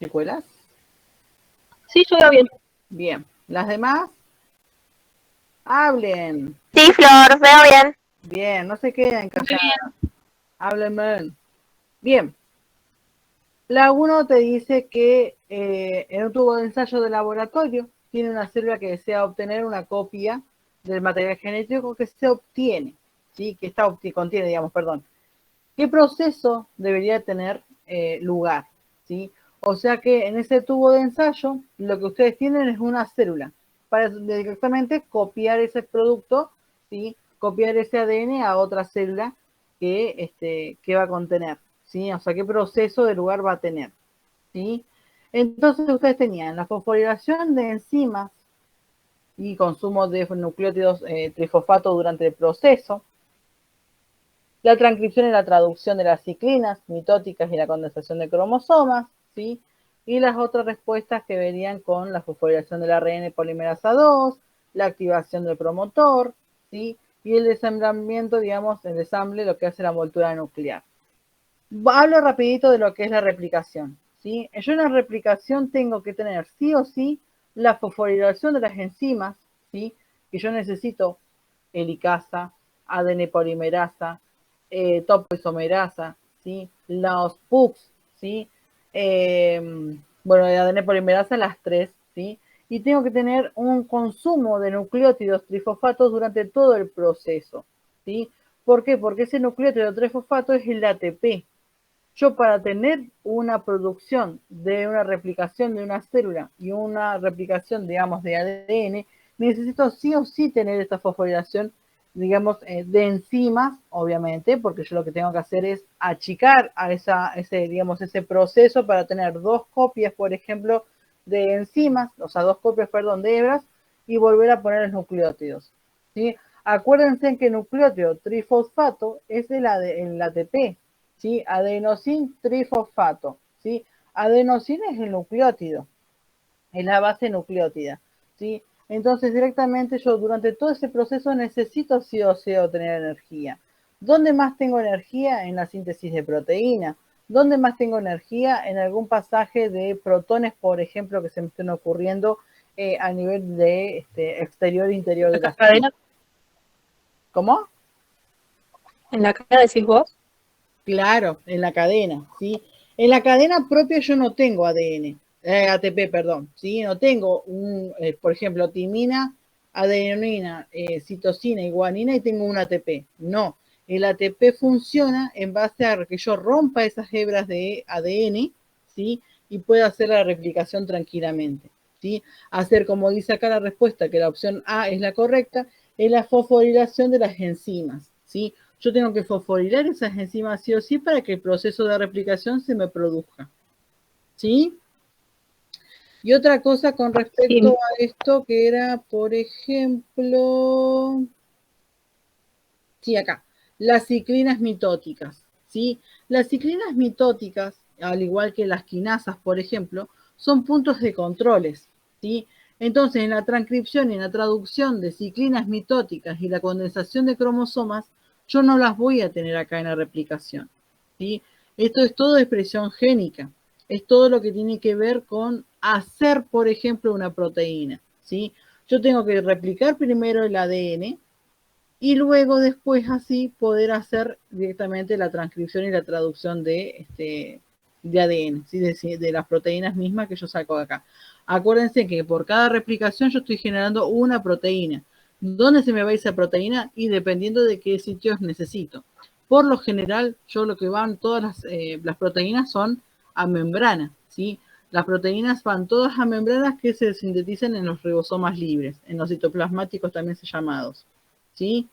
¿Chicuelas? Sí, yo veo bien. Bien. ¿Las demás? Hablen. Sí, Flor, veo bien. Bien, no se queden Muy calladas. bien. Hablen bien. Bien. La 1 te dice que en un tubo de ensayo de laboratorio tiene una célula que desea obtener una copia del material genético que se obtiene, ¿sí? Que contiene, digamos, perdón. ¿Qué proceso debería tener lugar? ¿Sí? O sea que en ese tubo de ensayo lo que ustedes tienen es una célula para directamente copiar ese producto, ¿sí? Copiar ese ADN a otra célula que va a contener, ¿sí? O sea, ¿qué proceso de lugar va a tener? ¿Sí? Entonces ustedes tenían la fosforilación de enzimas y consumo de nucleótidos trifosfato durante el proceso, la transcripción y la traducción de las ciclinas mitóticas y la condensación de cromosomas, ¿sí? Y las otras respuestas que venían con la fosforilación del ARN polimerasa 2, la activación del promotor, ¿sí? Y el desamblamiento, digamos, el desamble, lo que hace la envoltura nuclear. Hablo rapidito de lo que es la replicación, ¿sí? Yo en la replicación tengo que tener sí o sí la fosforilación de las enzimas, ¿sí? Que yo necesito helicasa, ADN polimerasa, topoisomerasa, ¿sí? Los PUCs, ¿sí? Bueno, el ADN polimerasa las tres, ¿sí? Y tengo que tener un consumo de nucleótidos trifosfatos durante todo el proceso, ¿sí? ¿Por qué? Porque ese nucleótido trifosfato es el ATP. Yo para tener una producción de una replicación de una célula y una replicación, digamos, de ADN, necesito sí o sí tener esta fosforilación, digamos, de enzimas, obviamente, porque yo lo que tengo que hacer es achicar a ese proceso para tener dos copias, por ejemplo, de enzimas, o sea, dos copias, perdón, de hebras, y volver a poner los nucleótidos, ¿sí? Acuérdense que el nucleótido trifosfato es el ATP, ¿sí? Adenosin trifosfato, ¿sí? Adenosina es el nucleótido, es la base nucleótida, ¿sí? Entonces directamente yo durante todo ese proceso necesito sí o sí obtener energía. ¿Dónde más tengo energía? En la síntesis de proteína. ¿Dónde más tengo energía? En algún pasaje de protones, por ejemplo, que se me estén ocurriendo a nivel de exterior e interior de ¿La la célula. cadena? ¿Cómo? ¿En la cadena decís vos? Claro, en la cadena, ¿sí? En la cadena propia yo no tengo ADN, ATP, perdón, ¿sí? No tengo por ejemplo, timina, adenina, citosina y guanina y tengo un ATP. No, el ATP funciona en base a que yo rompa esas hebras de ADN, ¿sí? Y pueda hacer la replicación tranquilamente, ¿sí? Hacer, como dice acá la respuesta, que la opción A es la correcta, es la fosforilación de las enzimas, ¿sí? Yo tengo que fosforilar esas enzimas sí o sí para que el proceso de replicación se me produzca, ¿sí? Y otra cosa con respecto Sí. a esto que era, por ejemplo, sí, acá, las ciclinas mitóticas, ¿sí? Las ciclinas mitóticas, al igual que las quinasas, por ejemplo, son puntos de controles, ¿sí? Entonces, en la transcripción y en la traducción de ciclinas mitóticas y la condensación de cromosomas, yo no las voy a tener acá en la replicación, ¿sí? Esto es todo expresión génica, es todo lo que tiene que ver con hacer, por ejemplo, una proteína, ¿sí? Yo tengo que replicar primero el ADN, y luego después así poder hacer directamente la transcripción y la traducción de ADN, ¿sí? de las proteínas mismas que yo saco de acá. Acuérdense que por cada replicación yo estoy generando una proteína. ¿Dónde se me va esa proteína? Y dependiendo de qué sitios necesito. Por lo general, yo lo que van, todas las proteínas son a membrana, ¿sí? Las proteínas van todas a membranas que se sintetizan en los ribosomas libres, en los citoplasmáticos también se llamados. ¿Sí?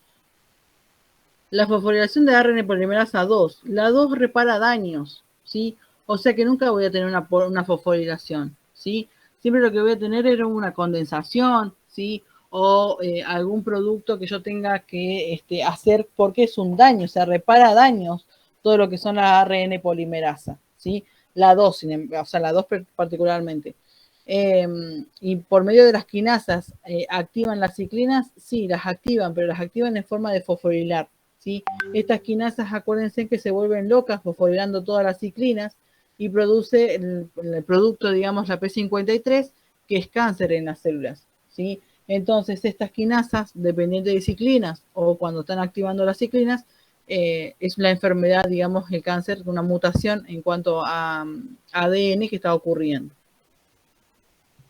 La fosforilación de ARN polimerasa 2. La 2 repara daños, ¿sí? O sea que nunca voy a tener una fosforilación, ¿sí? Siempre lo que voy a tener es una condensación, ¿sí? O algún producto que yo tenga que hacer porque es un daño, o sea, repara daños, todo lo que son las ARN polimerasa, ¿sí? La 2, o sea, la 2 particularmente. Y por medio de las quinasas activan las ciclinas, sí, las activan, pero las activan en forma de fosforilar, ¿sí? Estas quinasas, acuérdense que se vuelven locas fosforilando todas las ciclinas y produce el producto, digamos, la P53, que es cáncer en las células, ¿sí? Entonces, estas quinasas, dependiendo de ciclinas o cuando están activando las ciclinas, es la enfermedad, digamos, el cáncer, una mutación en cuanto a ADN que está ocurriendo.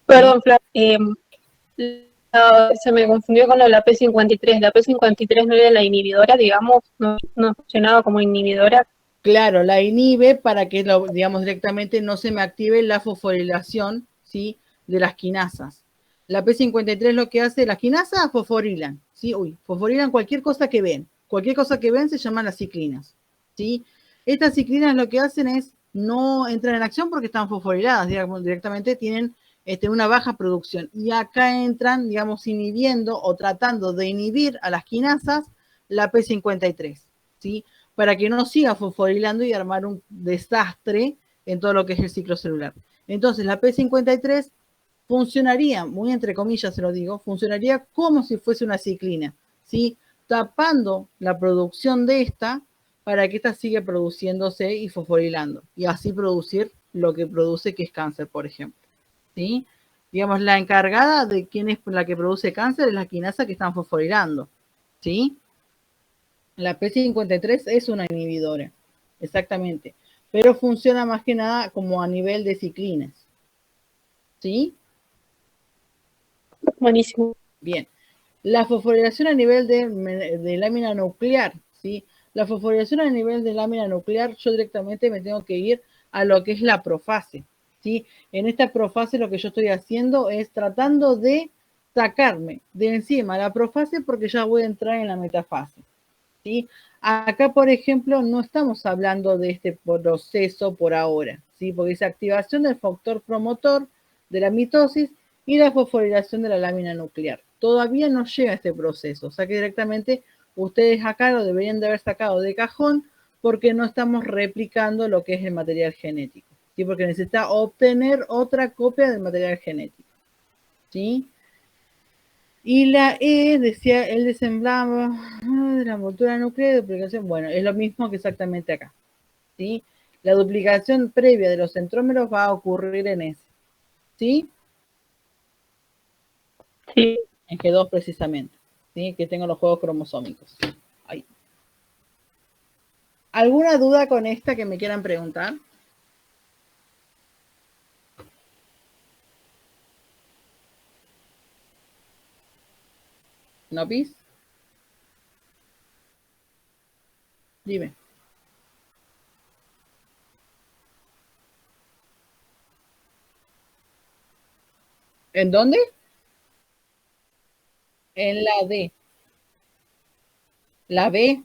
Perdón, Flor, se me confundió con la P53. La P53 no era la inhibidora, digamos, no funcionaba como inhibidora. Claro, la inhibe para que, digamos, directamente no se me active la fosforilación, ¿sí?, de las quinasas. La P53 lo que hace, las quinasas fosforilan, ¿sí? Fosforilan cualquier cosa que ven. Cualquier cosa que ven se llaman las ciclinas, ¿sí? Estas ciclinas lo que hacen es no entrar en acción porque están fosforiladas, digamos, directamente tienen una baja producción. Y acá entran, digamos, inhibiendo o tratando de inhibir a las quinasas la P53, ¿sí?, para que no siga fosforilando y armar un desastre en todo lo que es el ciclo celular. Entonces, la P53 funcionaría, muy entre comillas se lo digo, funcionaría como si fuese una ciclina, ¿sí?, tapando la producción de esta para que esta siga produciéndose y fosforilando, y así producir lo que produce, que es cáncer, por ejemplo, ¿sí? Digamos, la encargada de quién es la que produce cáncer es la quinasa que están fosforilando, ¿sí? La P53 es una inhibidora, exactamente, pero funciona más que nada como a nivel de ciclinas, ¿sí? Buenísimo. Bien. La fosforilación a nivel de lámina nuclear, ¿sí? La fosforilación a nivel de lámina nuclear, yo directamente me tengo que ir a lo que es la profase, ¿sí? En esta profase lo que yo estoy haciendo es tratando de sacarme de encima la profase porque ya voy a entrar en la metafase, ¿sí? Acá, por ejemplo, no estamos hablando de este proceso por ahora, ¿sí? Porque es activación del factor promotor de la mitosis y la fosforilación de la lámina nuclear. Todavía no llega a este proceso, o sea que directamente ustedes acá lo deberían de haber sacado de cajón porque no estamos replicando lo que es el material genético, ¿sí? Porque necesita obtener otra copia del material genético, ¿sí? Y la E decía el desemblado de la envoltura nuclear de duplicación. Bueno, es lo mismo que exactamente acá, ¿sí? La duplicación previa de los centrómeros va a ocurrir en ese, ¿sí? Sí. En G2 precisamente, ¿sí? Que tengo los juegos cromosómicos. Ahí. ¿Alguna duda con esta que me quieran preguntar? ¿No, Pis? Dime. ¿En dónde? En la D. La B.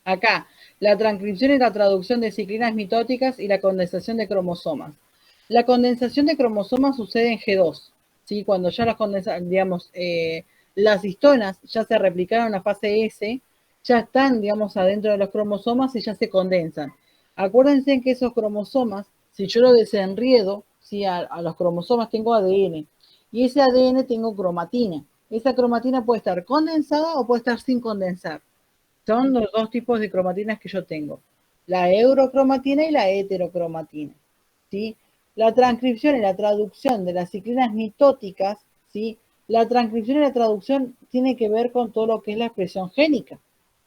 Acá. La transcripción y la traducción de ciclinas mitóticas y la condensación de cromosomas. La condensación de cromosomas sucede en G2, ¿sí? Cuando ya las digamos, las histonas ya se replicaron en la fase S, ya están, digamos, adentro de los cromosomas y ya se condensan. Acuérdense que esos cromosomas, si yo lo desenriedo, ¿sí?, a los cromosomas tengo ADN, y ese ADN tengo cromatina. Esa cromatina puede estar condensada o puede estar sin condensar. Son los dos tipos de cromatinas que yo tengo, la eurocromatina y la heterocromatina, ¿sí? La transcripción y la traducción de las ciclinas mitóticas, ¿sí? La transcripción y la traducción tiene que ver con todo lo que es la expresión génica,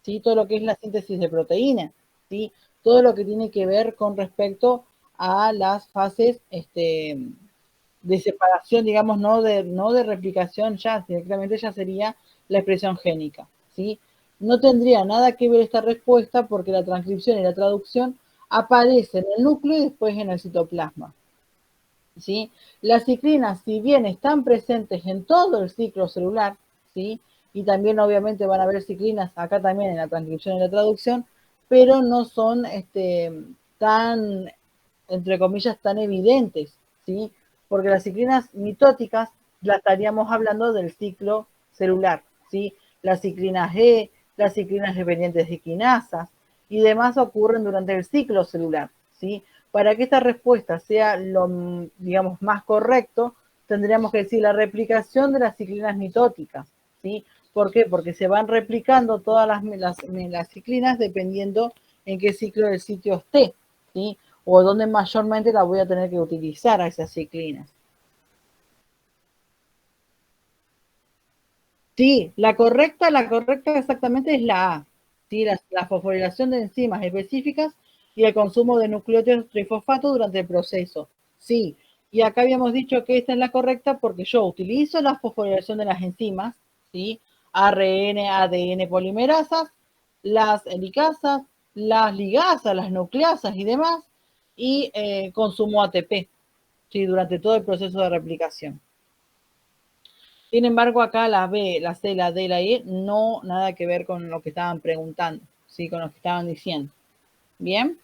¿sí? Todo lo que es la síntesis de proteínas, ¿sí? Todo lo que tiene que ver con respecto a las fases de separación, digamos, no de replicación, ya directamente ya sería la expresión génica, ¿sí? No tendría nada que ver esta respuesta porque la transcripción y la traducción aparecen en el núcleo y después en el citoplasma, ¿sí? Las ciclinas, si bien están presentes en todo el ciclo celular, ¿sí?, y también obviamente van a haber ciclinas acá también en la transcripción y la traducción, pero no son tan, entre comillas, tan evidentes, ¿sí? Porque las ciclinas mitóticas las estaríamos hablando del ciclo celular, ¿sí? Las ciclinas E, las ciclinas dependientes de quinasas y demás ocurren durante el ciclo celular, ¿sí? Para que esta respuesta sea lo, digamos, más correcto, tendríamos que decir la replicación de las ciclinas mitóticas, ¿sí? ¿Por qué? Porque se van replicando todas las ciclinas dependiendo en qué ciclo del sitio esté, ¿sí? o dónde mayormente la voy a tener que utilizar a esas ciclinas. Sí, la correcta exactamente es la A. ¿Sí? La fosforilación de enzimas específicas y el consumo de nucleótidos trifosfato durante el proceso. Sí, y acá habíamos dicho que esta es la correcta porque yo utilizo la fosforilación de las enzimas, ¿sí? ARN, ADN polimerasas, las helicasas, las ligasas, las nucleasas y demás, y consumo ATP, ¿sí? Durante todo el proceso de replicación. Sin embargo, acá la B, la C, la D, la E, no nada que ver con lo que estaban preguntando, ¿sí? Con lo que estaban diciendo. ¿Bien?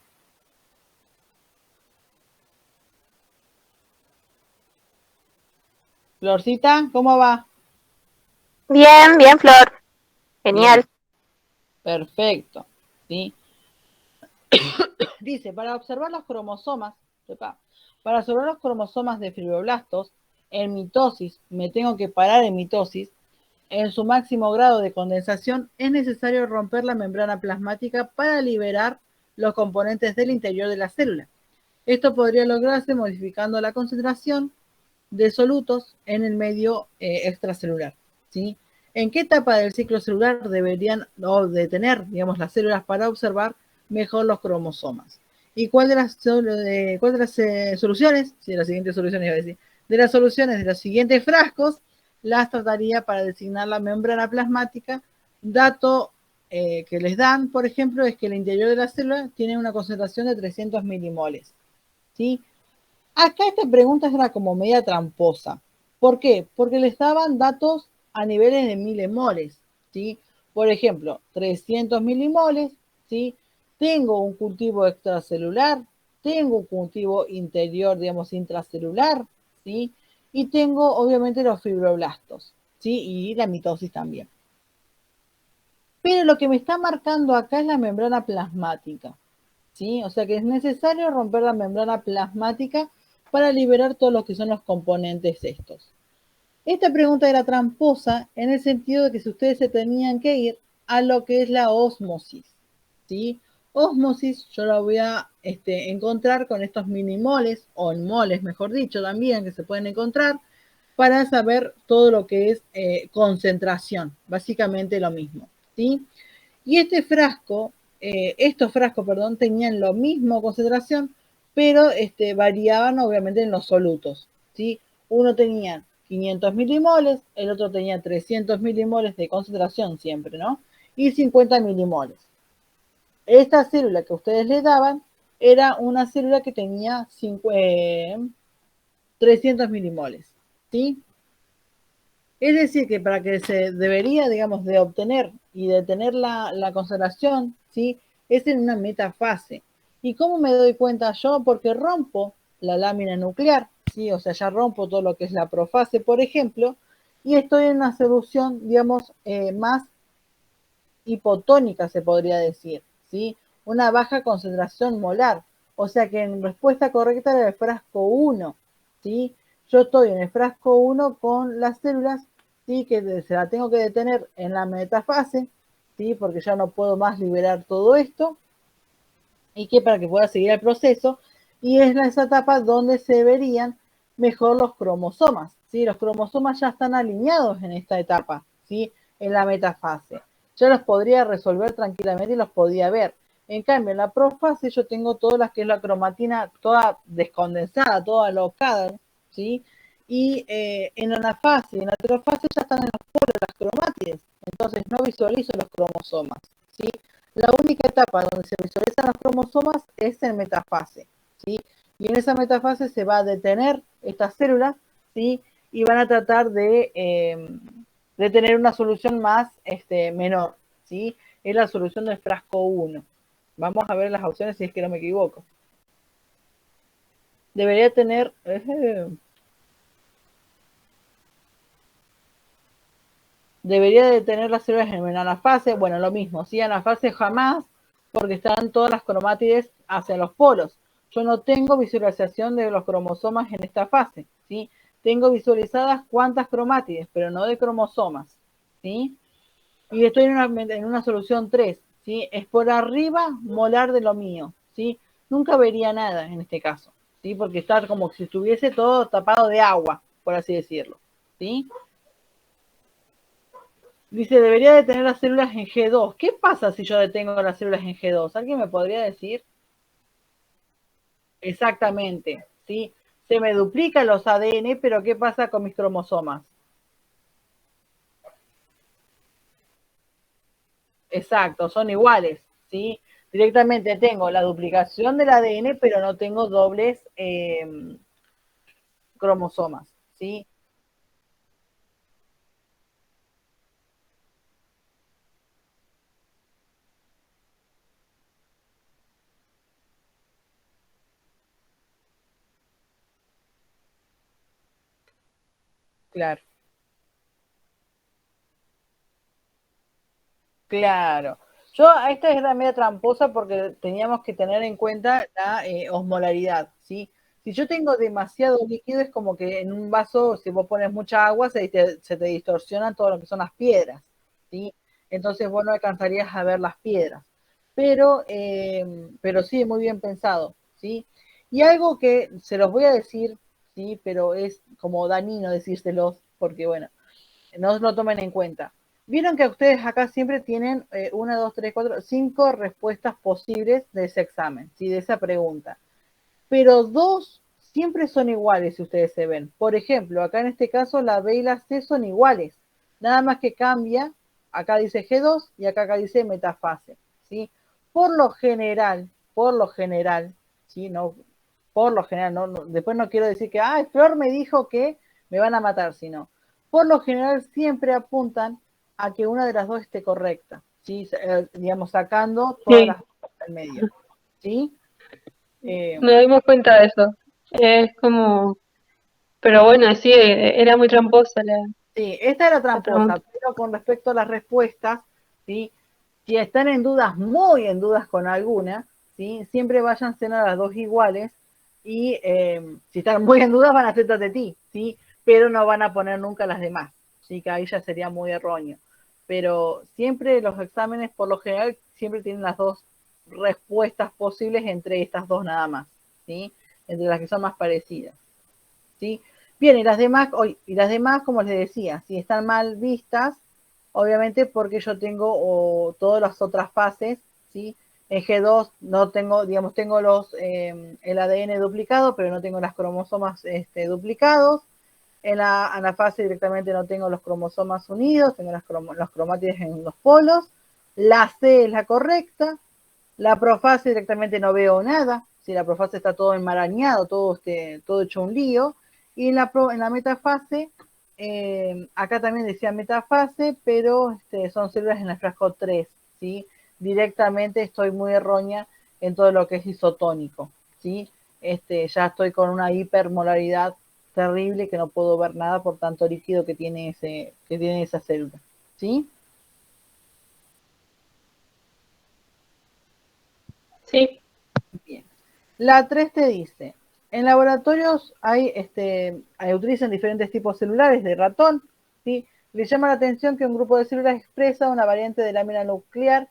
Florcita, ¿cómo va? Bien, bien, Flor. Genial. Bien, perfecto. ¿Sí? Dice, para observar los cromosomas, para observar los cromosomas de fibroblastos, en mitosis, me tengo que parar en mitosis, en su máximo grado de condensación, es necesario romper la membrana plasmática para liberar los componentes del interior de la célula. Esto podría lograrse modificando la concentración de solutos en el medio extracelular. ¿Sí? ¿En qué etapa del ciclo celular deberían de tener, digamos, las células para observar mejor los cromosomas? ¿Y cuál de las soluciones, sí, las siguientes soluciones iba a decir, de las soluciones de los siguientes frascos, las trataría para designar la membrana plasmática? Dato que les dan, por ejemplo, es que el interior de la célula tiene una concentración de 300 milimoles. ¿Sí? Acá esta pregunta era como media tramposa. ¿Por qué? Porque les daban datos a niveles de milimoles, ¿sí? Por ejemplo, 300 milimoles, ¿sí? Tengo un cultivo extracelular, tengo un cultivo interior, digamos, intracelular, ¿sí? Y tengo, obviamente, los fibroblastos, ¿sí? Y la mitosis también. Pero lo que me está marcando acá es la membrana plasmática, ¿sí? O sea que es necesario romper la membrana plasmática para liberar todos los que son los componentes estos. Esta pregunta era tramposa en el sentido de que si ustedes se tenían que ir a lo que es la ósmosis, ¿sí? Ósmosis yo la voy a encontrar con estos minimoles, o en moles mejor dicho también, que se pueden encontrar, para saber todo lo que es concentración, básicamente lo mismo, ¿sí? Y estos frascos, perdón, tenían la misma concentración, pero variaban obviamente en los solutos, ¿sí? Uno tenía 500 milimoles, el otro tenía 300 milimoles de concentración siempre, ¿no? Y 50 milimoles. Esta célula que ustedes le daban era una célula que tenía 300 milimoles, ¿sí? Es decir, que para que se debería, digamos, de obtener y de tener la concentración, ¿sí? Es en una metafase. ¿Y cómo me doy cuenta yo? Porque rompo la lámina nuclear, ¿sí? O sea, ya rompo todo lo que es la profase, por ejemplo, y estoy en una solución, digamos, más hipotónica, se podría decir, ¿sí? Una baja concentración molar. O sea que en respuesta correcta era el frasco 1, ¿sí? Yo estoy en el frasco 1 con las células, ¿sí? Que se la tengo que detener en la metafase, ¿sí? Porque ya no puedo más liberar todo esto, y que para que pueda seguir el proceso, y es en esa etapa donde se verían mejor los cromosomas, ¿sí? Los cromosomas ya están alineados en esta etapa, ¿sí? En la metafase. Yo los podría resolver tranquilamente y los podía ver. En cambio, en la profase yo tengo todas las que es la cromatina toda descondensada, toda alocada, ¿sí? Y en anafase y en la tetrafase ya están en los polos las cromátides, entonces no visualizo los cromosomas, ¿sí? La única etapa donde se visualizan los cromosomas es en metafase, ¿sí? Y en esa metafase se va a detener estas células, ¿sí? Y van a tratar de tener una solución más menor, ¿sí? Es la solución del frasco 1. Vamos a ver las opciones si es que no me equivoco. Debería tener... debería de tener las células en anafase, bueno, lo mismo, ¿sí? Anafase jamás, porque están todas las cromátides hacia los polos. Yo no tengo visualización de los cromosomas en esta fase, ¿sí? Tengo visualizadas cuántas cromátides, pero no de cromosomas, ¿sí? Y estoy en una solución 3, ¿sí? Es por arriba molar de lo mío, ¿sí? nunca vería nada en este caso, ¿sí? Porque está como si estuviese todo tapado de agua, por así decirlo, ¿sí? Dice, debería detener las células en G2. ¿Qué pasa si yo detengo las células en G2? ¿Alguien me podría decir? Exactamente, ¿sí? Se me duplican los ADN, pero ¿qué pasa con mis cromosomas? Exacto, son iguales, ¿sí? Directamente tengo la duplicación del ADN, pero no tengo dobles cromosomas, ¿sí? Claro, claro. Yo, esta es la media tramposa porque teníamos que tener en cuenta la osmolaridad, ¿sí? Si yo tengo demasiado líquido, es como que en un vaso, si vos pones mucha agua, se te distorsionan todo lo que son las piedras, ¿sí? Entonces vos no alcanzarías a ver las piedras. Pero sí, muy bien pensado, ¿sí? Y algo que se los voy a decir, ¿sí? Pero es como dañino decírselos, porque bueno, no lo tomen en cuenta. Vieron que ustedes acá siempre tienen 1, 2, 3, 4, 5 respuestas posibles de ese examen, ¿sí? De esa pregunta. Pero dos siempre son iguales si ustedes se ven. Por ejemplo, acá en este caso la B y la C son iguales. Nada más que cambia, acá dice G2 y acá dice metafase, ¿sí? Por lo general, ¿sí? No, por lo general, después no quiero decir que, Flor me dijo que me van a matar, sino, por lo general siempre apuntan a que una de las dos esté correcta, ¿sí? Digamos, sacando todas Sí, las cosas del medio, ¿sí? Eh, nos dimos cuenta de eso. Es como, pero bueno, sí, era muy tramposa Sí, esta era la pregunta. tramposa, pero con respecto a las respuestas, ¿sí? Si están en dudas, muy en dudas con alguna, ¿sí? Siempre váyanse a las dos iguales y si están muy en dudas van a hacer tras de ti, ¿sí? Pero no van a poner nunca las demás, ¿sí? Que ahí ya sería muy erróneo. Pero siempre los exámenes, por lo general, siempre tienen las dos respuestas posibles entre estas dos nada más, ¿sí? Entre las que son más parecidas. ¿Sí? Bien, y las demás, como les decía, si están mal vistas, obviamente porque yo tengo todas las otras fases, ¿sí? En G2 no tengo, digamos, tengo el ADN duplicado, pero no tengo las cromosomas duplicados. En la anafase directamente no tengo los cromosomas unidos, tengo los cromátides en los polos. La C es la correcta. La profase directamente no veo nada. Si la profase está todo enmarañado, todo hecho un lío. Y en la metafase, acá también decía metafase, pero son células en el frasco 3, ¿sí? Directamente estoy muy errónea en todo lo que es isotónico, ¿sí? Ya estoy con una hipermolaridad terrible que no puedo ver nada por tanto líquido que tiene esa célula, ¿sí? Sí, Bien. La 3 te dice, en laboratorios utilizan diferentes tipos celulares de ratón, ¿sí? Le llama la atención que un grupo de células expresa una variante de lámina nuclear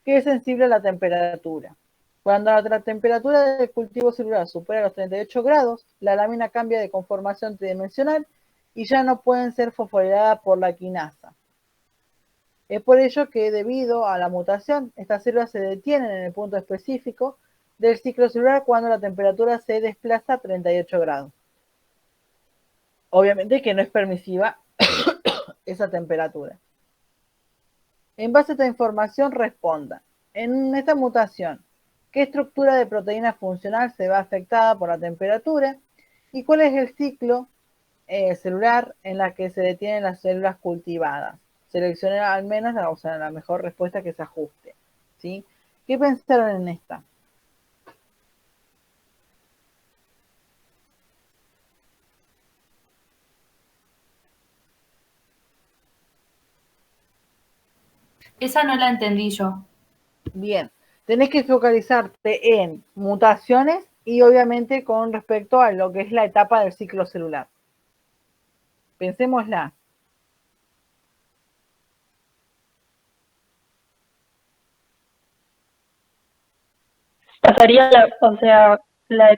que es sensible a la temperatura. Cuando la temperatura del cultivo celular supera los 38 grados, la lámina cambia de conformación tridimensional y ya no pueden ser fosforiladas por la quinasa. Es por ello que, debido a la mutación, estas células se detienen en el punto específico del ciclo celular cuando la temperatura se desplaza a 38 grados. Obviamente que no es permisiva esa temperatura. En base a esta información, responda. En esta mutación, ¿qué estructura de proteína funcional se ve afectada por la temperatura? ¿Y cuál es el ciclo celular en la que se detienen las células cultivadas? Seleccione al menos la mejor respuesta que se ajuste, ¿sí? ¿Qué pensaron en esta? Esa no la entendí yo. Bien, tenés que focalizarte en mutaciones y obviamente con respecto a lo que es la etapa del ciclo celular. Pensémosla. pasaría, o sea, la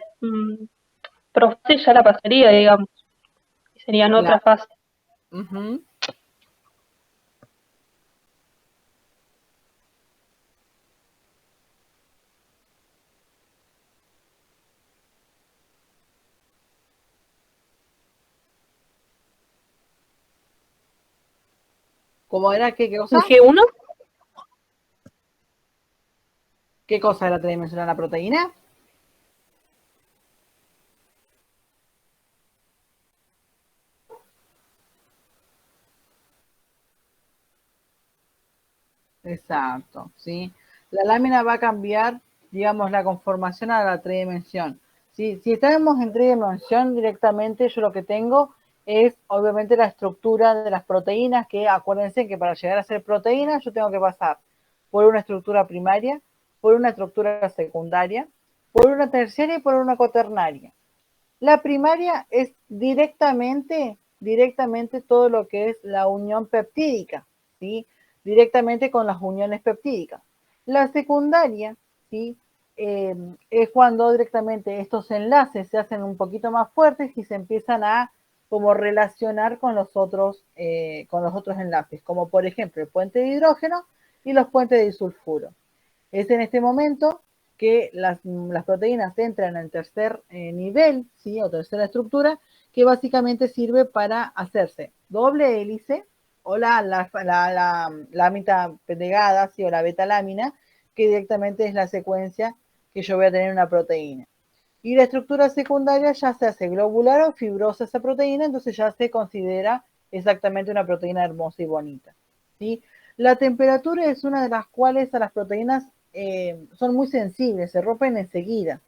profase ya la pasaría, digamos, y serían otra Claro. fase. Ujú. ¿Cómo era? ¿Qué cosa? ¿El G1? ¿Qué cosa era tridimensional la proteína? Exacto, ¿sí? La lámina va a cambiar, digamos, la conformación a la tridimensión. ¿Sí? Si estamos en tridimensión directamente, yo lo que tengo es, obviamente, la estructura de las proteínas, que acuérdense que para llegar a ser proteína yo tengo que pasar por una estructura primaria, por una estructura secundaria, por una terciaria y por una cuaternaria. La primaria es directamente todo lo que es la unión peptídica, ¿sí? Directamente con las uniones peptídicas. La secundaria, ¿sí? Es cuando directamente estos enlaces se hacen un poquito más fuertes y se empiezan a como relacionar con los otros enlaces, como por ejemplo el puente de hidrógeno y los puentes de disulfuro. Es en este momento que las proteínas entran en el tercer nivel, ¿sí? O tercera estructura, que básicamente sirve para hacerse doble hélice o la mitad pegada, ¿sí? O la beta lámina, que directamente es la secuencia que yo voy a tener en una proteína. Y la estructura secundaria ya se hace globular o fibrosa esa proteína, entonces ya se considera exactamente una proteína hermosa y bonita, ¿sí? La temperatura es una de las cuales a las proteínas son muy sensibles, se rompen enseguida.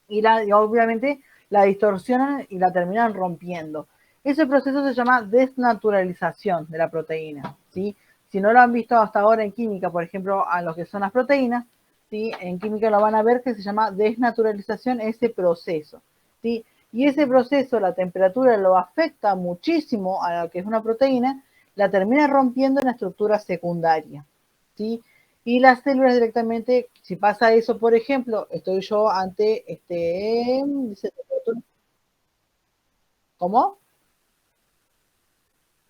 Y obviamente la distorsionan y la terminan rompiendo. Ese proceso se llama desnaturalización de la proteína, ¿sí? Si no lo han visto hasta ahora en química, por ejemplo, a los que son las proteínas, ¿sí? En química lo van a ver que se llama desnaturalización ese proceso, ¿sí? Y ese proceso, la temperatura lo afecta muchísimo a lo que es una proteína, la termina rompiendo en la estructura secundaria, ¿sí? Y las células directamente, si pasa eso, por ejemplo, estoy yo ante ¿cómo?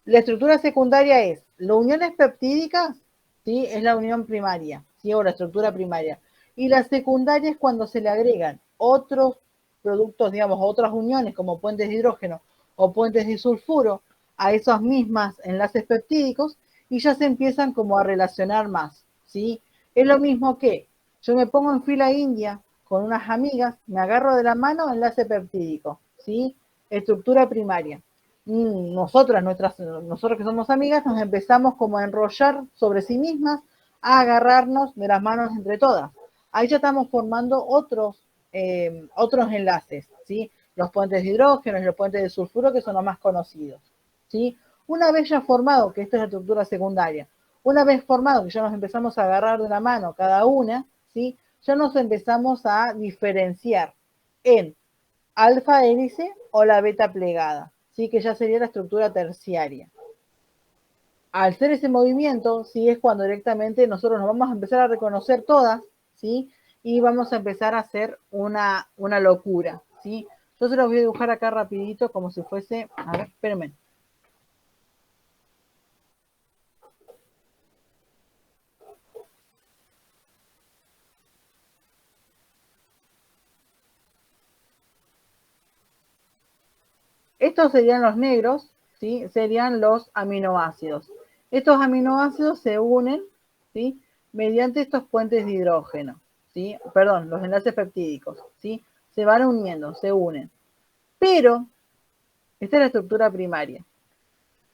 La estructura secundaria es las uniones peptídicas, ¿sí? Es la unión primaria, ¿sí? O la estructura primaria. Y la secundaria es cuando se le agregan otros productos, digamos, otras uniones como puentes de hidrógeno o puentes de sulfuro a esos mismos enlaces peptídicos y ya se empiezan como a relacionar más, ¿sí? Es lo mismo que yo me pongo en fila india con unas amigas, me agarro de la mano, enlace peptídico, ¿sí? Estructura primaria. Nosotros que somos amigas, nos empezamos como a enrollar sobre sí mismas, a agarrarnos de las manos entre todas. Ahí ya estamos formando otros enlaces, ¿sí? Los puentes de hidrógeno y los puentes de sulfuro, que son los más conocidos, ¿sí? Una vez ya formado, que esto es la estructura secundaria, una vez formado que ya nos empezamos a agarrar de la mano cada una, ¿sí? Ya nos empezamos a diferenciar en alfa hélice o la beta plegada, ¿sí? Que ya sería la estructura terciaria. Al hacer ese movimiento, ¿sí? Es cuando directamente nosotros nos vamos a empezar a reconocer todas, ¿sí? Y vamos a empezar a hacer una locura, ¿sí? Yo se los voy a dibujar acá rapidito como si fuese, a ver, espérenme. Estos serían los negros, ¿sí? Serían los aminoácidos. Estos aminoácidos se unen, ¿sí? Mediante estos puentes de hidrógeno, ¿sí? Perdón, los enlaces peptídicos, ¿sí? Se van uniendo, se unen. Pero, esta es la estructura primaria.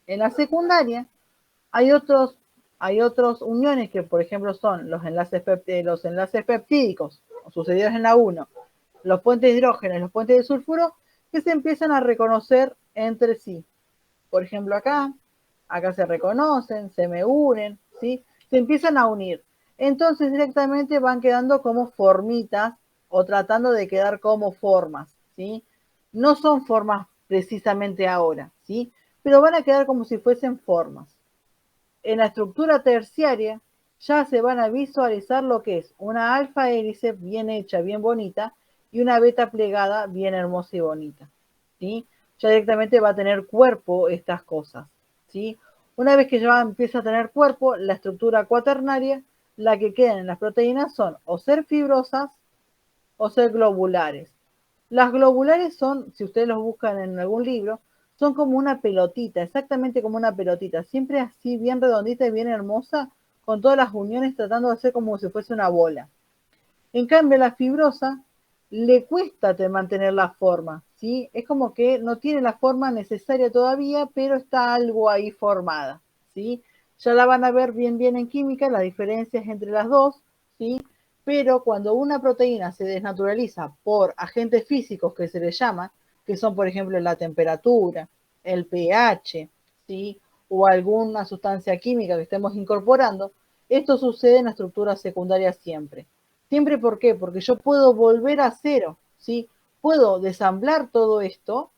En la secundaria hay otros uniones que, por ejemplo, son los enlaces peptídicos, sucedidos en la 1, los puentes de hidrógeno y los puentes de sulfuro, que se empiezan a reconocer entre sí. Por ejemplo, acá se reconocen, se me unen, ¿sí? Se empiezan a unir. Entonces directamente van quedando como formitas o tratando de quedar como formas, ¿sí? No son formas precisamente ahora, ¿sí? Pero van a quedar como si fuesen formas. En la estructura terciaria, ya se van a visualizar lo que es una alfa hélice bien hecha, bien bonita, y una beta plegada bien hermosa y bonita, ¿sí? Ya directamente va a tener cuerpo estas cosas, ¿sí? Una vez que ya empieza a tener cuerpo, la estructura cuaternaria, la que quedan en las proteínas son o ser fibrosas o ser globulares. Las globulares son, si ustedes los buscan en algún libro, son como una pelotita, exactamente como una pelotita, siempre así bien redondita y bien hermosa, con todas las uniones tratando de hacer como si fuese una bola. En cambio, la fibrosa le cuesta mantener la forma, ¿sí? Es como que no tiene la forma necesaria todavía, pero está algo ahí formada, ¿sí? Ya la van a ver bien en química, las diferencias entre las dos, ¿sí? Pero cuando una proteína se desnaturaliza por agentes físicos que se le llaman, que son por ejemplo la temperatura, el pH, ¿sí? O alguna sustancia química que estemos incorporando, esto sucede en la estructura secundaria siempre. Siempre, ¿por qué? Porque yo puedo volver a cero, ¿sí? Puedo desamblar todo esto,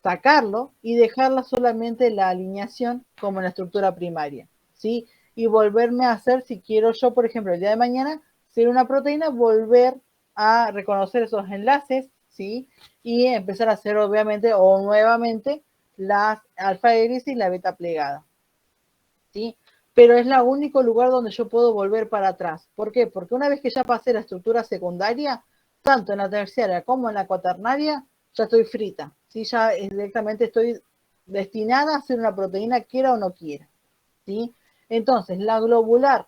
sacarlo y dejarla solamente la alineación como en la estructura primaria, ¿sí? Y volverme a hacer, si quiero yo, por ejemplo, el día de mañana, ser una proteína, volver a reconocer esos enlaces, ¿sí? Y empezar a hacer, obviamente, o nuevamente, las alfa hélice y la beta plegada, ¿sí? Pero es el único lugar donde yo puedo volver para atrás. ¿Por qué? Porque una vez que ya pasé la estructura secundaria, tanto en la terciaria como en la cuaternaria, ya estoy frita, ¿sí? Ya directamente estoy destinada a ser una proteína, quiera o no quiera, ¿sí? Entonces, la globular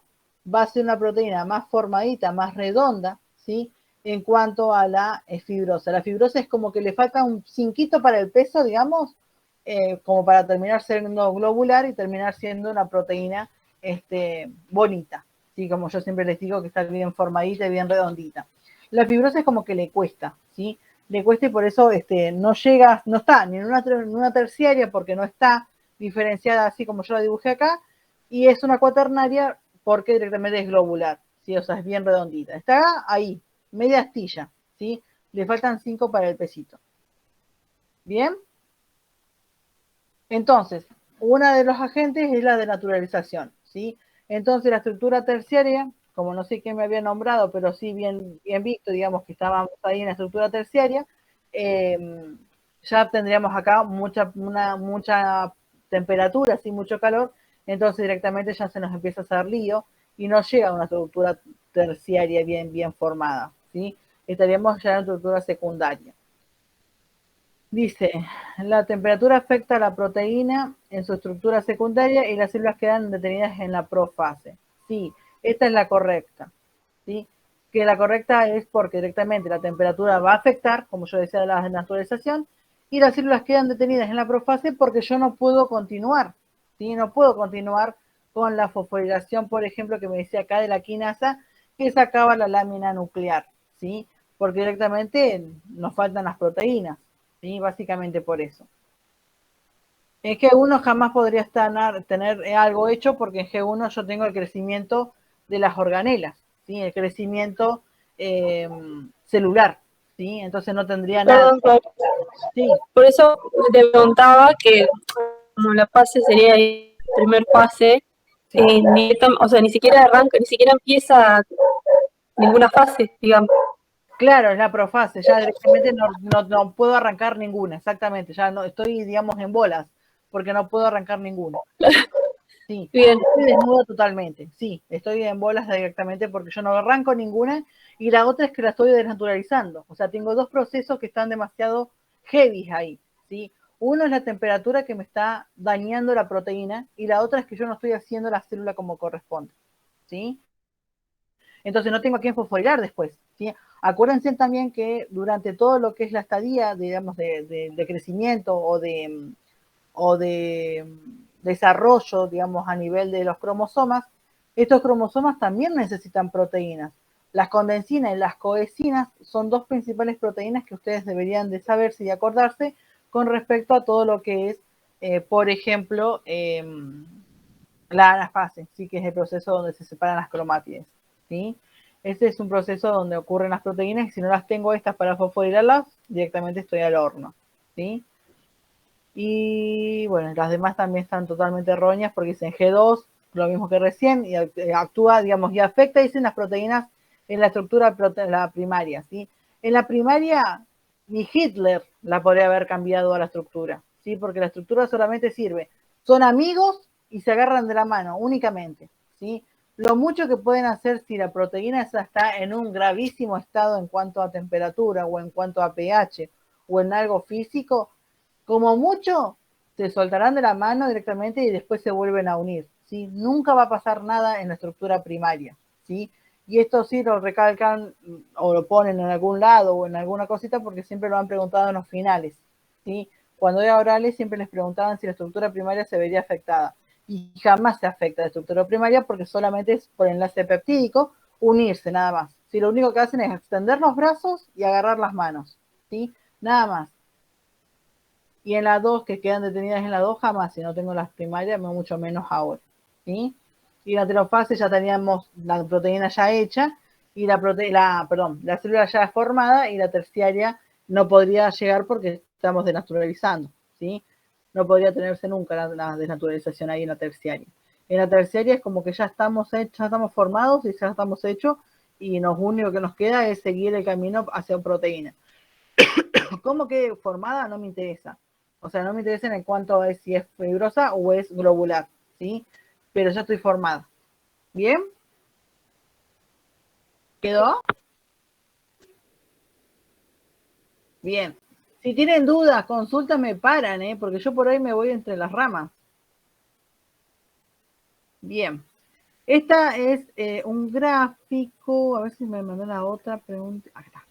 va a ser una proteína más formadita, más redonda, ¿sí? En cuanto a la fibrosa. La fibrosa es como que le falta un cinquito para el peso, digamos, como para terminar siendo globular y terminar siendo una proteína bonita, ¿sí? Como yo siempre les digo, que está bien formadita y bien redondita. La fibrosa es como que le cuesta, ¿sí? Le cuesta y por eso no llega, no está ni en una terciaria porque no está diferenciada así como yo la dibujé acá, y es una cuaternaria porque directamente es globular, ¿sí? O sea, es bien redondita. Está ahí, media astilla, ¿sí? Le faltan 5 para el pesito. ¿Bien? Entonces, uno de los agentes es la denaturalización, ¿sí? Entonces, la estructura terciaria, como no sé quién me había nombrado, pero sí bien visto, digamos que estábamos ahí en la estructura terciaria, ya tendríamos acá mucha temperatura, ¿sí? Mucho calor, entonces directamente ya se nos empieza a hacer lío y no llega a una estructura terciaria bien formada, ¿sí? Estaríamos ya en la estructura secundaria. Dice, la temperatura afecta a la proteína en su estructura secundaria y las células quedan detenidas en la profase. Sí, esta es la correcta, ¿sí? Que la correcta es porque directamente la temperatura va a afectar, como yo decía, la desnaturalización, y las células quedan detenidas en la profase porque yo no puedo continuar, ¿sí? No puedo continuar con la fosforilación, por ejemplo, que me decía acá de la quinasa, que sacaba la lámina nuclear, ¿sí? Porque directamente nos faltan las proteínas. ¿Sí? Básicamente por eso. En G1 jamás podría tener algo hecho porque en G1 yo tengo el crecimiento de las organelas, ¿sí? El crecimiento celular, ¿sí? Entonces no tendría nada. Perdón, Sí. por eso te preguntaba que como la fase sería el primer fase, Sí. o sea, ni siquiera arranca, ni siquiera empieza ninguna fase, digamos. Claro, es la profase, ya directamente no puedo arrancar ninguna, exactamente, ya no estoy, digamos, en bolas, porque no puedo arrancar ninguna. Sí, Bien. estoy desnuda totalmente, sí, estoy en bolas directamente porque yo no arranco ninguna, y la otra es que la estoy desnaturalizando, o sea, tengo dos procesos que están demasiado heavy ahí, ¿sí? Uno es la temperatura que me está dañando la proteína, y la otra es que yo no estoy haciendo la célula como corresponde, ¿sí? Entonces no tengo a quién fosforilar después, ¿sí? Acuérdense también que durante todo lo que es la estadía, digamos, de crecimiento o de desarrollo, digamos, a nivel de los cromosomas, estos cromosomas también necesitan proteínas. Las condensinas y las coesinas son dos principales proteínas que ustedes deberían de saberse y acordarse con respecto a todo lo que es, por ejemplo, la anafase, ¿sí? Que es el proceso donde se separan las cromátides, ¿sí? Este es un proceso donde ocurren las proteínas y si no las tengo estas para fosforilarlas, directamente estoy al horno, ¿sí? Y bueno, las demás también están totalmente erróneas porque dicen G2 lo mismo que recién, y actúa, digamos, y afecta, dicen, las proteínas en la estructura la primaria, ¿sí? En la primaria, ni Hitler la podría haber cambiado a la estructura, ¿sí? Porque la estructura solamente sirve, son amigos y se agarran de la mano únicamente, ¿sí? Lo mucho que pueden hacer si la proteína esa está en un gravísimo estado en cuanto a temperatura o en cuanto a pH o en algo físico, como mucho se soltarán de la mano directamente y después se vuelven a unir, ¿sí? Nunca va a pasar nada en la estructura primaria, ¿sí? Y esto sí lo recalcan o lo ponen en algún lado o en alguna cosita porque siempre lo han preguntado en los finales, ¿sí? Cuando era orales siempre les preguntaban si la estructura primaria se vería afectada y jamás se afecta la estructura primaria porque solamente es por enlace peptídico unirse nada más. Si lo único que hacen es extender los brazos y agarrar las manos, ¿sí? Nada más. Y en la 2, que quedan detenidas en la 2, jamás, si no tengo las primarias, mucho menos ahora, ¿sí? Y la telofase ya teníamos la proteína ya hecha, y la célula ya formada, y la terciaria no podría llegar porque estamos denaturalizando, ¿sí? No podría tenerse nunca la desnaturalización ahí en la terciaria. En la terciaria es como que ya estamos formados y ya estamos hechos, y lo único que nos queda es seguir el camino hacia proteína. ¿Cómo quede formada? No me interesa. O sea, no me interesa en cuanto a si es fibrosa o es globular, ¿sí? Pero ya estoy formada. ¿Bien? ¿Quedó? Bien. Si tienen dudas, consultas, me paran, ¿eh? Porque yo por ahí me voy entre las ramas. Bien. Esta es un gráfico. A ver si me mandó la otra pregunta. Acá está.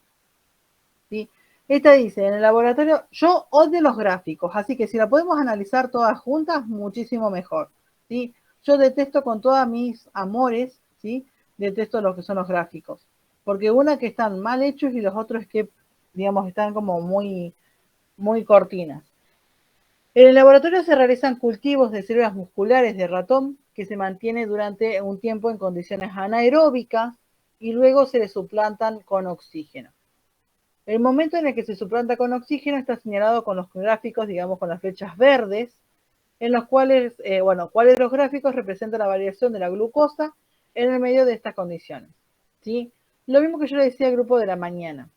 ¿Sí? Esta dice, en el laboratorio, yo odio los gráficos, así que si la podemos analizar todas juntas, muchísimo mejor, ¿sí? Yo detesto con todos mis amores, ¿sí? Detesto lo que son los gráficos, porque una que están mal hechos y los otros que, digamos, están como muy, muy cortinas. En el laboratorio se realizan cultivos de células musculares de ratón que se mantiene durante un tiempo en condiciones anaeróbicas y luego se les suplantan con oxígeno. El momento en el que se suplanta con oxígeno está señalado con los gráficos, digamos, con las flechas verdes, en los cuales, cuál de los gráficos representa la variación de la glucosa en el medio de estas condiciones, ¿sí? Lo mismo que yo le decía al grupo de la mañana.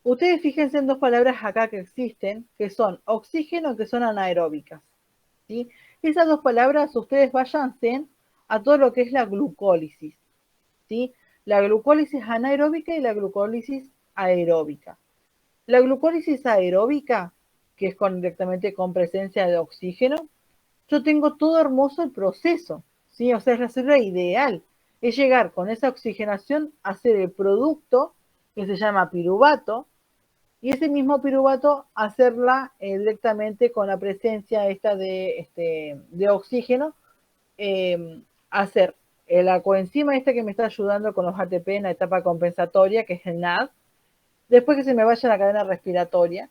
Ustedes fíjense en dos palabras acá que existen, que son oxígeno y que son anaeróbicas, ¿sí? Esas dos palabras, ustedes váyanse a todo lo que es la glucólisis, ¿sí? La glucólisis anaeróbica y la glucólisis aeróbica. La glucólisis aeróbica, que es directamente con presencia de oxígeno, yo tengo todo hermoso el proceso, ¿sí? O sea, es la célula ideal. Es llegar con esa oxigenación a hacer el producto que se llama piruvato, y ese mismo piruvato hacerla directamente con la presencia esta de oxígeno, hacer la coenzima esta que me está ayudando con los ATP en la etapa compensatoria, que es el NAD, después que se me vaya la cadena respiratoria,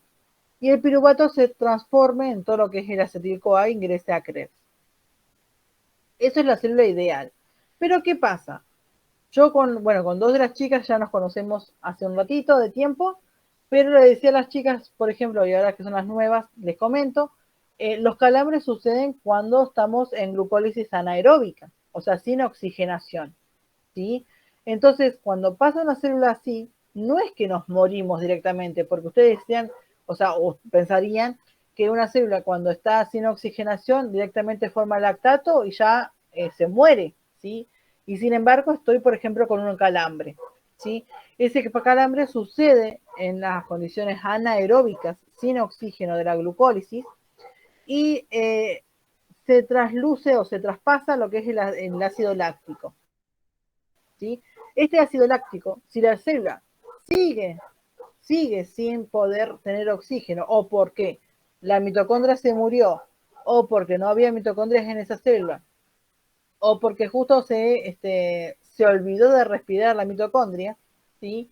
y el piruvato se transforme en todo lo que es el acetil-CoA e ingrese a Krebs. Eso es la célula ideal. Pero ¿qué pasa? Yo con dos de las chicas ya nos conocemos hace un ratito de tiempo, pero le decía a las chicas, por ejemplo, y ahora que son las nuevas, les comento, los calambres suceden cuando estamos en glucólisis anaeróbica, o sea, sin oxigenación, ¿sí? Entonces, cuando pasa una célula así, no es que nos morimos directamente, porque ustedes decían, o pensarían que una célula cuando está sin oxigenación directamente forma lactato y ya se muere, ¿sí? Y sin embargo estoy, por ejemplo, con un calambre, ¿sí? Ese calambre sucede en las condiciones anaeróbicas sin oxígeno de la glucólisis y se trasluce o se traspasa lo que es el ácido láctico, ¿sí? Este ácido láctico, si la célula sigue sin poder tener oxígeno, o porque la mitocondria se murió, o porque no había mitocondrias en esa célula, o porque justo se olvidó de respirar la mitocondria, ¿sí?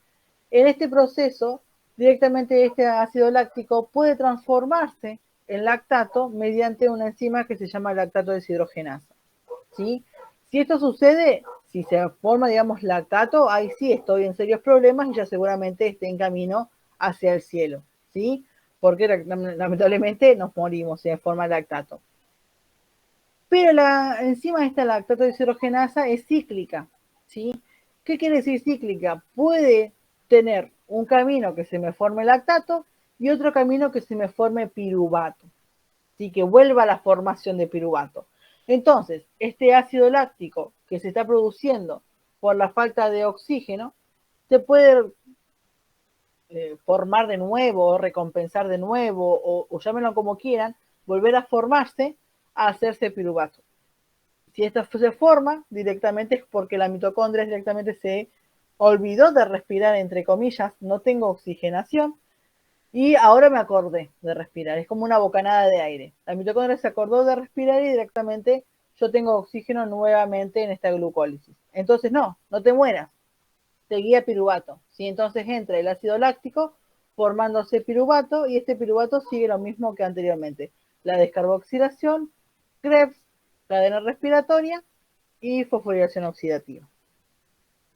En este proceso, directamente este ácido láctico puede transformarse en lactato mediante una enzima que se llama lactato deshidrogenasa, ¿sí? Si esto sucede, si se forma, digamos, lactato, ahí sí estoy en serios problemas y ya seguramente esté en camino hacia el cielo, ¿sí? Porque lamentablemente nos morimos si se forma lactato. Pero la enzima esta lactato deshidrogenasa es cíclica, ¿sí? ¿Qué quiere decir cíclica? Puede tener un camino que se me forme lactato y otro camino que se me forme piruvato, ¿sí? Que vuelva a la formación de piruvato. Entonces, este ácido láctico que se está produciendo por la falta de oxígeno se puede formar de nuevo, recompensar de nuevo, o llámenlo como quieran, volver a formarse, a hacerse piruvato. Si esto se forma, directamente es porque la mitocondria directamente se olvidó de respirar, entre comillas, no tengo oxigenación, y ahora me acordé de respirar, es como una bocanada de aire. La mitocondria se acordó de respirar y directamente yo tengo oxígeno nuevamente en esta glucólisis. Entonces no te mueras, seguía piruvato, ¿sí? Entonces entra el ácido láctico formándose piruvato y este piruvato sigue lo mismo que anteriormente. La descarboxilación, Krebs, cadena respiratoria y fosforilación oxidativa,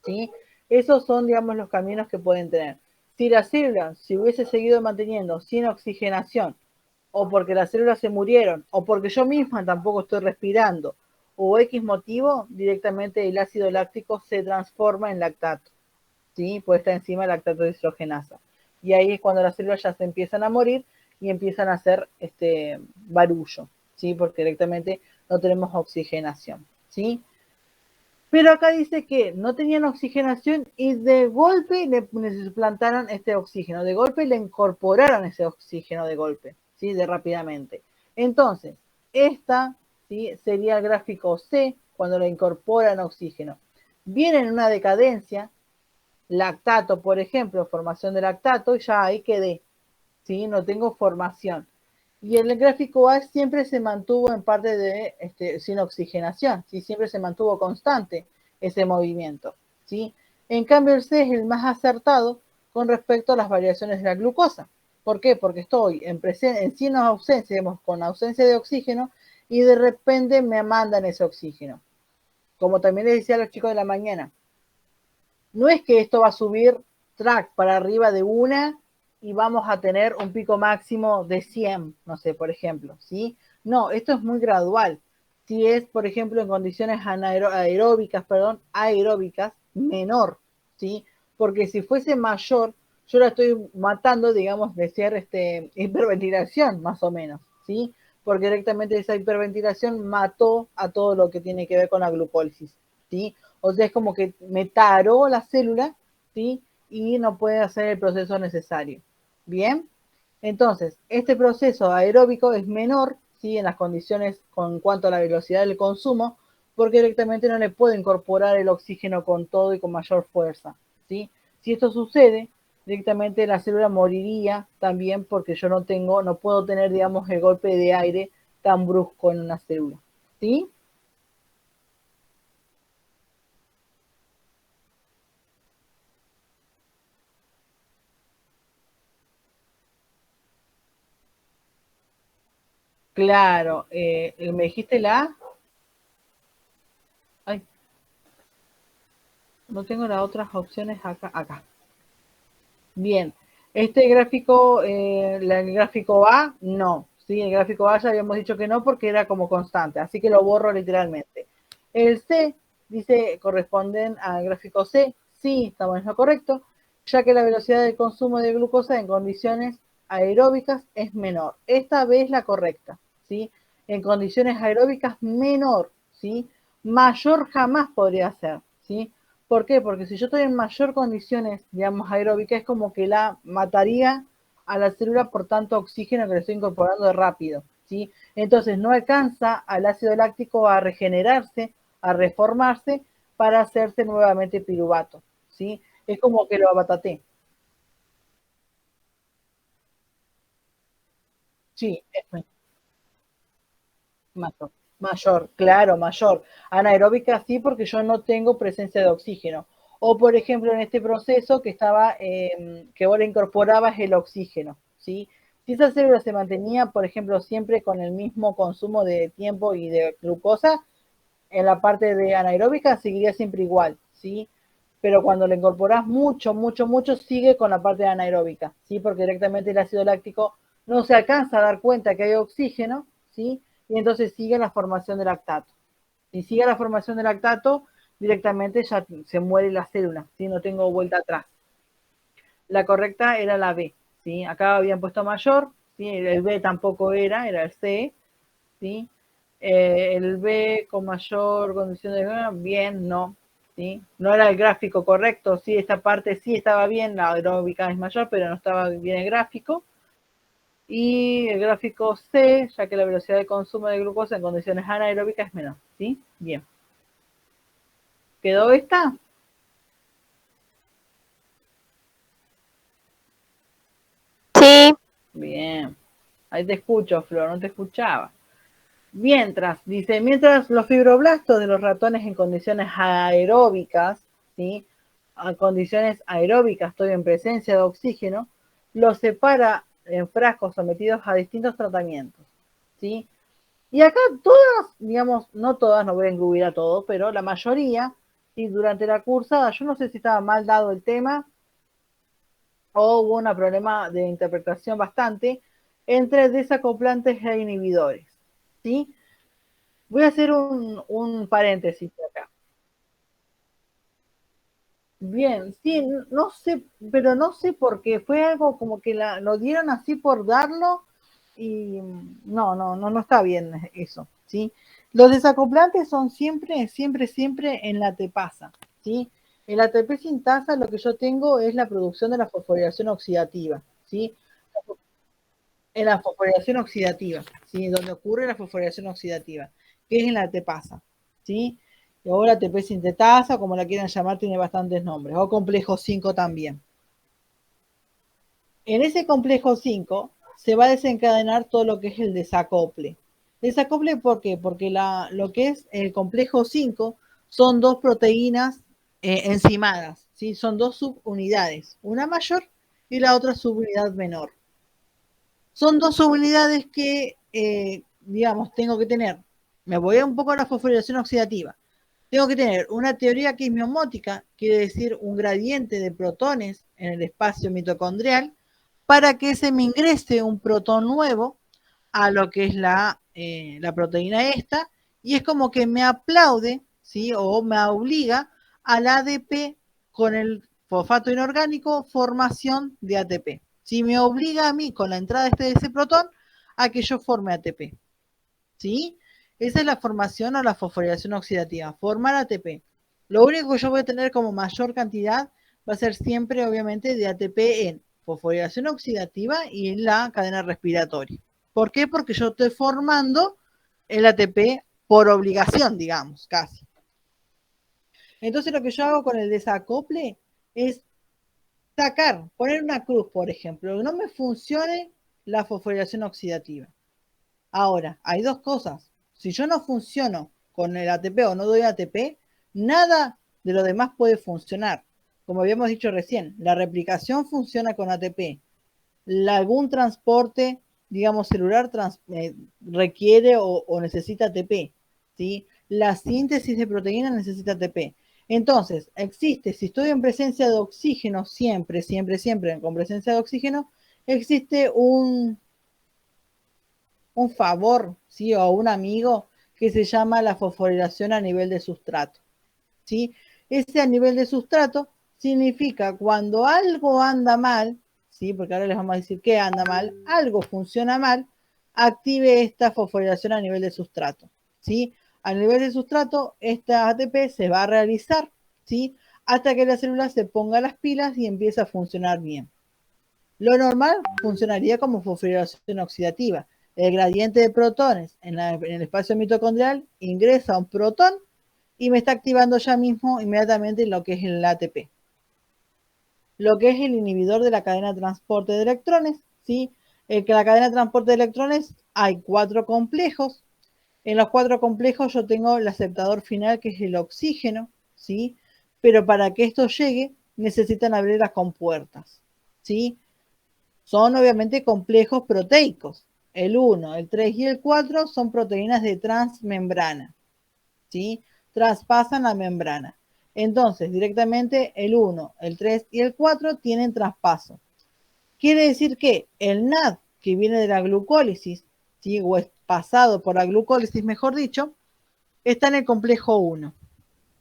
¿sí? Esos son, digamos, los caminos que pueden tener. Si la célula se hubiese seguido manteniendo sin oxigenación, o porque las células se murieron, o porque yo misma tampoco estoy respirando, o X motivo, directamente el ácido láctico se transforma en lactato, ¿sí? Pues está encima del lactato deshidrogenasa. Y ahí es cuando las células ya se empiezan a morir y empiezan a hacer barullo, ¿sí? Porque directamente no tenemos oxigenación, ¿sí? Pero acá dice que no tenían oxigenación y de golpe le suplantaron este oxígeno, de golpe le incorporaron ese oxígeno de golpe, ¿sí? De rápidamente. Entonces, esta, ¿sí? Sería el gráfico C cuando le incorporan oxígeno. Viene en una decadencia, lactato, por ejemplo, formación de lactato, y ya ahí quedé, ¿sí? No tengo formación. Y el gráfico A siempre se mantuvo en parte de sin oxigenación, ¿sí? Siempre se mantuvo constante ese movimiento, ¿sí? En cambio el C es el más acertado con respecto a las variaciones de la glucosa. ¿Por qué? Porque estoy en sin ausencia, digamos, con ausencia de oxígeno y de repente me mandan ese oxígeno. Como también les decía a los chicos de la mañana, no es que esto va a subir track para arriba de una y vamos a tener un pico máximo de 100, no sé, por ejemplo, ¿sí? No, esto es muy gradual. Si es, por ejemplo, en condiciones aeróbicas, menor, ¿sí? Porque si fuese mayor, yo la estoy matando, digamos, de ser hiperventilación, más o menos, ¿sí? Porque directamente esa hiperventilación mató a todo lo que tiene que ver con la glucólisis, ¿sí? O sea, es como que me taró la célula, ¿sí? Y no puede hacer el proceso necesario. Bien, entonces, este proceso aeróbico es menor, ¿sí? En las condiciones con cuanto a la velocidad del consumo, porque directamente no le puedo incorporar el oxígeno con todo y con mayor fuerza, ¿sí? Si esto sucede, directamente la célula moriría también porque yo no puedo tener, digamos, el golpe de aire tan brusco en una célula, ¿sí? Claro, me dijiste la A. Ay, no tengo las otras opciones acá. Bien, este gráfico, el gráfico A, no. Sí, el gráfico A ya habíamos dicho que no porque era como constante, así que lo borro literalmente. El C dice corresponden al gráfico C, sí, estamos en lo correcto, ya que la velocidad de consumo de glucosa en condiciones aeróbicas es menor. Esta vez la correcta, ¿sí? En condiciones aeróbicas menor, ¿sí? Mayor jamás podría ser, ¿sí? ¿Por qué? Porque si yo estoy en mayor condiciones, digamos, aeróbicas, es como que la mataría a la célula por tanto oxígeno que le estoy incorporando de rápido, ¿sí? Entonces no alcanza al ácido láctico a regenerarse, a reformarse para hacerse nuevamente piruvato, ¿sí? Es como que lo abataté. Sí, es mayor, mayor, claro, mayor. Anaeróbica sí, porque yo no tengo presencia de oxígeno. O, por ejemplo, en este proceso que estaba, que vos le incorporabas el oxígeno, ¿sí? Si esa célula se mantenía, por ejemplo, siempre con el mismo consumo de tiempo y de glucosa, en la parte de anaeróbica seguiría siempre igual, ¿sí? Pero cuando le incorporás mucho, mucho, mucho, sigue con la parte anaeróbica, ¿sí? Porque directamente el ácido láctico no se alcanza a dar cuenta que hay oxígeno, ¿sí? y entonces sigue la formación de lactato. Si sigue la formación de lactato, directamente ya se muere la célula, ¿sí? No tengo vuelta atrás. La correcta era la B, ¿sí? Acá habían puesto mayor, ¿sí? El B tampoco era el C, ¿sí? El B con mayor condición de bien, no, ¿sí? No era el gráfico correcto, sí, esta parte sí estaba bien, la aeróbica es mayor, pero no estaba bien el gráfico. Y el gráfico C, ya que la velocidad de consumo de glucosa en condiciones anaeróbicas es menor, ¿sí? Bien. ¿Quedó esta? Sí. Bien. Ahí te escucho, Flor, no te escuchaba. Mientras los fibroblastos de los ratones en condiciones aeróbicas, ¿sí? A condiciones aeróbicas, estoy en presencia de oxígeno, los separa en frascos sometidos a distintos tratamientos, ¿sí? Y acá todas, digamos, no todas, no voy a incluir a todos, pero la mayoría, ¿sí? Durante la cursada, yo no sé si estaba mal dado el tema o hubo un problema de interpretación bastante entre desacoplantes e inhibidores, ¿sí? Voy a hacer un paréntesis acá. Bien, sí, no sé, pero no sé por qué, fue algo como que lo dieron así por darlo y no está bien eso, ¿sí? Los desacoplantes son siempre en la tepasa, ¿sí? En la ATP sintasa lo que yo tengo es la producción de la fosforilación oxidativa, ¿sí? En la fosforilación oxidativa, ¿sí? Donde ocurre la fosforilación oxidativa, que es en la tepasa, ¿sí? O la ATP sintetasa, como la quieran llamar, tiene bastantes nombres, o complejo 5 también. En ese complejo 5 se va a desencadenar todo lo que es el desacople. ¿Desacople por qué? Porque lo que es el complejo 5 son dos proteínas enzimadas, ¿sí? Son dos subunidades, una mayor y la otra subunidad menor. Son dos subunidades que, digamos, tengo que tener. Me voy un poco a la fosforilación oxidativa. Tengo que tener una teoría quimiomótica, quiere decir un gradiente de protones en el espacio mitocondrial, para que se me ingrese un protón nuevo a lo que es la proteína esta, y es como que me aplaude, ¿sí? O me obliga al ADP con el fosfato inorgánico, formación de ATP. Si me obliga a mí con la entrada de ese protón a que yo forme ATP, ¿sí? Esa es la formación o la fosforilación oxidativa, formar ATP. Lo único que yo voy a tener como mayor cantidad va a ser siempre, obviamente, de ATP en fosforilación oxidativa y en la cadena respiratoria. ¿Por qué? Porque yo estoy formando el ATP por obligación, digamos, casi. Entonces lo que yo hago con el desacople es sacar, poner una cruz, por ejemplo, que no me funcione la fosforilación oxidativa. Ahora, hay dos cosas. Si yo no funciono con el ATP o no doy ATP, nada de lo demás puede funcionar. Como habíamos dicho recién, la replicación funciona con ATP. Algún transporte, digamos, celular requiere o necesita ATP, ¿sí? La síntesis de proteínas necesita ATP. Entonces, existe, si estoy en presencia de oxígeno, siempre, con presencia de oxígeno, existe un favor, ¿sí? O un amigo que se llama la fosforilación a nivel de sustrato, ¿sí? Ese a nivel de sustrato significa cuando algo anda mal, ¿sí? Porque ahora les vamos a decir que anda mal, algo funciona mal, active esta fosforilación a nivel de sustrato, ¿sí? A nivel de sustrato, esta ATP se va a realizar, ¿sí? Hasta que la célula se ponga las pilas y empiece a funcionar bien. Lo normal funcionaría como fosforilación oxidativa. El gradiente de protones en el espacio mitocondrial ingresa un protón y me está activando ya mismo inmediatamente lo que es el ATP. Lo que es el inhibidor de la cadena de transporte de electrones, ¿sí? Que la cadena de transporte de electrones hay 4 complejos. En los 4 complejos yo tengo el aceptador final que es el oxígeno, ¿sí? Pero para que esto llegue necesitan abrir las compuertas, ¿sí? Son obviamente complejos proteicos. El 1, el 3 y el 4 son proteínas de transmembrana, ¿sí? Traspasan la membrana. Entonces, directamente el 1, el 3 y el 4 tienen traspaso. Quiere decir que el NAD, que viene de la glucólisis, ¿sí? pasado por la glucólisis, mejor dicho, está en el complejo 1.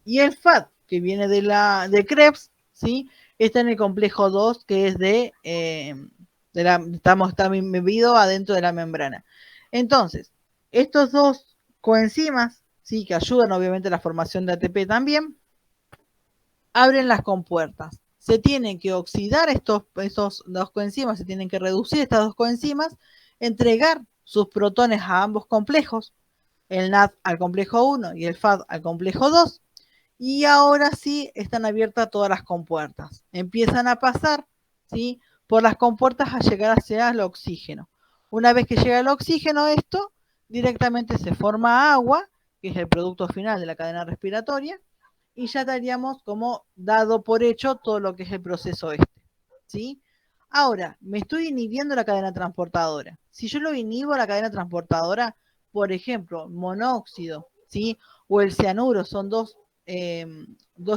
Y el FAT, que viene de Krebs, ¿sí? Está en el complejo 2, que es está bebido adentro de la membrana. Entonces, estos dos coenzimas, ¿sí? Que ayudan obviamente a la formación de ATP también, abren las compuertas. Se tienen que oxidar estos dos coenzimas, se tienen que reducir estas dos coenzimas, entregar sus protones a ambos complejos, el NAD al complejo 1 y el FAD al complejo 2, y ahora sí están abiertas todas las compuertas. Empiezan a pasar, ¿sí? Por las compuertas a llegar hacia el oxígeno. Una vez que llega el oxígeno, esto directamente se forma agua, que es el producto final de la cadena respiratoria, y ya daríamos como dado por hecho todo lo que es el proceso este, ¿sí? Ahora, me estoy inhibiendo la cadena transportadora. Si yo lo inhibo la cadena transportadora, por ejemplo, monóxido, ¿sí? O el cianuro, son dos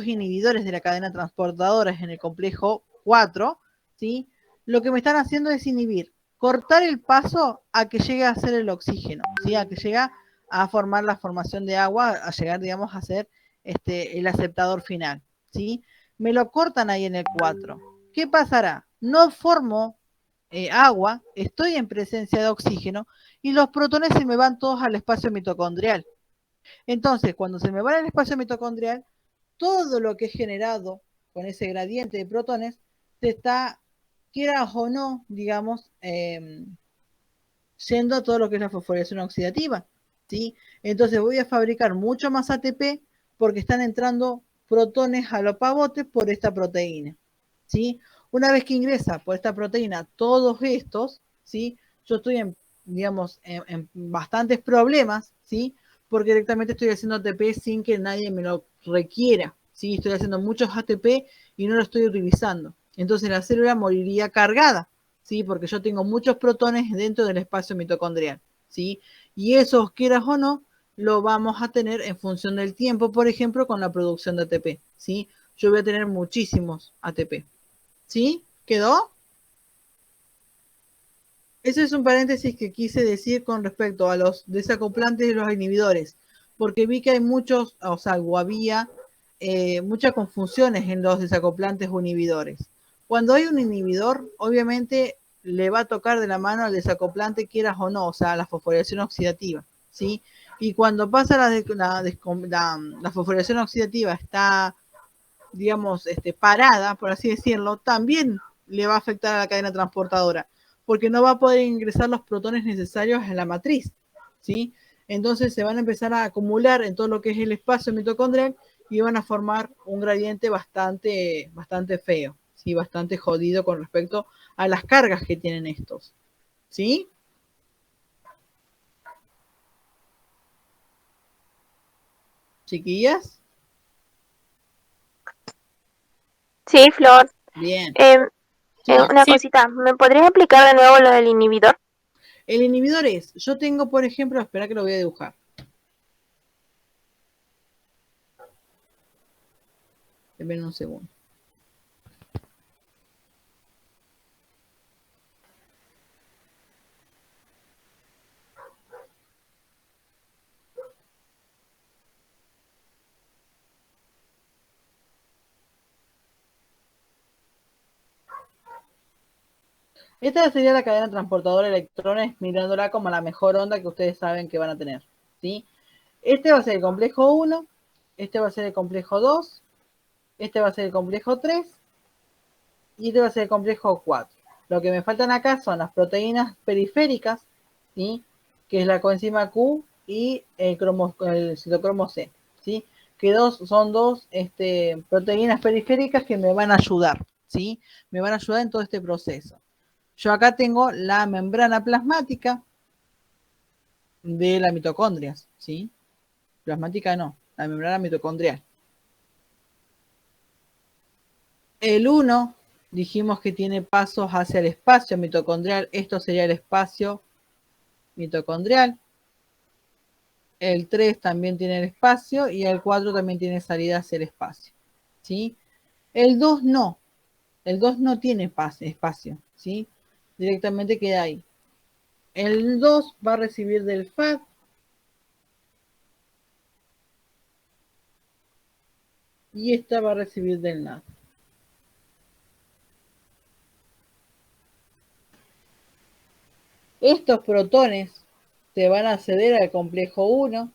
inhibidores de la cadena transportadora en el complejo 4, ¿sí? Lo que me están haciendo es inhibir, cortar el paso a que llegue a ser el oxígeno, ¿sí? A que llegue a formar la formación de agua, a llegar, digamos, a ser el aceptador final, ¿sí? Me lo cortan ahí en el 4. ¿Qué pasará? No formo agua, estoy en presencia de oxígeno y los protones se me van todos al espacio mitocondrial. Entonces, cuando se me va al espacio mitocondrial, todo lo que es generado con ese gradiente de protones se está, quieras o no, digamos, yendo a todo lo que es la fosforilación oxidativa, ¿sí? Entonces voy a fabricar mucho más ATP porque están entrando protones a los pavotes por esta proteína, ¿sí? Una vez que ingresa por esta proteína todos estos, ¿sí? Yo estoy digamos, en bastantes problemas, ¿sí? Porque directamente estoy haciendo ATP sin que nadie me lo requiera, ¿sí? Estoy haciendo muchos ATP y no lo estoy utilizando. Entonces la célula moriría cargada, ¿sí? Porque yo tengo muchos protones dentro del espacio mitocondrial, ¿sí? Y esos, quieras o no, lo vamos a tener en función del tiempo, por ejemplo, con la producción de ATP, ¿sí? Yo voy a tener muchísimos ATP, ¿sí? ¿Quedó? Eso es un paréntesis que quise decir con respecto a los desacoplantes y los inhibidores, porque vi que hay muchos, o sea, había muchas confusiones en los desacoplantes o inhibidores. Cuando hay un inhibidor, obviamente le va a tocar de la mano al desacoplante, quieras o no, o sea, la fosforilación oxidativa, ¿sí? Y cuando pasa la fosforilación oxidativa está, digamos, parada, por así decirlo, también le va a afectar a la cadena transportadora, porque no va a poder ingresar los protones necesarios en la matriz, ¿sí? Entonces se van a empezar a acumular en todo lo que es el espacio mitocondrial y van a formar un gradiente bastante feo, ¿sí? Bastante jodido con respecto a las cargas que tienen estos, ¿sí? Chiquillas. Sí, Flor. Bien. Una Sí. cosita, ¿me podrías explicar de nuevo lo del inhibidor? El inhibidor es, yo tengo, por ejemplo, espera que lo voy a dibujar. Esperen un segundo. Esta sería la cadena transportadora de electrones, mirándola como la mejor onda que ustedes saben que van a tener, ¿sí? Este va a ser el complejo 1, este va a ser el complejo 2, este va a ser el complejo 3 y este va a ser el complejo 4. Lo que me faltan acá son las proteínas periféricas, ¿sí? Que es la coenzima Q y el citocromo C, ¿sí? Que son dos proteínas periféricas que me van a ayudar, ¿sí? Me van a ayudar en todo este proceso. Yo acá tengo la membrana plasmática de la mitocondria, ¿sí? Plasmática no, la membrana mitocondrial. El 1 dijimos que tiene pasos hacia el espacio mitocondrial. Esto sería el espacio mitocondrial. El 3 también tiene el espacio y el 4 también tiene salida hacia el espacio, ¿sí? El 2 no. El 2 no tiene espacio, ¿sí? Directamente queda ahí. El 2 va a recibir del FAD. Y esta va a recibir del NAD. Estos protones se van a acceder al complejo 1,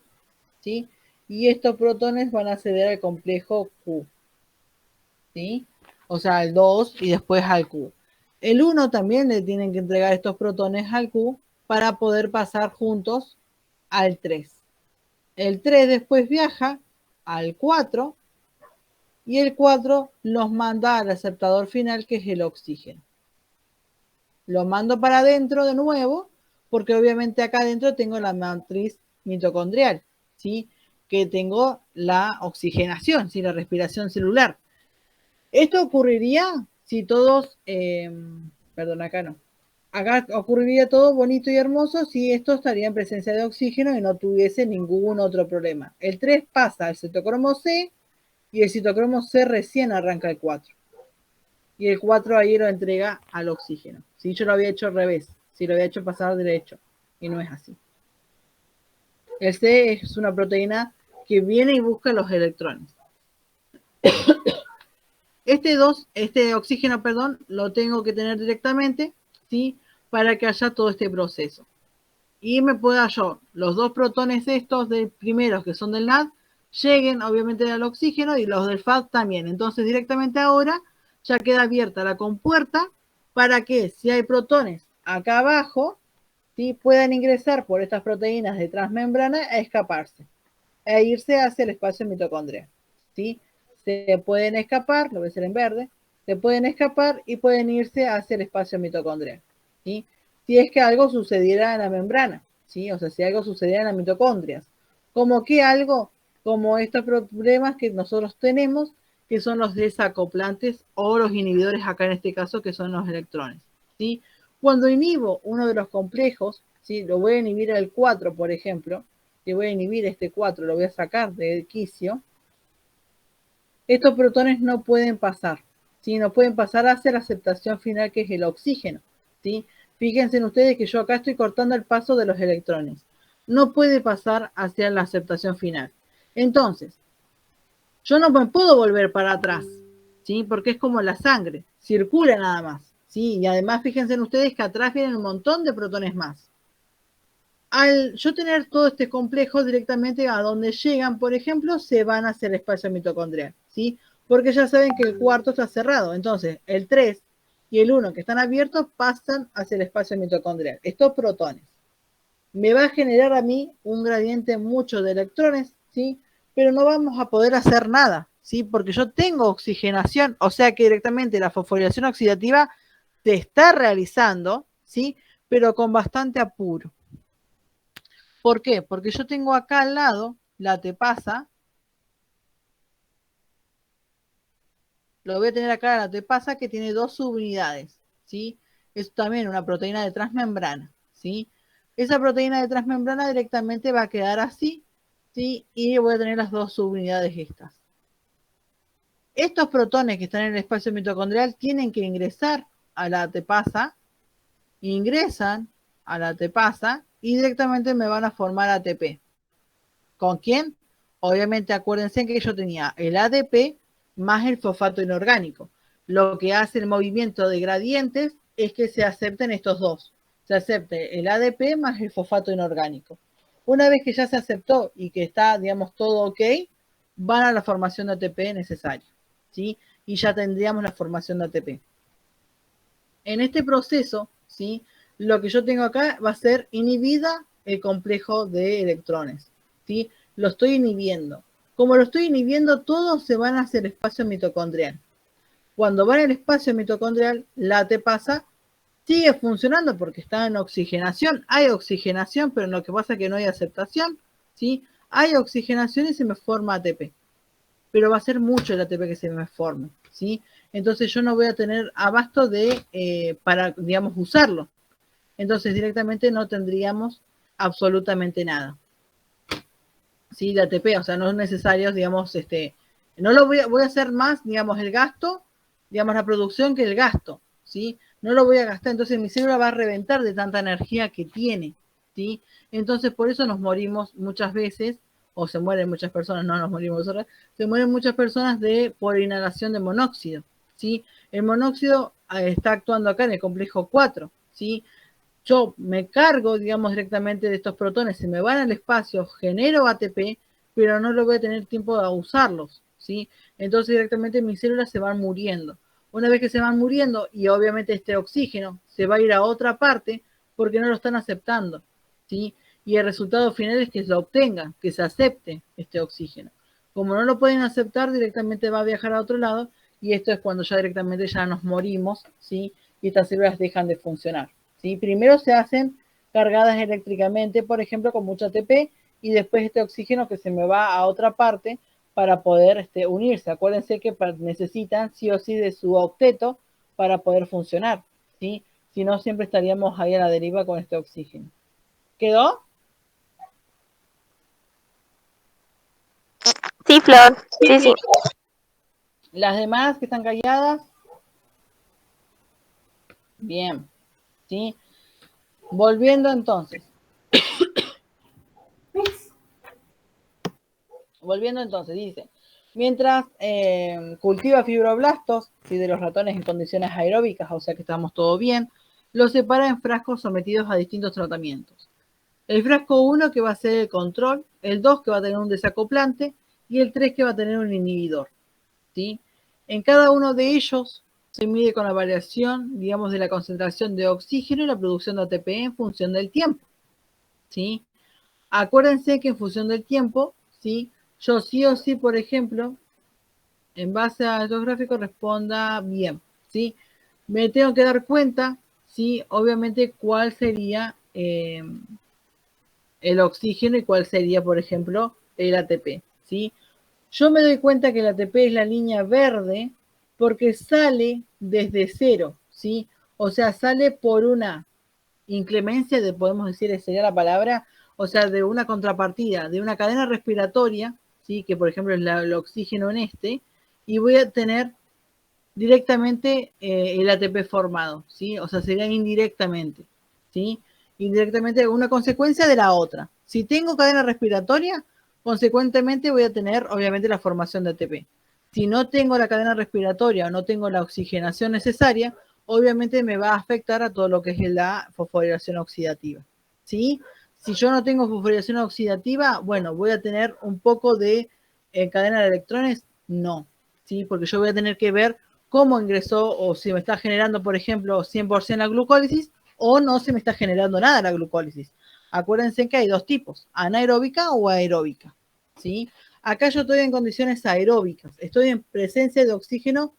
¿sí? Y estos protones van a acceder al complejo Q, ¿sí? O sea, al 2 y después al Q. El 1 también le tienen que entregar estos protones al Q para poder pasar juntos al 3. El 3 después viaja al 4 y el 4 los manda al aceptador final, que es el oxígeno. Lo mando para adentro de nuevo, porque obviamente acá adentro tengo la matriz mitocondrial, ¿sí? Que tengo la oxigenación, ¿sí? La respiración celular. Esto ocurriría si todos, perdón, acá no. Acá ocurriría todo bonito y hermoso si esto estaría en presencia de oxígeno y no tuviese ningún otro problema. El 3 pasa al citocromo C y el citocromo C recién arranca el 4. Y el 4 ahí lo entrega al oxígeno. Si yo lo había hecho al revés, si lo había hecho pasar derecho, y no es así. El C es una proteína que viene y busca los electrones. Este oxígeno, perdón, lo tengo que tener directamente, ¿sí? Para que haya todo este proceso. Y me pueda yo, los dos protones estos de primeros que son del NAD, lleguen obviamente al oxígeno y los del FAD también. Entonces directamente ahora ya queda abierta la compuerta para que si hay protones acá abajo, ¿sí? Puedan ingresar por estas proteínas de transmembrana a escaparse, e irse hacia el espacio mitocondrial, ¿sí? Se pueden escapar, lo voy a hacer en verde, se pueden escapar y pueden irse hacia el espacio mitocondrial, ¿sí? Si es que algo sucediera en la membrana, ¿sí? O sea, si algo sucediera en las mitocondrias. Como que algo, como estos problemas que nosotros tenemos, que son los desacoplantes o los inhibidores acá en este caso, que son los electrones, ¿sí? Cuando inhibo uno de los complejos, ¿sí? Lo voy a inhibir al 4, por ejemplo, que voy a inhibir este 4, lo voy a sacar de quicio, estos protones no pueden pasar, ¿sí? No pueden pasar hacia la aceptación final, que es el oxígeno, ¿sí? Fíjense en ustedes que yo acá estoy cortando el paso de los electrones. No puede pasar hacia la aceptación final. Entonces, yo no me puedo volver para atrás, ¿sí? Porque es como la sangre, circula nada más, ¿sí? Y además fíjense en ustedes que atrás vienen un montón de protones más. Al yo tener todo este complejo, directamente a donde llegan, por ejemplo, se van hacia el espacio mitocondrial, ¿sí? Porque ya saben que el cuarto está cerrado. Entonces, el 3 y el 1 que están abiertos pasan hacia el espacio mitocondrial. Estos protones. Me va a generar a mí un gradiente mucho de electrones, ¿sí? Pero no vamos a poder hacer nada, ¿sí? Porque yo tengo oxigenación, o sea que directamente la fosforilación oxidativa se está realizando, ¿sí? Pero con bastante apuro. ¿Por qué? Porque yo tengo acá al lado la tepasa. Lo voy a tener acá la tepasa, que tiene 2 subunidades, ¿sí? Es también una proteína de transmembrana, ¿sí? Esa proteína de transmembrana directamente va a quedar así, ¿sí? Y voy a tener las 2 subunidades estas. Estos protones que están en el espacio mitocondrial tienen que ingresar a la tepasa, ingresan a la tepasa y directamente me van a formar ATP. ¿Con quién? Obviamente acuérdense que yo tenía el ADP más el fosfato inorgánico. Lo que hace el movimiento de gradientes es que se acepten estos dos. Se acepte el ADP más el fosfato inorgánico. Una vez que ya se aceptó y que está, digamos, todo ok, van a la formación de ATP necesaria, ¿sí? Y ya tendríamos la formación de ATP. En este proceso, ¿sí? Lo que yo tengo acá va a ser inhibida el complejo de electrones, ¿sí? Lo estoy inhibiendo. Como lo estoy inhibiendo, todos se van hacia el espacio mitocondrial. Cuando van al espacio mitocondrial, la ATPasa sigue funcionando porque está en oxigenación. Hay oxigenación, pero lo que pasa es que no hay aceptación, ¿sí? Hay oxigenación y se me forma ATP. Pero va a ser mucho el ATP que se me forme, ¿sí? Entonces yo no voy a tener abasto para, digamos, usarlo. Entonces directamente no tendríamos absolutamente nada, ¿sí? De ATP, o sea, no es necesario, digamos, no lo voy a hacer más, digamos, el gasto, digamos, la producción que el gasto, ¿sí? no lo voy a gastar, entonces mi célula va a reventar de tanta energía que tiene, ¿sí? Entonces por eso nos morimos muchas veces, o se mueren muchas personas, no nos morimos nosotros, se mueren muchas personas por inhalación de monóxido, ¿sí? El monóxido está actuando acá en el complejo 4, ¿sí? Yo me cargo, digamos, directamente de estos protones, se me van al espacio, genero ATP, pero no lo voy a tener tiempo de usarlos, ¿sí? Entonces directamente mis células se van muriendo. Una vez que se van muriendo y obviamente este oxígeno se va a ir a otra parte porque no lo están aceptando, ¿sí? Y el resultado final es que lo obtengan, que se acepte este oxígeno. Como no lo pueden aceptar, directamente va a viajar a otro lado y esto es cuando ya directamente ya nos morimos, ¿sí? Y estas células dejan de funcionar, ¿sí? Primero se hacen cargadas eléctricamente, por ejemplo, con mucha ATP, y después este oxígeno que se me va a otra parte para poder unirse. Acuérdense que necesitan sí o sí de su octeto para poder funcionar, ¿sí? Si no, siempre estaríamos ahí a la deriva con este oxígeno. ¿Quedó? Sí, Flor. Sí, sí. Las demás que están calladas. Bien, ¿sí? Volviendo entonces. Dice, mientras cultiva fibroblastos, ¿sí? De los ratones en condiciones aeróbicas, o sea que estamos todo bien, los separa en frascos sometidos a distintos tratamientos. El frasco 1 que va a ser el control, el 2 que va a tener un desacoplante y el 3 que va a tener un inhibidor, ¿sí? En cada uno de ellos se mide con la variación, digamos, de la concentración de oxígeno y la producción de ATP en función del tiempo, ¿sí? Acuérdense que en función del tiempo, ¿sí? Yo sí o sí, por ejemplo, en base a estos gráficos responda bien, ¿sí? Me tengo que dar cuenta, ¿sí? Obviamente, cuál sería el oxígeno y cuál sería, por ejemplo, el ATP, ¿sí? Yo me doy cuenta que el ATP es la línea verde porque sale desde cero, ¿sí? O sea, sale por una inclemencia, podemos decir, esa sería la palabra, o sea, de una contrapartida, de una cadena respiratoria, ¿sí? Que por ejemplo es el oxígeno en y voy a tener directamente el ATP formado, ¿sí? O sea, sería indirectamente, ¿sí? Indirectamente una consecuencia de la otra. Si tengo cadena respiratoria, consecuentemente voy a tener, obviamente, la formación de ATP. Si no tengo la cadena respiratoria o no tengo la oxigenación necesaria, obviamente me va a afectar a todo lo que es la fosforilación oxidativa, ¿sí? Si yo no tengo fosforilación oxidativa, bueno, voy a tener un poco de cadena de electrones, no, ¿sí? Porque yo voy a tener que ver cómo ingresó o si me está generando, por ejemplo, 100% la glucólisis o no se me está generando nada la glucólisis. Acuérdense que hay dos tipos, anaeróbica o aeróbica, ¿sí? Acá yo estoy en condiciones aeróbicas, estoy en presencia de oxígeno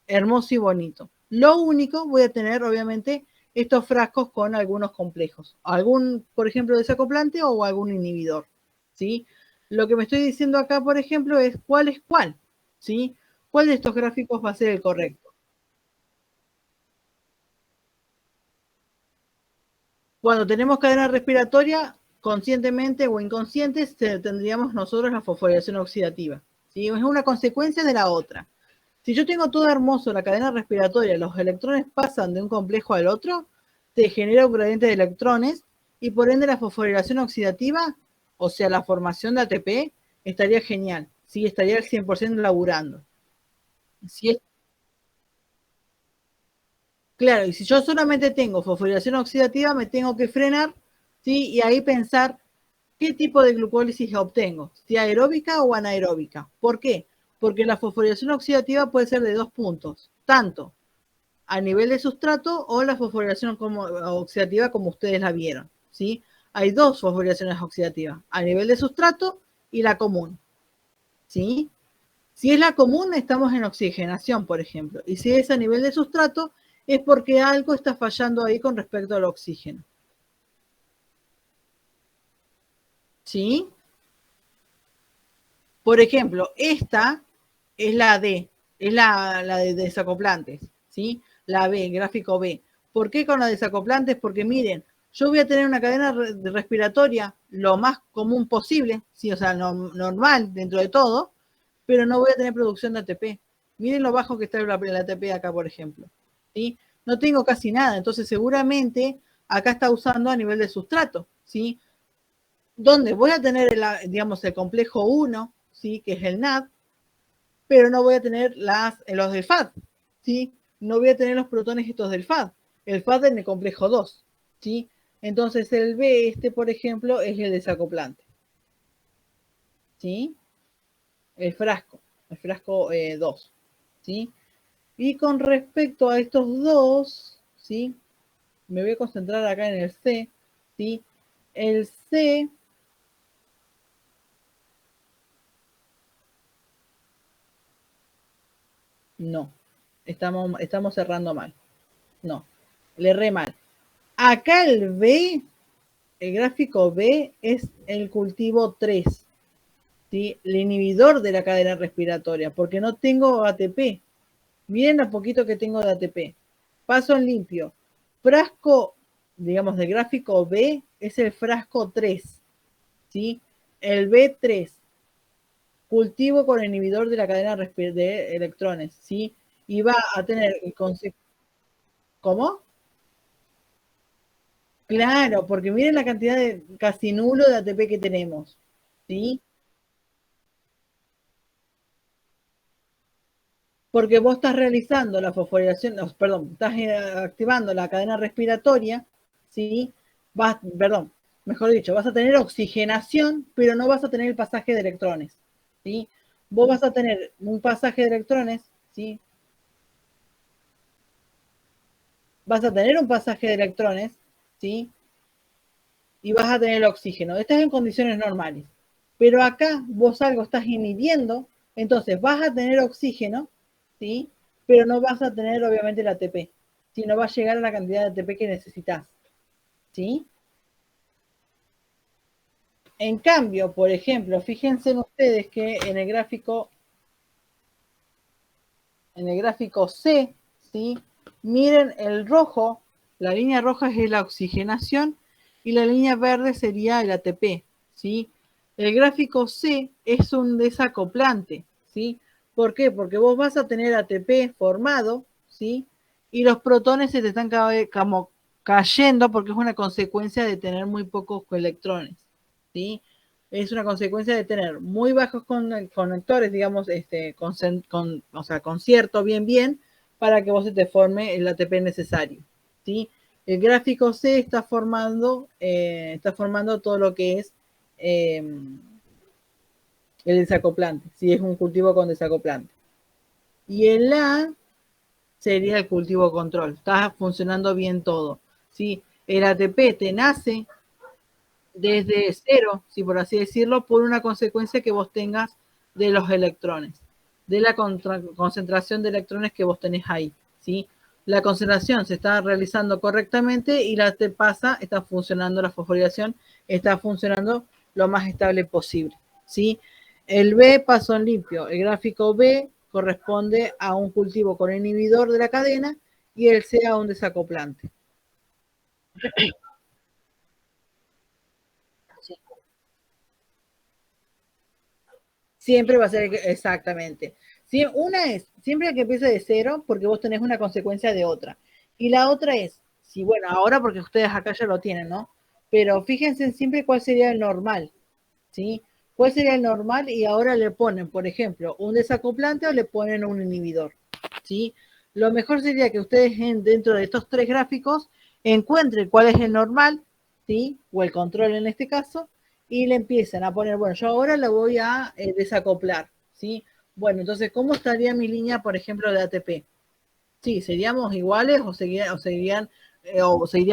hermoso y bonito. Lo único, voy a tener, obviamente, estos frascos con algunos complejos, algún, por ejemplo, desacoplante o algún inhibidor, ¿sí? Lo que me estoy diciendo acá, por ejemplo, es cuál, ¿sí? ¿Cuál de estos gráficos va a ser el correcto? Cuando tenemos cadena respiratoria, conscientemente o inconsciente, tendríamos nosotros la fosforilación oxidativa, ¿sí? Es una consecuencia de la otra. Si yo tengo todo hermoso la cadena respiratoria, los electrones pasan de un complejo al otro, se genera un gradiente de electrones y por ende la fosforilación oxidativa, o sea, la formación de ATP, estaría genial, ¿sí? Estaría al 100% laburando. Si es, claro, y si yo solamente tengo fosforilación oxidativa, me tengo que frenar, ¿sí? Y ahí pensar qué tipo de glucólisis obtengo, si aeróbica o anaeróbica. ¿Por qué? Porque la fosforilación oxidativa puede ser de dos puntos, tanto a nivel de sustrato o la fosforilación oxidativa como ustedes la vieron, ¿sí? Hay dos fosforilaciones oxidativas, a nivel de sustrato y la común, ¿sí? Si es la común, estamos en oxigenación, por ejemplo, y si es a nivel de sustrato, es porque algo está fallando ahí con respecto al oxígeno, ¿sí? Por ejemplo, esta es la D, es la de desacoplantes, ¿sí? La B, gráfico B. ¿Por qué con la desacoplantes? Porque miren, yo voy a tener una cadena respiratoria lo más común posible, ¿sí? O sea, normal dentro de todo, pero no voy a tener producción de ATP. Miren lo bajo que está el ATP acá, por ejemplo, ¿sí? no tengo casi nada. Entonces seguramente acá está usando a nivel de sustrato, ¿sí? Donde voy a tener, digamos, el complejo 1, ¿sí? Que es el NAD, pero no voy a tener los del FAD, ¿sí? No voy a tener los protones estos del FAD. El FAD en el complejo 2, ¿sí? Entonces el B, por ejemplo, es el desacoplante, ¿sí? El frasco 2, ¿sí? Y con respecto a estos dos, ¿sí? Me voy a concentrar acá en el C, ¿sí? El C no, estamos cerrando mal. No, le erré mal. Acá el B, el gráfico B es el cultivo 3, ¿sí? El inhibidor de la cadena respiratoria, porque no tengo ATP. Miren lo poquito que tengo de ATP. Paso en limpio. Frasco, digamos, del gráfico B es el frasco 3, ¿sí? El B3, cultivo con inhibidor de la cadena de electrones, ¿sí? Y va a tener el concepto. ¿Cómo? Claro, porque miren la cantidad de casi nulo de ATP que tenemos, ¿sí? Porque vos estás realizando la fosforilación, no, perdón, estás activando la cadena respiratoria, ¿sí? Perdón, mejor dicho, vas a tener oxigenación, pero no vas a tener el pasaje de electrones, ¿sí? Vos vas a tener un pasaje de electrones, ¿sí? Vas a tener un pasaje de electrones, ¿sí? Y vas a tener el oxígeno. Estás en condiciones normales. Pero acá vos algo estás inhibiendo, entonces vas a tener oxígeno, ¿sí? Pero no vas a tener obviamente el ATP, sino va a llegar a la cantidad de ATP que necesitas, ¿sí? En cambio, por ejemplo, fíjense en ustedes que en el gráfico C, ¿sí? Miren el rojo, la línea roja es la oxigenación y la línea verde sería el ATP, ¿sí? El gráfico C es un desacoplante, ¿sí? ¿Por qué? Porque vos vas a tener ATP formado, ¿sí? Y los protones se te están como cayendo porque es una consecuencia de tener muy pocos electrones, ¿sí? Es una consecuencia de tener muy bajos conectores, digamos, o sea, con cierto bien, para que vos se te forme el ATP necesario, ¿sí? El gráfico C está formando todo lo que es el desacoplante, si es un cultivo con desacoplante. Y el A sería el cultivo control, está funcionando bien todo, ¿sí? El ATP te nace desde cero, si por así decirlo, por una consecuencia que vos tengas de los electrones, de la concentración de electrones que vos tenés ahí, ¿sí? La concentración se está realizando correctamente y está funcionando la fosforilación, está funcionando lo más estable posible, ¿sí? El B pasó en limpio, el gráfico B corresponde a un cultivo con inhibidor de la cadena y el C a un desacoplante. Siempre va a ser exactamente. Una es, siempre que empiece de cero, porque vos tenés una consecuencia de otra. Y la otra es, si bueno, ahora porque ustedes acá ya lo tienen, ¿no? Pero fíjense siempre cuál sería el normal, ¿sí? ¿Cuál sería el normal? Y ahora le ponen, por ejemplo, un desacoplante o le ponen un inhibidor, ¿sí? Lo mejor sería que ustedes dentro de estos tres gráficos encuentren cuál es el normal, ¿sí? O el control en este caso, y le empiezan a poner, bueno, yo ahora la voy a desacoplar, ¿sí? Bueno, entonces, ¿cómo estaría mi línea, por ejemplo, de ATP? Sí, ¿seríamos iguales o seguiría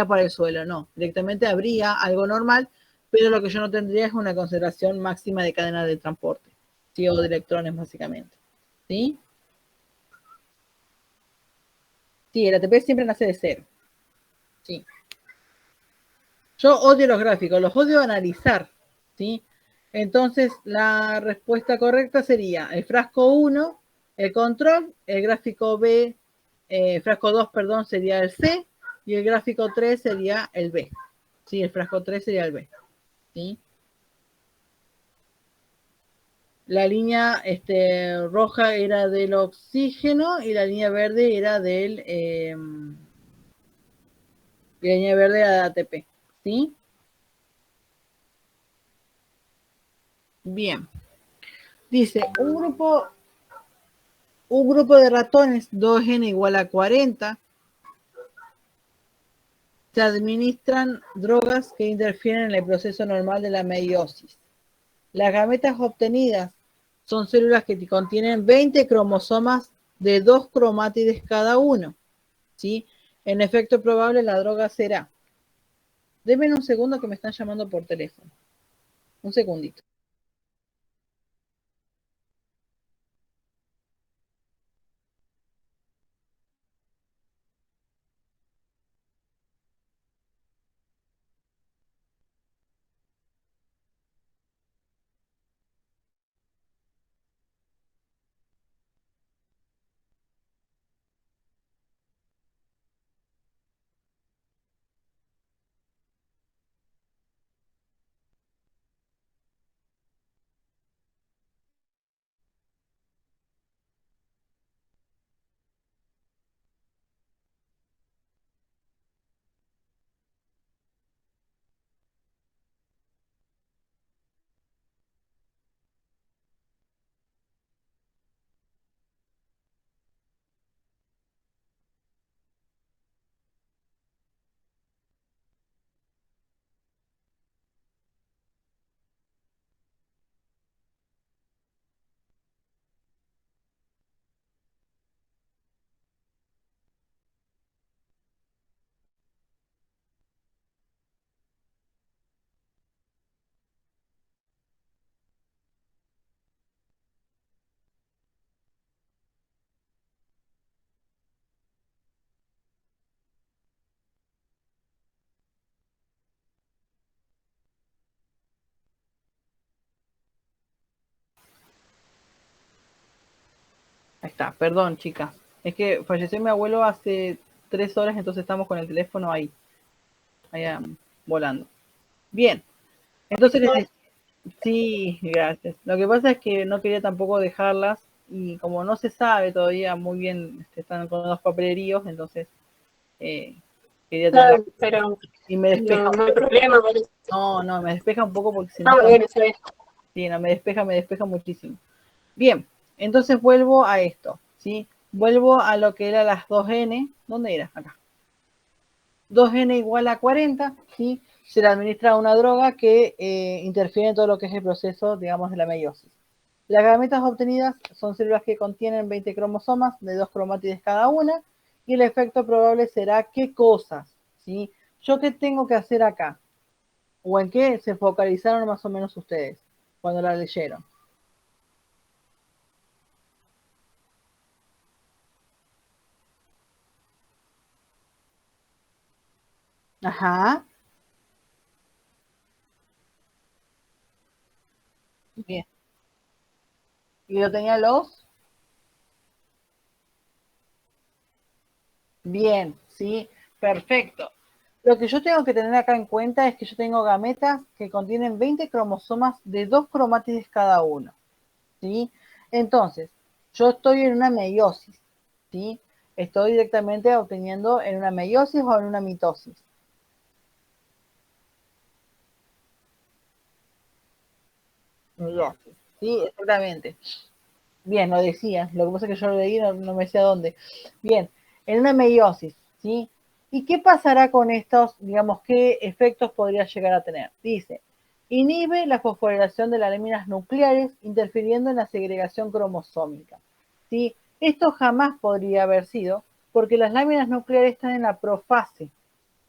para el suelo? No, directamente habría algo normal, pero lo que yo no tendría es una concentración máxima de cadena de transporte, ¿sí? O de electrones, básicamente, ¿sí? Sí, el ATP siempre nace de cero, ¿sí? Yo odio los gráficos, los odio analizar, ¿sí? Entonces, la respuesta correcta sería el frasco 1, el control, el gráfico B, frasco 2, perdón, sería el C, y el gráfico 3 sería el B. Sí, el frasco 3 sería el B, ¿sí? La línea roja era del oxígeno y la línea verde era Y la línea verde era de ATP, ¿sí? Bien. Dice, un grupo de ratones 2n igual a 40 se administran drogas que interfieren en el proceso normal de la meiosis. Las gametas obtenidas son células que contienen 20 cromosomas de 2 cromátides cada uno, ¿sí? En efecto probable la droga será. Denme un segundo que me están llamando por teléfono. Un segundito. Ahí está, perdón, chicas. Es que falleció mi abuelo hace 3 horas, entonces estamos con el teléfono ahí, allá volando. Bien, entonces sí, gracias. Lo que pasa es que no quería tampoco dejarlas y como no se sabe todavía muy bien, están con los papeleríos, entonces eh, quería tenerlas. Claro, pero Y me despeja. no hay problema con eso. No, me despeja un poco porque si no Ah, está. bueno, eso es. Sí, no, me despeja muchísimo. Bien, entonces vuelvo a esto, ¿sí? Vuelvo a lo que era las 2n. ¿Dónde era? Acá. 2n igual a 40, ¿sí? Se le administra una droga que interfiere en todo lo que es el proceso, digamos, de la meiosis. Las gametas obtenidas son células que contienen 20 cromosomas de 2 cromátides cada una, y el efecto probable será qué cosas, ¿sí? ¿Yo qué tengo que hacer acá? ¿O en qué se focalizaron más o menos ustedes cuando la leyeron? Ajá, bien. ¿Y lo tenía los? Bien, sí, perfecto. Lo que yo tengo que tener acá en cuenta es que yo tengo gametas que contienen 20 cromosomas de 2 cromátides cada uno, ¿sí? Entonces, yo estoy en una meiosis, ¿sí? Estoy directamente obteniendo en una meiosis o en una mitosis. Meiosis, sí, exactamente. Bien, lo decía. Lo que pasa es que yo lo leí y no me decía dónde. Bien, en una meiosis, ¿sí? ¿Y qué pasará con estos, digamos, qué efectos podría llegar a tener? Dice, inhibe la fosforilación de las láminas nucleares, interfiriendo en la segregación cromosómica, ¿sí? Esto jamás podría haber sido, porque las láminas nucleares están en la profase,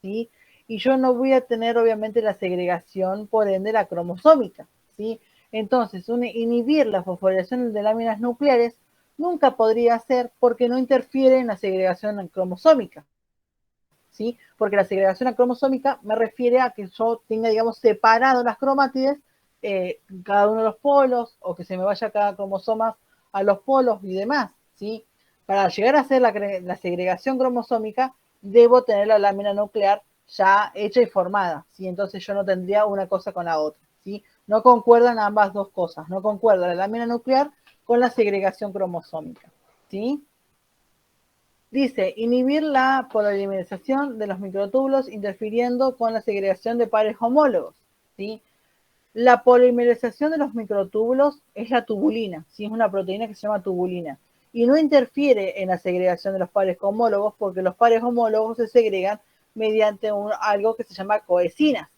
¿sí? Y yo no voy a tener, obviamente, la segregación, por ende, la cromosómica, ¿sí? Entonces, inhibir la fosforilación de láminas nucleares nunca podría ser porque no interfiere en la segregación cromosómica, ¿sí? Porque la segregación cromosómica me refiere a que yo tenga, digamos, separado las cromátides, cada uno de los polos, o que se me vaya cada cromosoma a los polos y demás, ¿sí? Para llegar a hacer la segregación cromosómica, debo tener la lámina nuclear ya hecha y formada, ¿sí? Entonces yo no tendría una cosa con la otra, ¿sí? No concuerdan ambas dos cosas, no concuerda la lámina nuclear con la segregación cromosómica, ¿sí? Dice, inhibir la polimerización de los microtúbulos interfiriendo con la segregación de pares homólogos, ¿sí? La polimerización de los microtúbulos es la tubulina, ¿sí? Es una proteína que se llama tubulina y no interfiere en la segregación de los pares homólogos porque los pares homólogos se segregan mediante algo que se llama coecinas,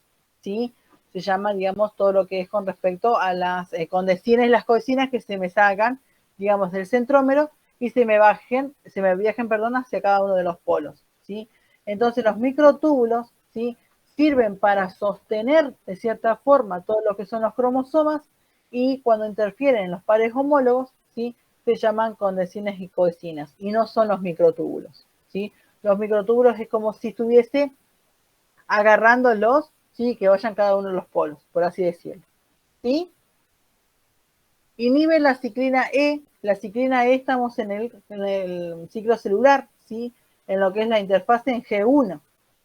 ¿sí? Se llama, digamos, todo lo que es con respecto a las condecinas y las coecinas que se me sacan, digamos, del centrómero y se me viajen, perdón, hacia cada uno de los polos, ¿sí? Entonces los microtúbulos, ¿sí? Sirven para sostener de cierta forma todo lo que son los cromosomas y cuando interfieren en los pares homólogos, ¿sí? Se llaman condecinas y coecinas y no son los microtúbulos, ¿sí? Los microtúbulos es como si estuviese agarrándolos, ¿sí? Que vayan cada uno de los polos, por así decirlo, ¿sí? Inhibe la ciclina E. La ciclina E estamos en el ciclo celular, ¿sí? En lo que es la interfase en G1,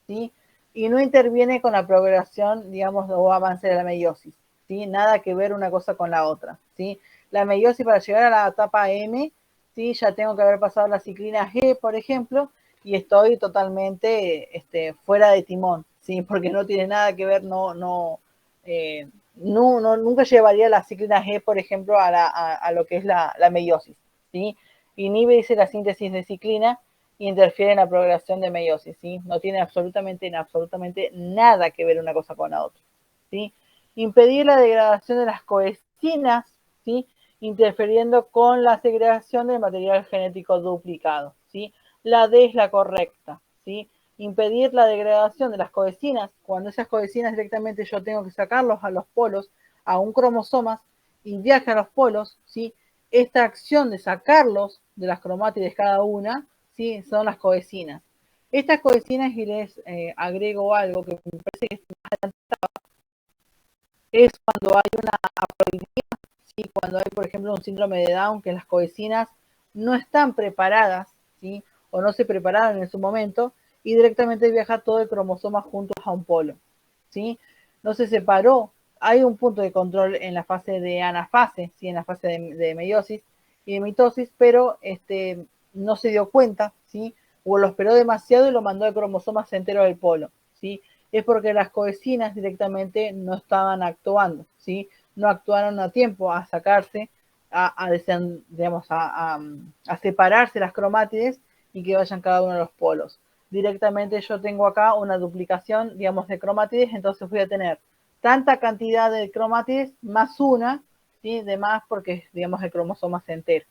¿sí? Y no interviene con la progresión, digamos, o avance de la meiosis, ¿sí? Nada que ver una cosa con la otra, ¿sí? La meiosis para llegar a la etapa M, ¿sí? Ya tengo que haber pasado la ciclina G, por ejemplo, y estoy totalmente fuera de timón, ¿sí? Porque no tiene nada que ver, nunca llevaría la ciclina G, por ejemplo, a lo que es la meiosis, ¿sí? Inhibe, dice, la síntesis de ciclina y interfiere en la progresión de meiosis, ¿sí? No tiene absolutamente nada que ver una cosa con la otra, ¿sí? Impedir la degradación de las coecinas, ¿sí? Interfiriendo con la segregación del material genético duplicado, ¿sí? La D es la correcta, ¿sí? Impedir la degradación de las coecinas, cuando esas coecinas directamente yo tengo que sacarlos a los polos, a un cromosoma, y viaja a los polos, ¿sí? Esta acción de sacarlos de las cromátides cada una, ¿sí? Son las coecinas. Estas coecinas, y les agrego algo que me parece que es más adelantado, es cuando hay una haploidemia, ¿sí? Cuando hay, por ejemplo, un síndrome de Down, que las coecinas no están preparadas, ¿sí? O no se prepararon en su momento, y directamente viaja todo el cromosoma juntos a un polo, ¿sí? No se separó. Hay un punto de control en la fase de anafase, ¿sí? En la fase de meiosis y de mitosis, pero no se dio cuenta, ¿sí? O lo esperó demasiado y lo mandó el cromosoma entero del polo, ¿sí? Es porque las coecinas directamente no estaban actuando, ¿sí? No actuaron a tiempo a sacarse, digamos, a separarse las cromátides y que vayan cada uno de los polos. Directamente yo tengo acá una duplicación, digamos, de cromátides, entonces voy a tener tanta cantidad de cromátides más una, ¿sí? De más porque, digamos, el cromosoma entero,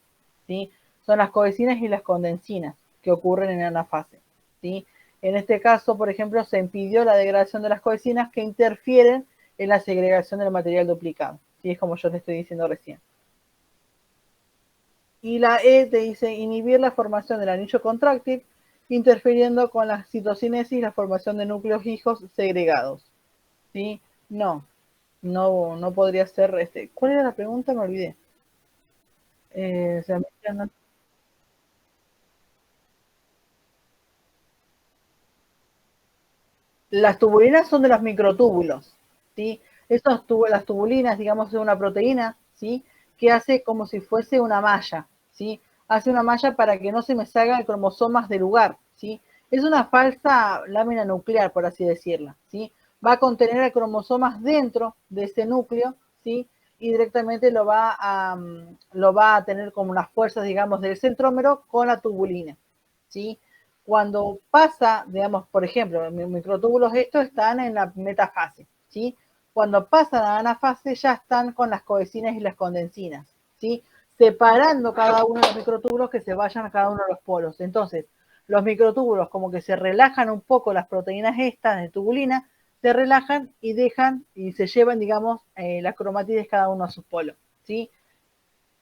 ¿sí? Son las coecinas y las condensinas que ocurren en anafase, ¿sí? En este caso, por ejemplo, se impidió la degradación de las coecinas que interfieren en la segregación del material duplicado, ¿sí? Es como yo te estoy diciendo recién. Y la E te dice inhibir la formación del anillo contráctil, interfiriendo con la citocinesis y la formación de núcleos hijos segregados, ¿sí? No podría ser, ¿cuál era la pregunta? Me olvidé. Las tubulinas son de los microtúbulos, ¿sí? Las tubulinas, digamos, es una proteína, ¿sí? Que hace como si fuese una malla, ¿sí? Hace una malla para que no se me salgan cromosomas de lugar, ¿sí? Es una falsa lámina nuclear, por así decirla, ¿sí? Va a contener a cromosomas dentro de ese núcleo, ¿sí? Y directamente lo va a tener como unas fuerzas, digamos, del centrómero con la tubulina, ¿sí? Cuando pasa, digamos, por ejemplo, los microtúbulos estos están en la metafase, ¿sí? Cuando pasan a la anafase ya están con las coecinas y las condensinas, ¿sí? Separando cada uno de los microtúbulos que se vayan a cada uno de los polos. Entonces, los microtúbulos como que se relajan un poco, las proteínas estas de tubulina, se relajan y dejan y se llevan, digamos, las cromátides cada uno a sus polos, ¿sí?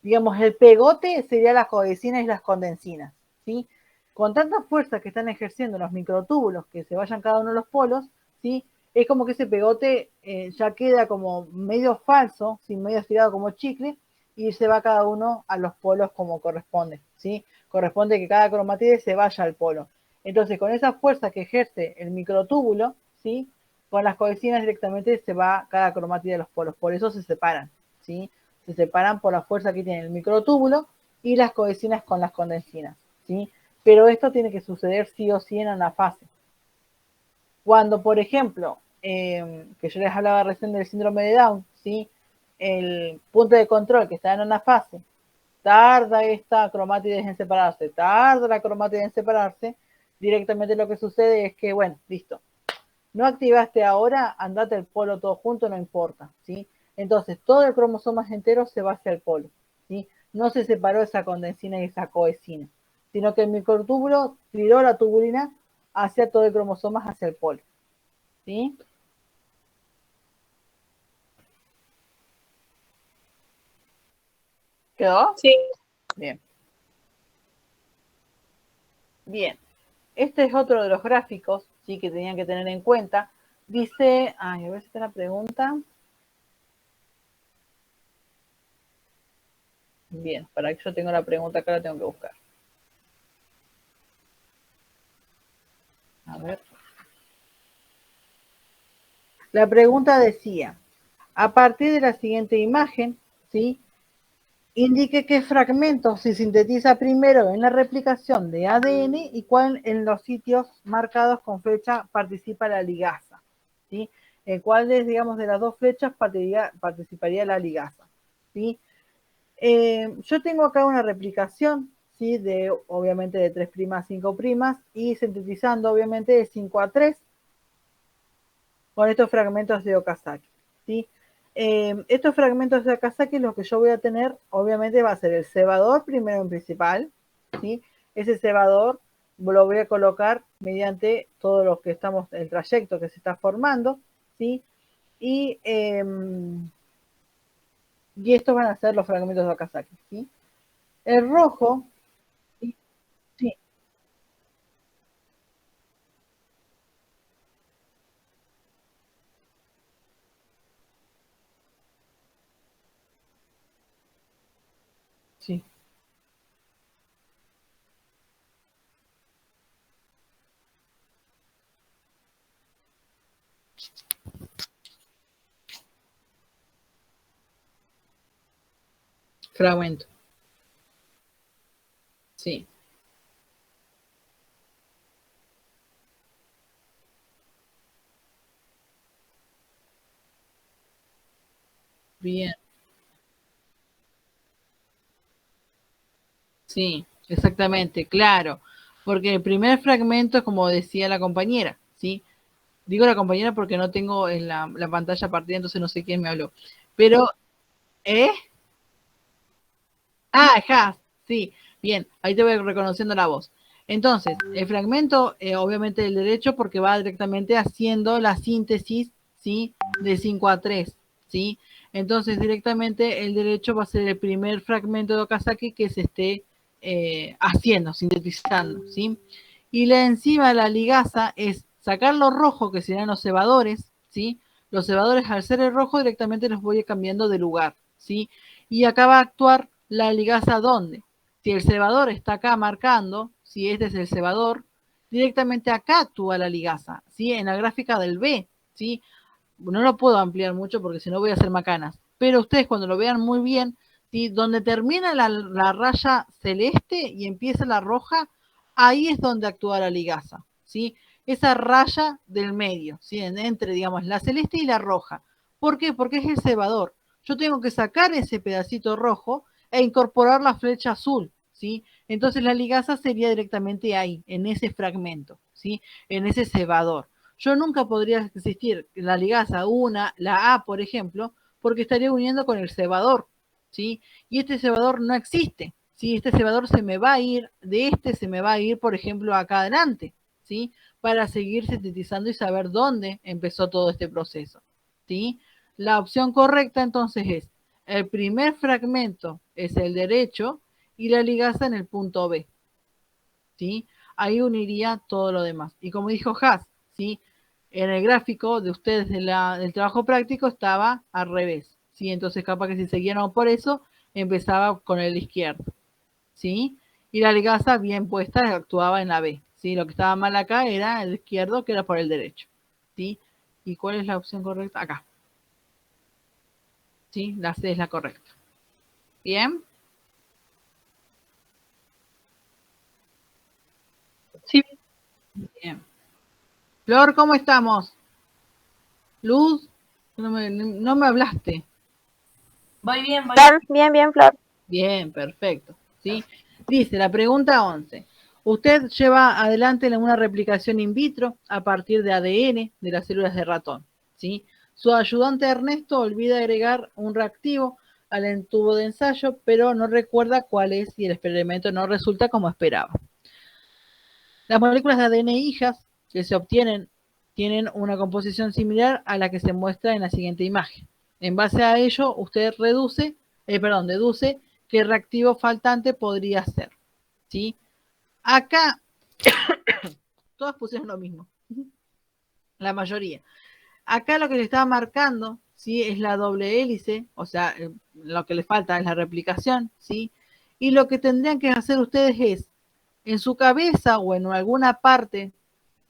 Digamos, el pegote sería las coecinas y las condensinas, ¿sí? Con tanta fuerza que están ejerciendo los microtúbulos que se vayan cada uno de los polos, ¿sí? Es como que ese pegote ya queda como medio falso, ¿sí? Medio estirado como chicle, y se va cada uno a los polos como corresponde, ¿sí? Corresponde que cada cromatide se vaya al polo. Entonces, con esa fuerza que ejerce el microtúbulo, ¿sí? Con las coecinas directamente se va cada cromatide a los polos, por eso se separan, ¿sí? Se separan por la fuerza que tiene el microtúbulo y las coecinas con las condensinas, ¿sí? pero esto tiene que suceder sí o sí en anafase. Cuando, por ejemplo, que yo les hablaba recién del síndrome de Down, ¿sí? El punto de control que está en anafase, tarda esta cromátides en separarse, tarda la cromátides en separarse, directamente lo que sucede es que, bueno, listo, no activaste ahora, andate el polo todo junto, no importa, ¿sí? Entonces, todo el cromosoma entero se va hacia el polo, ¿sí? No se separó esa condensina y esa coesina, sino que el microtúbulo tiró la tubulina hacia todo el cromosoma, hacia el polo, ¿sí? ¿Quedó? Sí. Bien. Bien. Este es otro de los gráficos, ¿sí? Que tenían que tener en cuenta. Dice, ay, a ver si está la pregunta. Bien, para que yo tenga la pregunta acá la tengo que buscar. A ver. La pregunta decía, a partir de la siguiente imagen, ¿sí? Indique qué fragmento se sintetiza primero en la replicación de ADN y cuál en los sitios marcados con flecha participa la ligasa, ¿sí? En cuál, digamos, de las dos flechas participaría la ligasa, ¿sí? Yo tengo acá una replicación, ¿sí? De, obviamente, de 3' a 5' y sintetizando, obviamente, de 5 a 3 con estos fragmentos de Okazaki, ¿sí? Estos fragmentos de Okazaki, lo que yo voy a tener, obviamente, va a ser el cebador primero en principal, ¿sí? Ese cebador lo voy a colocar mediante todo lo que estamos, el trayecto que se está formando, ¿sí? Y estos van a ser los fragmentos de Okazaki, ¿sí? El rojo, sí, sí, sí. Fragmento, sí. Bien, sí, exactamente, claro. Porque el primer fragmento es como decía la compañera, ¿sí? Digo la compañera porque no tengo en la pantalla partida, entonces no sé quién me habló. Pero, ¿eh? Ah, Has, sí, bien, ahí te voy reconociendo la voz. Entonces, el fragmento, obviamente del derecho, porque va directamente haciendo la síntesis, ¿sí? De 5 a 3, ¿sí? Entonces, directamente el derecho va a ser el primer fragmento de Okazaki que se esté haciendo, sintetizando, ¿sí? Y la enzima, la ligasa, es sacar lo rojo, que serían los cebadores, ¿sí? Los cebadores, al ser el rojo, directamente los voy cambiando de lugar, ¿sí? Y acá va a actuar la ligasa ¿dónde? Si el cebador está acá marcando, si este es el cebador, directamente acá actúa la ligasa, ¿sí? En la gráfica del B, ¿sí? No lo puedo ampliar mucho porque si no voy a hacer macanas, pero ustedes cuando lo vean muy bien, ¿sí? Donde termina la raya celeste y empieza la roja, ahí es donde actúa la ligasa, ¿sí? Esa raya del medio, ¿sí? Entre, digamos, la celeste y la roja. ¿Por qué? Porque es el cebador. Yo tengo que sacar ese pedacito rojo e incorporar la flecha azul, ¿sí? Entonces la ligasa sería directamente ahí, en ese fragmento, ¿sí? En ese cebador. Yo nunca podría existir la ligasa una, la A, por ejemplo, porque estaría uniendo con el cebador, ¿sí? Y este cebador no existe, ¿sí? Este cebador se me va a ir, de este se me va a ir, por ejemplo, acá adelante, ¿sí? Para seguir sintetizando y saber dónde empezó todo este proceso, ¿sí? La opción correcta entonces es, el primer fragmento es el derecho y la ligasa en el punto B, ¿sí? Ahí uniría todo lo demás. Y como dijo Haas, ¿sí? En el gráfico de ustedes del trabajo práctico estaba al revés, ¿sí? Entonces capaz que si seguían por eso, empezaba con el izquierdo, ¿sí? Y la ligasa bien puesta actuaba en la B, ¿sí? Lo que estaba mal acá era el izquierdo, que era por el derecho, ¿sí? ¿Y cuál es la opción correcta? Acá, ¿sí? La C es la correcta. ¿Bien? Bien. Flor, ¿cómo estamos? Luz, no me hablaste. Voy bien, voy Bien, bien, bien, Flor. Bien, perfecto. ¿Sí? Dice la pregunta 11. Usted lleva adelante una replicación in vitro a partir de ADN de las células de ratón. ¿Sí? Su ayudante Ernesto olvida agregar un reactivo al tubo de ensayo, pero no recuerda cuál es y el experimento no resulta como esperaba. Las moléculas de ADN hijas que se obtienen tienen una composición similar a la que se muestra en la siguiente imagen. En base a ello, usted deduce qué reactivo faltante podría ser. ¿Sí? Acá, todas pusieron lo mismo, la mayoría. Acá lo que le estaba marcando, ¿sí? Es la doble hélice, o sea, lo que le falta es la replicación, ¿sí? Y lo que tendrían que hacer ustedes es, en su cabeza o en alguna parte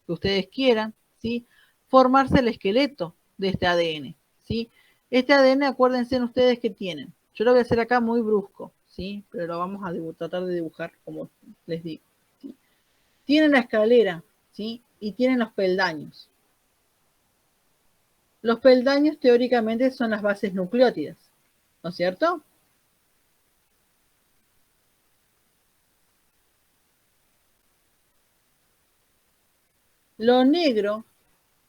que ustedes quieran, ¿sí? Formarse el esqueleto de este ADN, ¿sí? Este ADN, acuérdense ustedes que tienen. Yo lo voy a hacer acá muy brusco, ¿sí? Pero lo vamos a tratar de dibujar como les digo. ¿Sí? Tienen la escalera, ¿sí? Y tienen los peldaños. Los peldaños teóricamente son las bases nucleótidas, ¿no es cierto? Lo negro,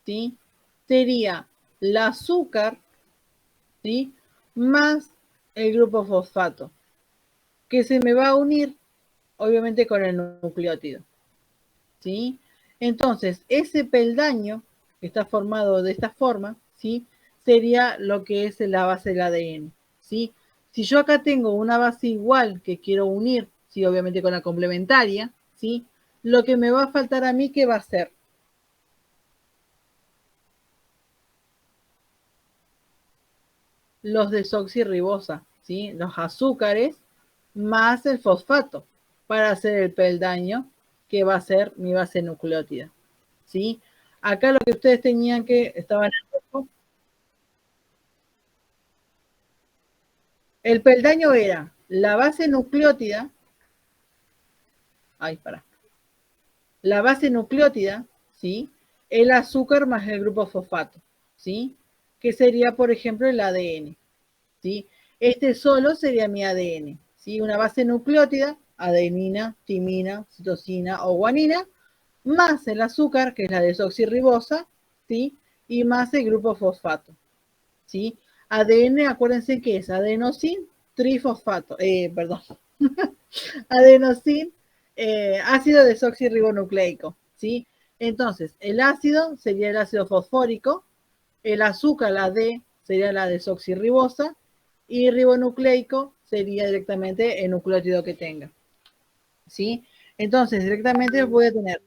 ¿sí? Sería el azúcar, ¿sí? Más el grupo fosfato, que se me va a unir, obviamente, con el nucleótido, ¿sí? Entonces, ese peldaño, que está formado de esta forma, ¿sí? Sería lo que es la base del ADN, ¿sí? Si yo acá tengo una base igual que quiero unir, ¿sí? Obviamente con la complementaria, ¿sí? Lo que me va a faltar a mí, ¿qué va a ser? Los desoxirribosa, ¿sí? Los azúcares más el fosfato para hacer el peldaño que va a ser mi base nucleótida, ¿sí? Acá lo que ustedes tenían que, estaban en rojo, el peldaño era la base nucleótida, la base nucleótida, ¿sí? El azúcar más el grupo fosfato, ¿sí? Que sería, por ejemplo, el ADN, ¿sí? Este solo sería mi ADN, ¿sí? Una base nucleótida, adenina, timina, citosina o guanina, más el azúcar, que es la desoxirribosa, ¿sí? Y más el grupo fosfato, ¿sí? ADN, acuérdense que es adenosin trifosfato, perdón, adenosin, ácido desoxirribonucleico, ¿sí? Entonces, el ácido sería el ácido fosfórico, el azúcar, la D, sería la desoxirribosa, y ribonucleico sería directamente el nucleótido que tenga, ¿sí? Entonces, directamente voy a tener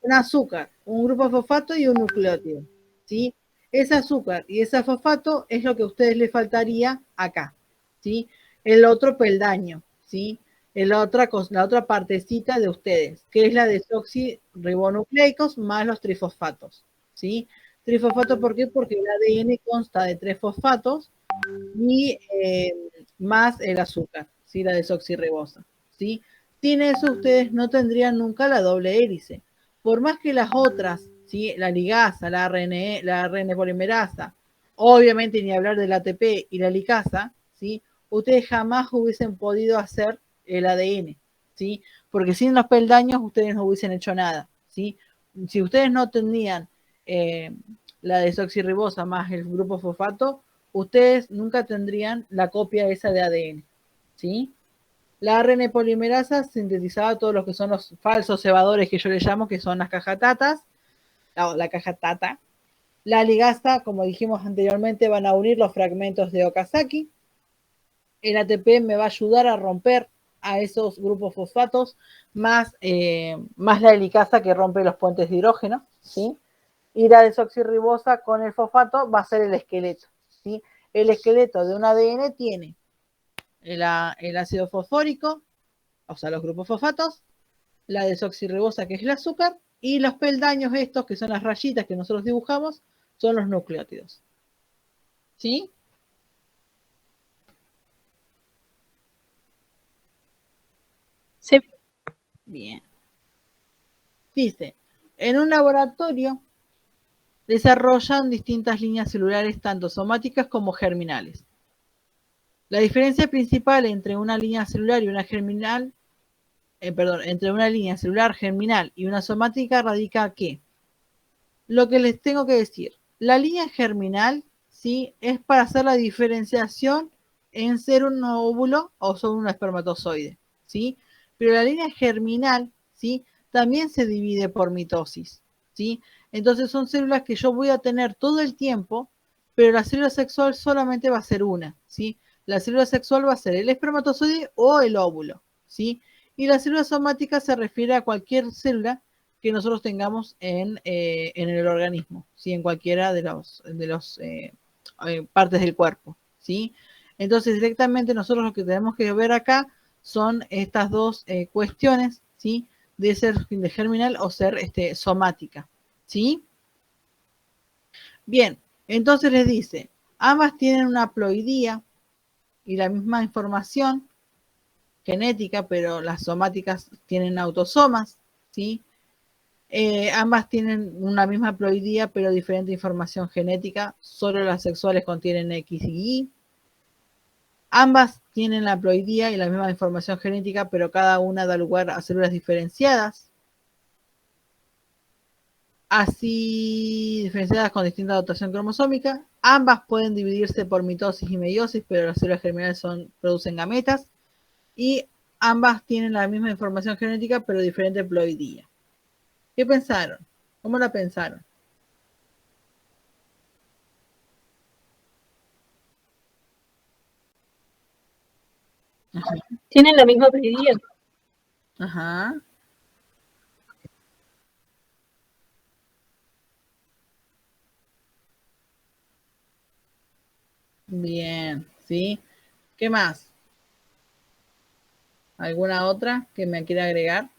un azúcar, un grupo fosfato y un nucleótido, ¿sí? Ese azúcar y ese fosfato es lo que a ustedes les faltaría acá, ¿sí? El otro peldaño, ¿sí? La otra partecita de ustedes, que es la desoxirribonucleicos más los trifosfatos, ¿sí? Trifosfato, ¿por qué? Porque el ADN consta de 3 fosfatos y más el azúcar, ¿sí? La desoxirribosa, ¿sí? Sin eso ustedes no tendrían nunca la doble hélice. Por más que las otras, ¿sí? La ligasa, la ARN polimerasa, obviamente ni hablar del ATP y la ligasa, ¿sí? Ustedes jamás hubiesen podido hacer el ADN, ¿sí? Porque sin los peldaños ustedes no hubiesen hecho nada, ¿sí? Si ustedes no tenían la desoxirribosa más el grupo fosfato, ustedes nunca tendrían la copia esa de ADN, ¿sí? La ARN polimerasa sintetizaba todos los que son los falsos cebadores que yo le llamo, que son las cajatatas, la caja tata. La ligasa, como dijimos anteriormente, van a unir los fragmentos de Okazaki. El ATP me va a ayudar a romper a esos grupos fosfatos, más la helicasa que rompe los puentes de hidrógeno, ¿sí? Y la desoxirribosa con el fosfato va a ser el esqueleto, ¿sí? El esqueleto de un ADN tiene el ácido fosfórico, o sea, los grupos fosfatos, la desoxirribosa, que es el azúcar, y los peldaños estos, que son las rayitas que nosotros dibujamos, son los nucleótidos, ¿sí? Sí. Bien. Dice, En un laboratorio desarrollan distintas líneas celulares, tanto somáticas como germinales. La diferencia principal entre una línea celular y una germinal, entre una línea celular germinal y una somática radica que, lo que les tengo que decir, la línea germinal, ¿sí?, es para hacer la diferenciación en ser un óvulo o ser un espermatozoide, ¿sí? Pero la línea germinal, ¿sí?, también se divide por mitosis, ¿sí? Entonces son células que yo voy a tener todo el tiempo, pero la célula sexual solamente va a ser una, ¿sí? La célula sexual va a ser el espermatozoide o el óvulo, ¿sí? Y la célula somática se refiere a cualquier célula que nosotros tengamos en el organismo, ¿sí? En cualquiera de los partes del cuerpo, ¿sí? Entonces, directamente nosotros lo que tenemos que ver acá son estas dos cuestiones, ¿sí? De ser de germinal o ser somática, ¿sí? Bien, entonces les dice, ambas tienen una ploidía y la misma información genética, pero las somáticas tienen autosomas, ¿sí? Ambas tienen una misma ploidía, pero diferente información genética. Solo las sexuales contienen X y Y. Ambas tienen la ploidía y la misma información genética, pero cada una da lugar a células diferenciadas. Así, diferenciadas con distinta dotación cromosómica. Ambas pueden dividirse por mitosis y meiosis, pero las células germinales producen gametas. Y ambas tienen la misma información genética, pero diferente ploidía. ¿Qué pensaron? ¿Cómo la pensaron? Ajá. Tienen la misma ploidía. Ajá. Bien, ¿sí? ¿Qué más? ¿Alguna otra que me quiera agregar?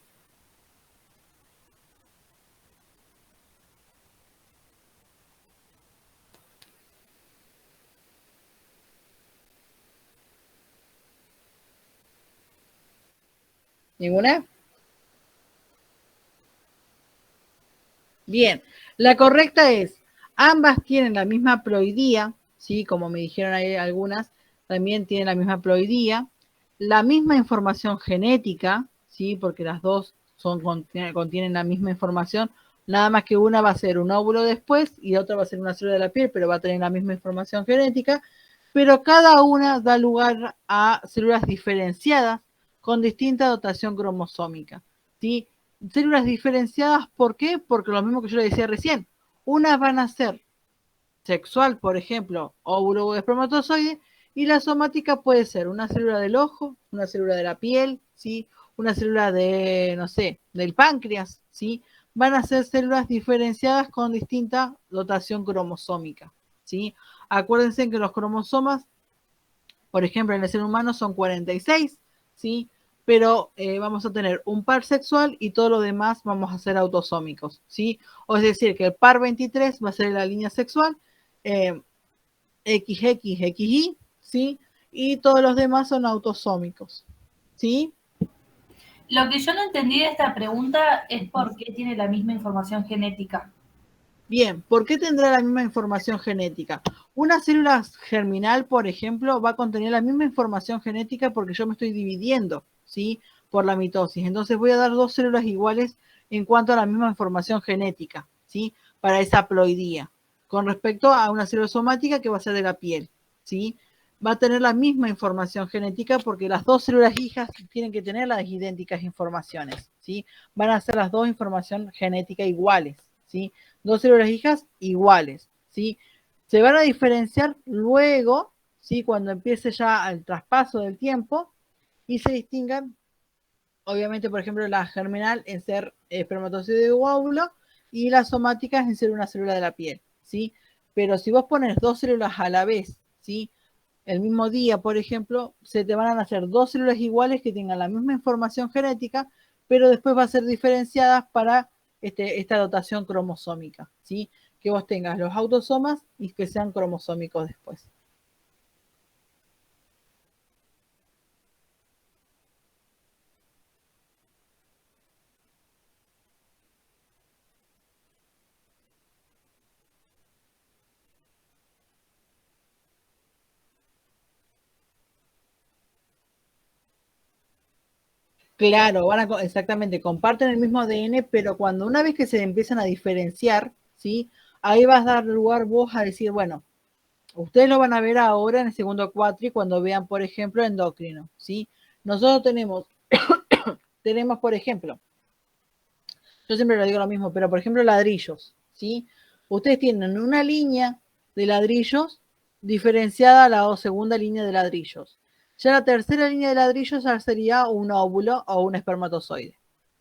¿Ninguna? Bien, la correcta es, ambas tienen la misma ploidía, ¿sí? Como me dijeron ahí algunas, también tienen la misma ploidía, la misma información genética, ¿sí? Porque las dos contienen la misma información, nada más que una va a ser un óvulo después y la otra va a ser una célula de la piel, pero va a tener la misma información genética, pero cada una da lugar a células diferenciadas con distinta dotación cromosómica, ¿sí? Células diferenciadas, ¿por qué? Porque lo mismo que yo le decía recién, unas van a ser sexual, por ejemplo, óvulo o espermatozoide, y la somática puede ser una célula del ojo, una célula de la piel, ¿sí? Una célula de, no sé, del páncreas, ¿sí? Van a ser células diferenciadas con distinta dotación cromosómica, ¿sí? Acuérdense que los cromosomas, por ejemplo, en el ser humano son 46, ¿sí? Pero vamos a tener un par sexual y todo lo demás vamos a ser autosómicos, ¿sí? O es decir, que el par 23 va a ser la línea sexual, XXXY, ¿sí? Y todos los demás son autosómicos, ¿sí? Lo que yo no entendí de esta pregunta es por qué tiene la misma información genética. Bien, ¿por qué tendrá la misma información genética? Una célula germinal, por ejemplo, va a contener la misma información genética porque yo me estoy dividiendo, ¿sí? Por la mitosis. Entonces voy a dar dos células iguales en cuanto a la misma información genética, ¿sí? Para esa ploidía. Con respecto a una célula somática que va a ser de la piel, ¿sí? Va a tener la misma información genética porque las dos células hijas tienen que tener las idénticas informaciones, ¿sí? Van a ser las dos información genética iguales, ¿sí? Dos células hijas iguales, ¿sí? Se van a diferenciar luego, ¿sí? Cuando empiece ya el traspaso del tiempo y se distingan, obviamente, por ejemplo, la germinal en ser espermatozoide o óvulo y las somáticas en ser una célula de la piel, ¿sí? Pero si vos pones dos células a la vez, ¿sí? El mismo día, por ejemplo, se te van a nacer dos células iguales que tengan la misma información genética, pero después va a ser diferenciadas para esta dotación cromosómica, ¿sí? Que vos tengas los autosomas y que sean cromosómicos después. Claro, exactamente, comparten el mismo ADN, pero cuando una vez que se empiezan a diferenciar, ¿sí? Ahí vas a dar lugar vos a decir, bueno, ustedes lo van a ver ahora en el segundo cuatri cuando vean, por ejemplo, endocrino, ¿sí? Nosotros tenemos, por ejemplo, yo siempre lo digo lo mismo, pero por ejemplo ladrillos, ¿sí? Ustedes tienen una línea de ladrillos diferenciada a la segunda línea de ladrillos. Ya la tercera línea de ladrillos ya sería un óvulo o un espermatozoide,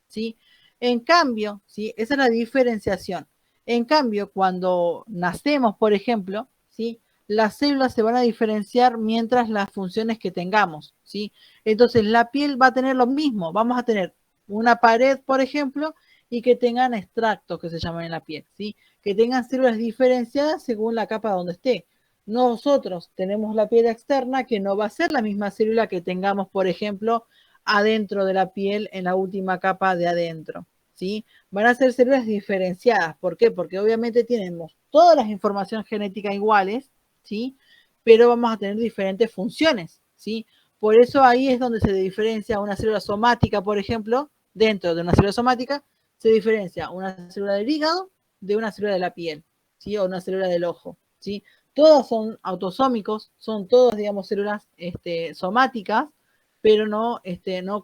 ¿sí? En cambio, ¿sí? Esa es la diferenciación. En cambio, cuando nacemos, por ejemplo, ¿sí? Las células se van a diferenciar mientras las funciones que tengamos, ¿sí? Entonces, la piel va a tener lo mismo. Vamos a tener una pared, por ejemplo, y que tengan extractos que se llaman en la piel, ¿sí? Que tengan células diferenciadas según la capa donde esté. Nosotros tenemos la piel externa que no va a ser la misma célula que tengamos, por ejemplo, adentro de la piel en la última capa de adentro, ¿sí? Van a ser células diferenciadas. ¿Por qué? Porque obviamente tenemos todas las informaciones genéticas iguales, ¿sí? Pero vamos a tener diferentes funciones, ¿sí? Por eso ahí es donde se diferencia una célula somática, por ejemplo, dentro de una célula somática, se diferencia una célula del hígado de una célula de la piel, ¿sí? O una célula del ojo, ¿sí? Todos son autosómicos, son todos, digamos, células somáticas, pero no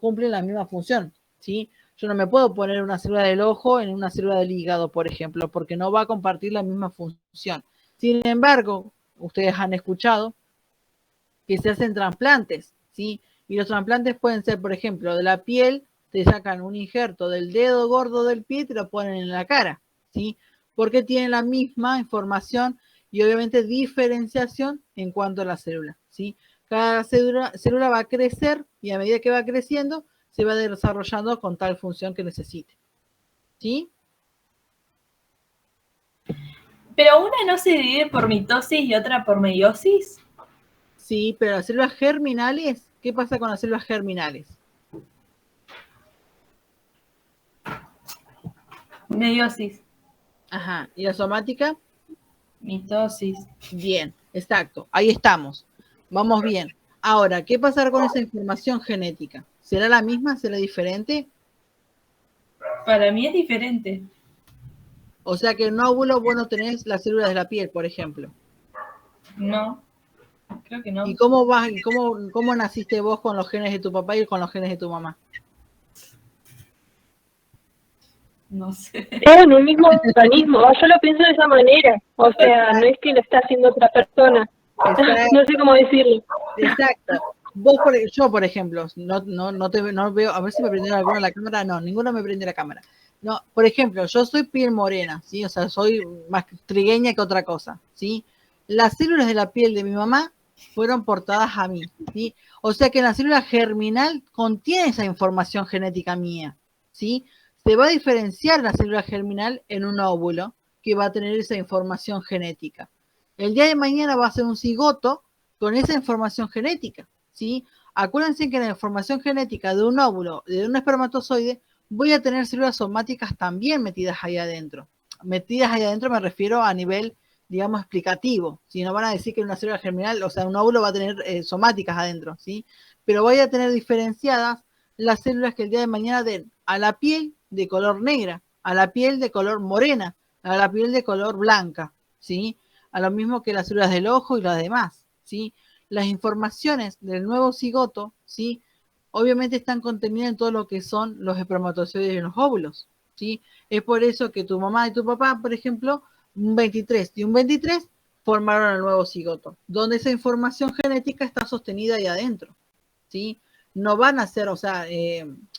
cumplen la misma función, ¿sí? Yo no me puedo poner una célula del ojo en una célula del hígado, por ejemplo, porque no va a compartir la misma función. Sin embargo, ustedes han escuchado que se hacen trasplantes, ¿sí? Y los trasplantes pueden ser, por ejemplo, de la piel, te sacan un injerto del dedo gordo del pie y te lo ponen en la cara, ¿sí? Porque tienen la misma información y obviamente diferenciación en cuanto a la célula, ¿sí? Cada célula va a crecer y a medida que va creciendo se va desarrollando con tal función que necesite, ¿sí? Pero una no se divide por mitosis y otra por meiosis. Sí, pero las células germinales, ¿qué pasa con las células germinales? Meiosis. Ajá, ¿y la somática? Mitosis. Bien, exacto, ahí estamos. Vamos bien. Ahora, ¿qué pasará con esa información genética? ¿Será la misma? ¿Será diferente? Para mí es diferente. O sea que en un óvulo vos no tenés las células de la piel, por ejemplo. No, creo que no. ¿Y cómo naciste vos con los genes de tu papá y con los genes de tu mamá? No sé. Es en un mismo organismo, yo lo pienso de esa manera, o sea, no es que lo está haciendo otra persona, Exacto. no sé cómo decirlo. Exacto. Yo, por ejemplo, no veo, a ver si me prendieron alguna la cámara, no, ninguno me prende la cámara. No, por ejemplo, yo soy piel morena, ¿sí? O sea, soy más trigueña que otra cosa, ¿sí? Las células de la piel de mi mamá fueron portadas a mí, ¿sí? O sea que la célula germinal contiene esa información genética mía, ¿sí? Se va a diferenciar la célula germinal en un óvulo que va a tener esa información genética. El día de mañana va a ser un cigoto con esa información genética, ¿sí? Acuérdense que la información genética de un óvulo, de un espermatozoide, voy a tener células somáticas también metidas ahí adentro. Metidas ahí adentro me refiero a nivel, digamos, explicativo. Si no van a decir que una célula germinal, o sea, un óvulo va a tener somáticas adentro, ¿sí? Pero voy a tener diferenciadas las células que el día de mañana den a la piel de color negra, a la piel de color morena, a la piel de color blanca, ¿sí? A lo mismo que las células del ojo y las demás, ¿sí? Las informaciones del nuevo cigoto, ¿sí? Obviamente están contenidas en todo lo que son los espermatozoides y los óvulos, ¿sí? Es por eso que tu mamá y tu papá, por ejemplo, un 23 y un 23 formaron el nuevo cigoto, donde esa información genética está sostenida ahí adentro, ¿sí? No van a ser, o sea,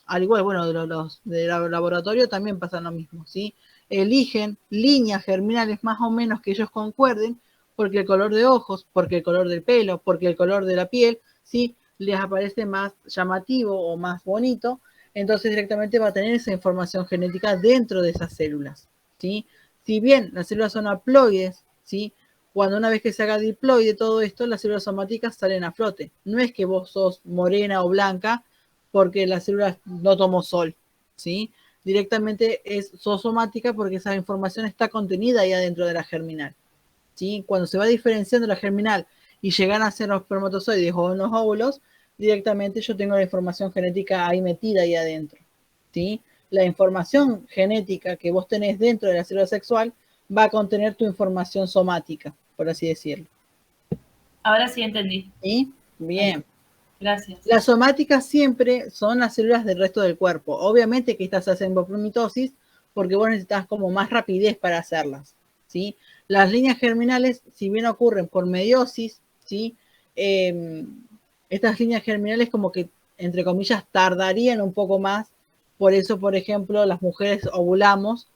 al igual, bueno, de los de laboratorio también pasa lo mismo, ¿sí? Eligen líneas germinales más o menos que ellos concuerden, porque el color de ojos, porque el color del pelo, porque el color de la piel, ¿sí? Les aparece más llamativo o más bonito, entonces directamente va a tener esa información genética dentro de esas células, ¿sí? Si bien las células son haploides, ¿sí? Cuando una vez que se haga diploide todo esto, las células somáticas salen a flote. No es que vos sos morena o blanca porque las células no tomó sol, ¿sí? Directamente sos somática porque esa información está contenida ahí adentro de la germinal, ¿sí? Cuando se va diferenciando la germinal y llegan a ser los espermatozoides o los óvulos, directamente yo tengo la información genética ahí metida ahí adentro, ¿sí? La información genética que vos tenés dentro de la célula sexual va a contener tu información somática, por así decirlo. Ahora sí entendí. ¿Sí? Bien. Gracias. Las somáticas siempre son las células del resto del cuerpo. Obviamente que estas hacen mitosis porque vos necesitas como más rapidez para hacerlas, ¿sí? Las líneas germinales, si bien ocurren por meiosis, ¿sí? Estas líneas germinales como que, entre comillas, tardarían un poco más. Por eso, por ejemplo, las mujeres ovulamos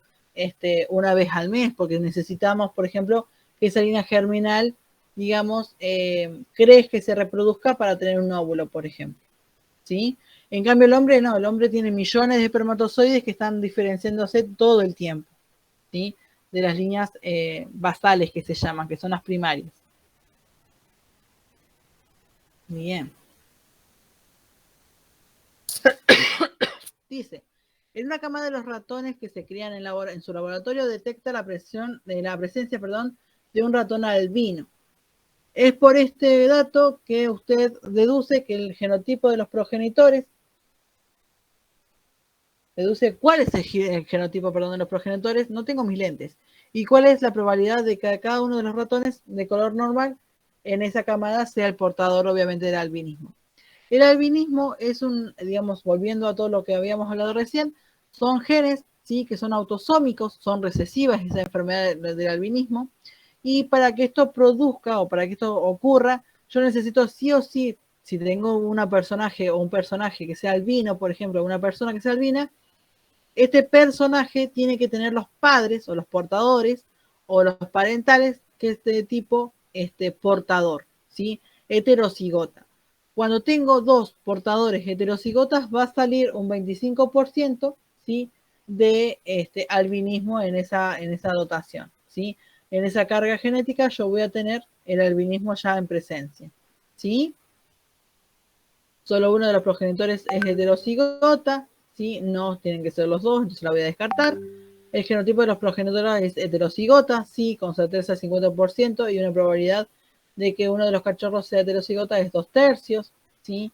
una vez al mes, porque necesitamos, por ejemplo, que esa línea germinal, digamos, crees que se reproduzca para tener un óvulo, por ejemplo, ¿sí? En cambio, el hombre no, el hombre tiene millones de espermatozoides que están diferenciándose todo el tiempo, ¿sí? De las líneas basales que se llaman, que son las primarias. Bien. Dice, en una camada de los ratones que se crían en su laboratorio detecta la presencia de un ratón albino. Es por este dato que usted deduce que el genotipo de los progenitores, cuál es el genotipo, de los progenitores, no tengo mis lentes, y cuál es la probabilidad de que cada uno de los ratones de color normal en esa camada sea el portador, obviamente, del albinismo. El albinismo es digamos, volviendo a todo lo que habíamos hablado recién, son genes, ¿sí? Que son autosómicos, son recesivas esa enfermedad del albinismo, y para que esto produzca o para que esto ocurra, yo necesito sí o sí, si tengo un personaje que sea albino, por ejemplo, una persona que sea albina, este personaje tiene que tener los padres o los portadores o los parentales que este tipo portador, ¿sí? Heterocigota. Cuando tengo dos portadores heterocigotas va a salir un 25%, ¿sí? De albinismo en esa dotación, ¿sí? En esa carga genética yo voy a tener el albinismo ya en presencia, ¿sí? Solo uno de los progenitores es heterocigota, ¿sí? No tienen que ser los dos, entonces la voy a descartar. El genotipo de los progenitores es heterocigota, sí, con certeza 50%, y una probabilidad de que uno de los cachorros sea heterocigota es 2/3, ¿sí?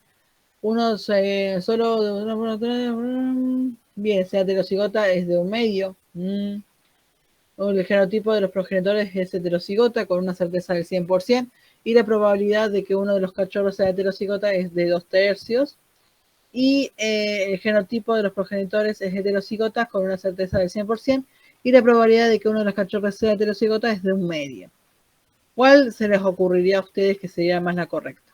Bien, sea heterocigota es de 1/2. El genotipo de los progenitores es heterocigota con una certeza del 100%, y la probabilidad de que uno de los cachorros sea heterocigota es de 2/3. Y el genotipo de los progenitores es heterocigota con una certeza del 100%, y la probabilidad de que uno de los cachorros sea heterocigota es de 1/2. ¿Cuál se les ocurriría a ustedes que sería más la correcta?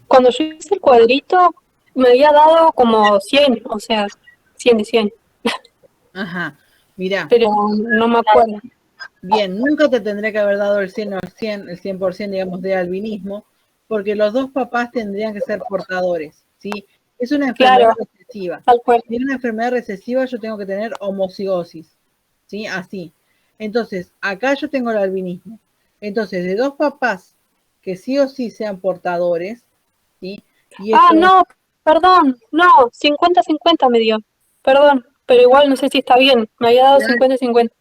Cuando yo hice el cuadrito, me había dado como 100, o sea, 100 de 100. Ajá, mirá. Pero no me acuerdo. Bien, nunca te tendré que haber dado el 100%, digamos, de albinismo, porque los dos papás tendrían que ser portadores, ¿sí? Es una enfermedad recesiva. Tal cual. Si es una enfermedad recesiva, yo tengo que tener homocigosis, ¿sí? Así. Entonces, acá yo tengo el albinismo. Entonces, de dos papás que sí o sí sean portadores, ¿sí? No, perdón, no, 50-50 me dio. Perdón, pero igual no sé si está bien. Me había dado 50-50.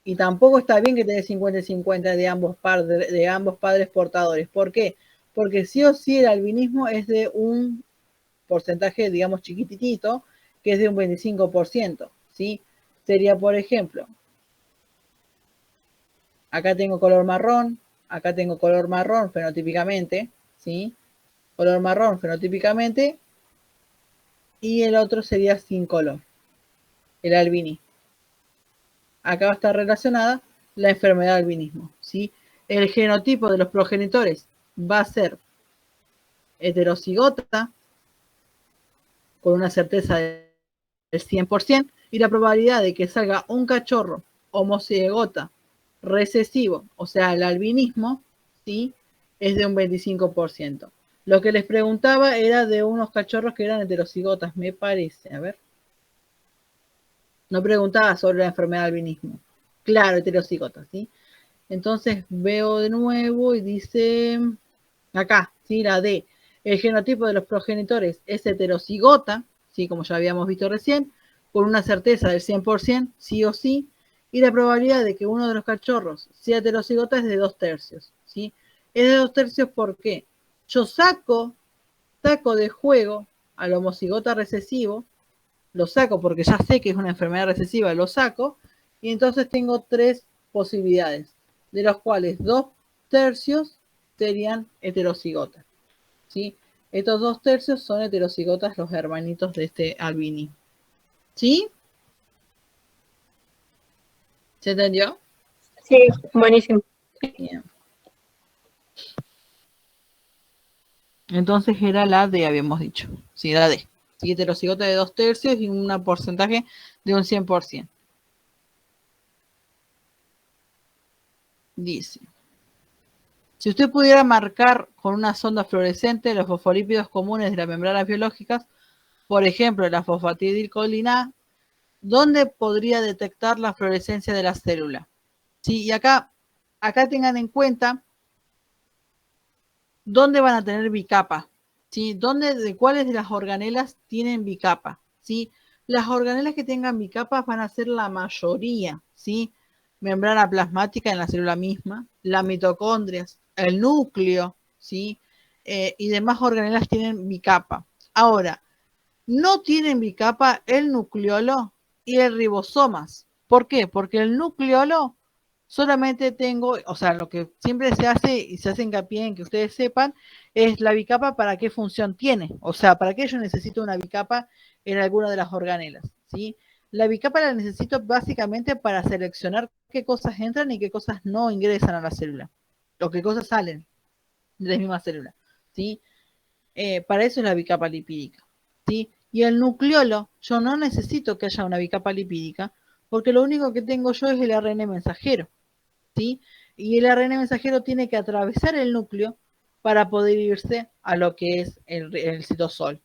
Y tampoco está bien que te dé 50-50 de ambos padres portadores. ¿Por qué? Porque sí o sí el albinismo es de un porcentaje, digamos, chiquitito, que es de un 25%, ¿sí? Sería, por ejemplo, acá tengo color marrón fenotípicamente, ¿sí? Color marrón fenotípicamente, y el otro sería sin color, el albinismo. Acá va a estar relacionada la enfermedad de albinismo, ¿sí? El genotipo de los progenitores va a ser heterocigota con una certeza del 100%, y la probabilidad de que salga un cachorro homocigota recesivo, o sea, el albinismo, ¿sí? Es de un 25%. Lo que les preguntaba era de unos cachorros que eran heterocigotas, me parece. A ver. No preguntaba sobre la enfermedad de albinismo. Claro, heterocigota, ¿sí? Entonces veo de nuevo y dice acá, ¿sí? La D. El genotipo de los progenitores es heterocigota, ¿sí? Como ya habíamos visto recién, con una certeza del 100%, sí o sí, y la probabilidad de que uno de los cachorros sea heterocigota es de 2/3, ¿sí? Es de 2/3 porque yo saco de juego al homocigota recesivo, lo saco porque ya sé que es una enfermedad recesiva, lo saco, y entonces tengo 3 posibilidades, de los cuales 2/3 serían heterocigotas, ¿sí? Estos 2/3 son heterocigotas, los hermanitos de este albini, ¿sí? ¿Se entendió? Sí, buenísimo. Bien. Entonces era la D, habíamos dicho. Sí, la D. Sí, heterocigota de 2/3 y un porcentaje de un 100%. Dice, si usted pudiera marcar con una sonda fluorescente los fosfolípidos comunes de las membranas biológicas, por ejemplo, la fosfatidilcolina A, ¿dónde podría detectar la fluorescencia de la célula? Sí, y acá tengan en cuenta dónde van a tener bicapa, ¿sí? De cuáles de las organelas tienen bicapa, ¿sí? Las organelas que tengan bicapas van a ser la mayoría, ¿sí? Membrana plasmática en la célula misma, la mitocondria, el núcleo, ¿sí? Y demás organelas tienen bicapa. Ahora, no tienen bicapa el nucleolo y el ribosomas. ¿Por qué? Porque el nucleolo solamente tengo, o sea, lo que siempre se hace y se hace hincapié en que ustedes sepan, es la bicapa para qué función tiene. O sea, para qué yo necesito una bicapa en alguna de las organelas, ¿sí? La bicapa la necesito básicamente para seleccionar qué cosas entran y qué cosas no ingresan a la célula, o qué cosas salen de la misma célula, ¿sí? Para eso es la bicapa lipídica, ¿sí? Y el nucleolo, yo no necesito que haya una bicapa lipídica, porque lo único que tengo yo es el ARN mensajero, ¿sí? Y el ARN mensajero tiene que atravesar el núcleo para poder irse a lo que es el citosol,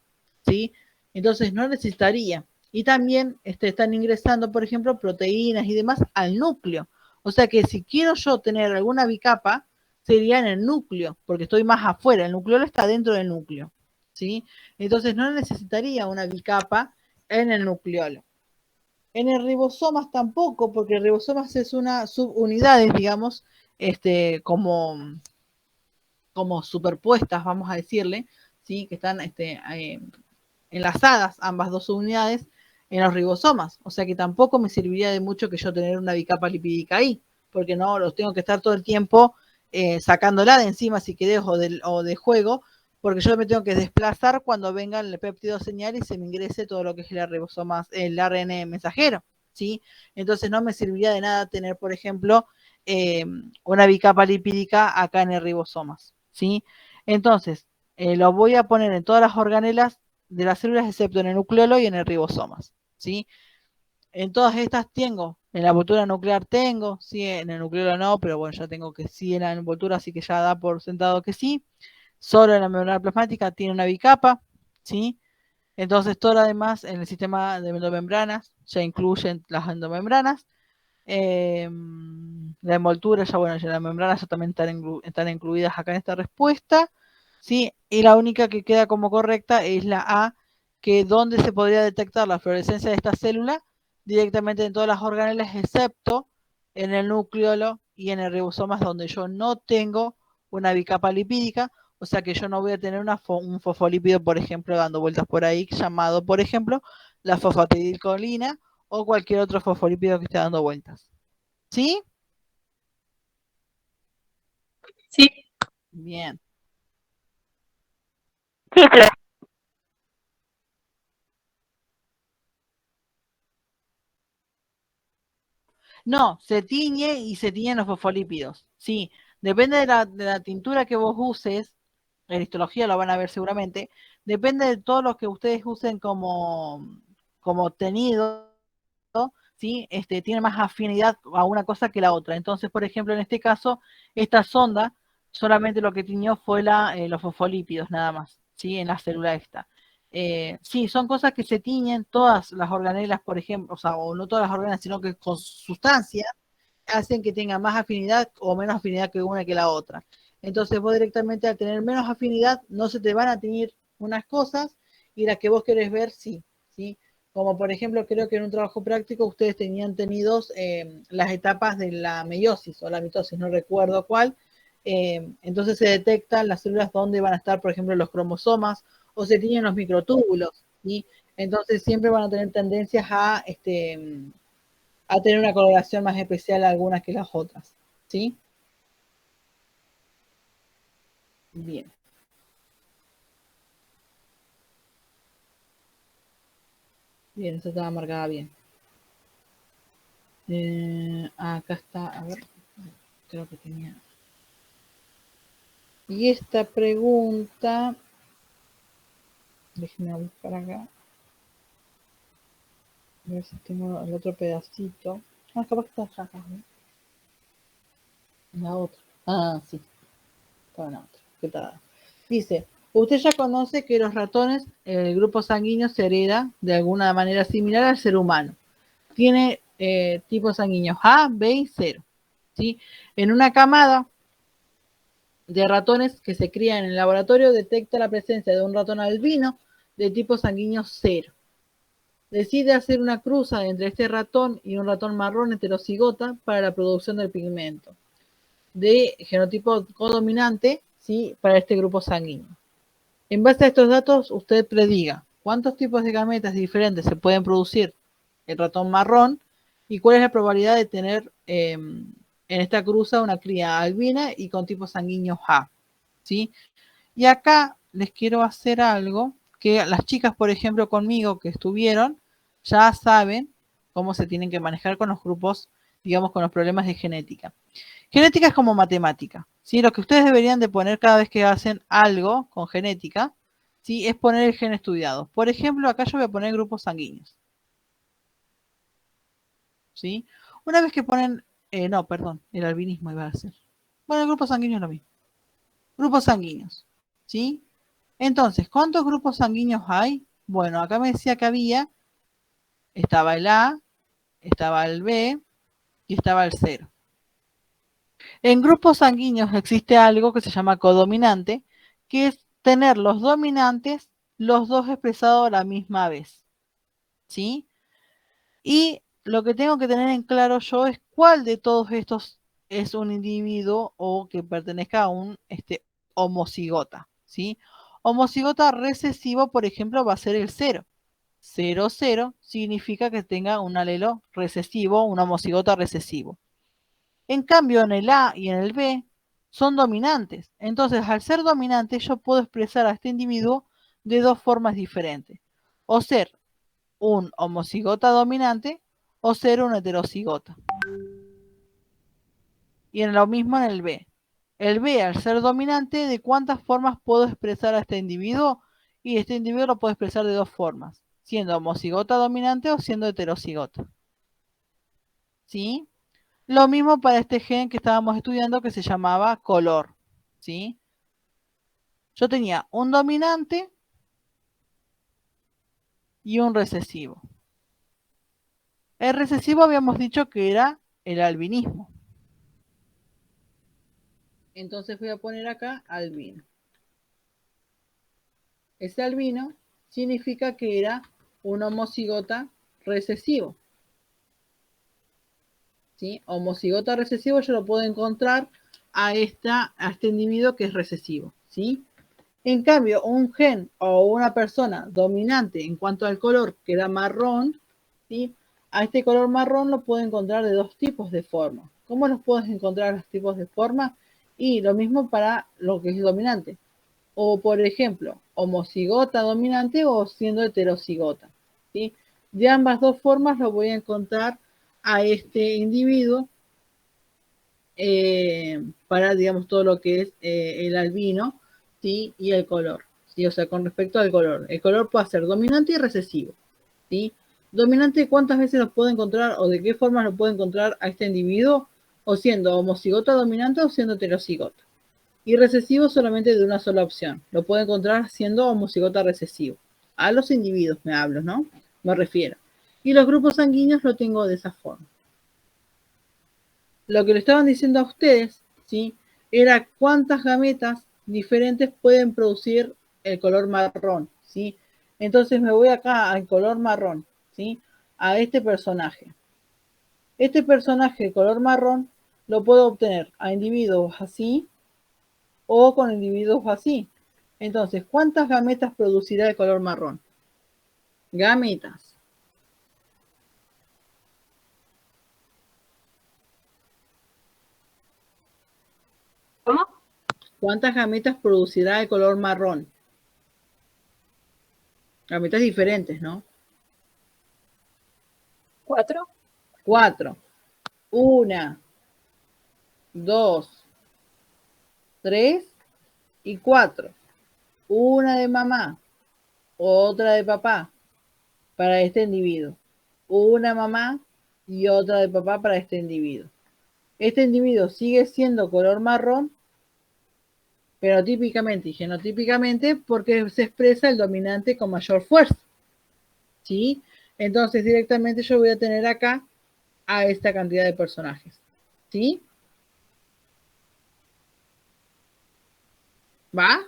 ¿sí? Entonces no necesitaría. Y también están ingresando, por ejemplo, proteínas y demás al núcleo. O sea que si quiero yo tener alguna bicapa, sería en el núcleo, porque estoy más afuera. El nucleolo está dentro del núcleo, ¿sí? Entonces no necesitaría una bicapa en el nucleolo. En el ribosomas tampoco, porque el ribosomas es una subunidades, digamos, como superpuestas, vamos a decirle, ¿sí? Que están enlazadas ambas dos subunidades en los ribosomas. O sea que tampoco me serviría de mucho que yo tener una bicapa lipídica ahí, porque no los tengo que estar todo el tiempo sacándola de encima si querés o de juego, porque yo me tengo que desplazar cuando venga el péptido señal y se me ingrese todo lo que es el ribosomas, el ARN mensajero, ¿sí? Entonces no me serviría de nada tener, por ejemplo, una bicapa lipídica acá en el ribosomas, ¿sí? Entonces, lo voy a poner en todas las organelas de las células excepto en el nucleolo y en el ribosomas, ¿sí? En todas estas tengo, en la envoltura nuclear tengo, sí, en el nucleolo no, pero bueno, ya tengo que sí en la envoltura, así que ya da por sentado que sí. Solo en la membrana plasmática tiene una bicapa, ¿sí? Entonces todo lo demás en el sistema de endomembranas ya incluyen las endomembranas. La envoltura, ya bueno, ya las membranas ya también están incluidas acá en esta respuesta, ¿sí? Y la única que queda como correcta es la A, que donde se podría detectar la fluorescencia de esta célula directamente en todas las organelas, excepto en el nucleolo y en el ribosomas, donde yo no tengo una bicapa lipídica, o sea que yo no voy a tener un fosfolípido, por ejemplo, dando vueltas por ahí, llamado, por ejemplo, la fosfatidilcolina o cualquier otro fosfolípido que esté dando vueltas. ¿Sí? Sí. Bien. Sí, Flor. No, se tiñe y se tiñen los fosfolípidos. Sí, depende de la tintura que vos uses, en histología lo van a ver seguramente, depende de todos los que ustedes usen como tenido, ¿sí? Tiene más afinidad a una cosa que la otra. Entonces, por ejemplo, en este caso, esta sonda solamente lo que tiñó fue los fosfolípidos nada más, ¿sí? En la célula esta. Sí, son cosas que se tiñen, todas las organelas, por ejemplo, o sea, o no todas las organelas, sino que con sustancias hacen que tengan más afinidad o menos afinidad que una que la otra. Entonces vos directamente al tener menos afinidad no se te van a teñir unas cosas y las que vos querés ver sí, ¿sí? Como por ejemplo, creo que en un trabajo práctico ustedes tenían tenidos las etapas de la meiosis o la mitosis, no recuerdo cuál. Entonces se detectan las células donde van a estar, por ejemplo, los cromosomas o se tienen los microtúbulos, ¿sí? Entonces siempre van a tener tendencias a tener una coloración más especial algunas que las otras, ¿sí? Bien. Bien, esa estaba marcada bien. Acá está, a ver, creo que tenía. Y esta pregunta, déjenme buscar acá. A ver si tengo el otro pedacito. Ah, capaz que está acá, ¿no? La otra. Ah, sí. Está la otra. ¿Qué tal? Dice, usted ya conoce que los ratones, el grupo sanguíneo se hereda de alguna manera similar al ser humano. Tiene tipos sanguíneos A, B y 0. ¿Sí? En una camada de ratones que se crían en el laboratorio detecta la presencia de un ratón albino de tipo sanguíneo 0. Decide hacer una cruza entre este ratón y un ratón marrón heterocigota para la producción del pigmento de genotipo codominante, ¿sí? Para este grupo sanguíneo. En base a estos datos, usted prediga cuántos tipos de gametas diferentes se pueden producir el ratón marrón y cuál es la probabilidad de tener en esta cruza una cría albina y con tipo sanguíneo A, ¿sí? Y acá les quiero hacer algo que las chicas, por ejemplo, conmigo que estuvieron, ya saben cómo se tienen que manejar con los grupos, digamos, con los problemas de genética. Genética es como matemática, ¿sí? Lo que ustedes deberían de poner cada vez que hacen algo con genética, ¿sí? Es poner el gen estudiado. Por ejemplo, acá yo voy a poner grupos sanguíneos, ¿sí? Una vez que ponen, no, perdón, el albinismo iba a ser. Bueno, el grupo sanguíneo es lo mismo. Grupos sanguíneos, ¿sí? Entonces, ¿cuántos grupos sanguíneos hay? Bueno, acá me decía que estaba el A, estaba el B y estaba el 0. En grupos sanguíneos existe algo que se llama codominante, que es tener los dominantes, los dos expresados a la misma vez, ¿sí? Y lo que tengo que tener en claro yo es cuál de todos estos es un individuo o que pertenezca a un homocigota, ¿sí? Homocigota recesivo, por ejemplo, va a ser el 0. 0, 0 significa que tenga un alelo recesivo, un homocigota recesivo. En cambio, en el A y en el B son dominantes. Entonces, al ser dominante, yo puedo expresar a este individuo de dos formas diferentes. O ser un homocigota dominante o ser un heterocigota. Y en lo mismo en el B. El B, al ser dominante, ¿de cuántas formas puedo expresar a este individuo? Y este individuo lo puedo expresar de dos formas, siendo homocigota dominante o siendo heterocigota. ¿Sí? Lo mismo para este gen que estábamos estudiando que se llamaba color, ¿sí? Yo tenía un dominante y un recesivo. El recesivo habíamos dicho que era el albinismo. Entonces voy a poner acá albino. Ese albino significa que era un homocigota recesivo. ¿Sí? Homocigota recesivo yo lo puedo encontrar a este individuo que es recesivo, ¿sí? En cambio, un gen o una persona dominante en cuanto al color, que era marrón, ¿sí? A este color marrón lo puedo encontrar de dos tipos de forma. ¿Cómo los puedes encontrar los tipos de forma? Y lo mismo para lo que es dominante. O, por ejemplo, homocigota dominante o siendo heterocigota, ¿sí? De ambas dos formas lo voy a encontrar a este individuo para, digamos, todo lo que es el albino, ¿sí? Y el color, ¿sí? O sea, con respecto al color. El color puede ser dominante y recesivo, ¿sí? Dominante, ¿cuántas veces lo puedo encontrar o de qué forma lo puedo encontrar a este individuo? O siendo homocigota dominante o siendo heterocigota. Y recesivo solamente de una sola opción. Lo puedo encontrar siendo homocigota recesivo. A los individuos me hablo, ¿no? Me refiero. Y los grupos sanguíneos lo tengo de esa forma. Lo que le estaban diciendo a ustedes, ¿sí? Era cuántas gametas diferentes pueden producir el color marrón, ¿sí? Entonces me voy acá al color marrón, ¿sí? A este personaje. Este personaje de color marrón lo puedo obtener a individuos así o con individuos así. Entonces, ¿cuántas gametas producirá de color marrón? Gametas. ¿Cómo? ¿Cuántas gametas producirá de color marrón? Gametas diferentes, ¿no? 4. 4. 1, 2, 3 y 4. Una de mamá, otra de papá para este individuo. Una mamá y otra de papá para este individuo. Este individuo sigue siendo color marrón, pero típicamente y genotípicamente porque se expresa el dominante con mayor fuerza. ¿Sí? Entonces directamente yo voy a tener acá a esta cantidad de personajes. ¿Sí? ¿Va?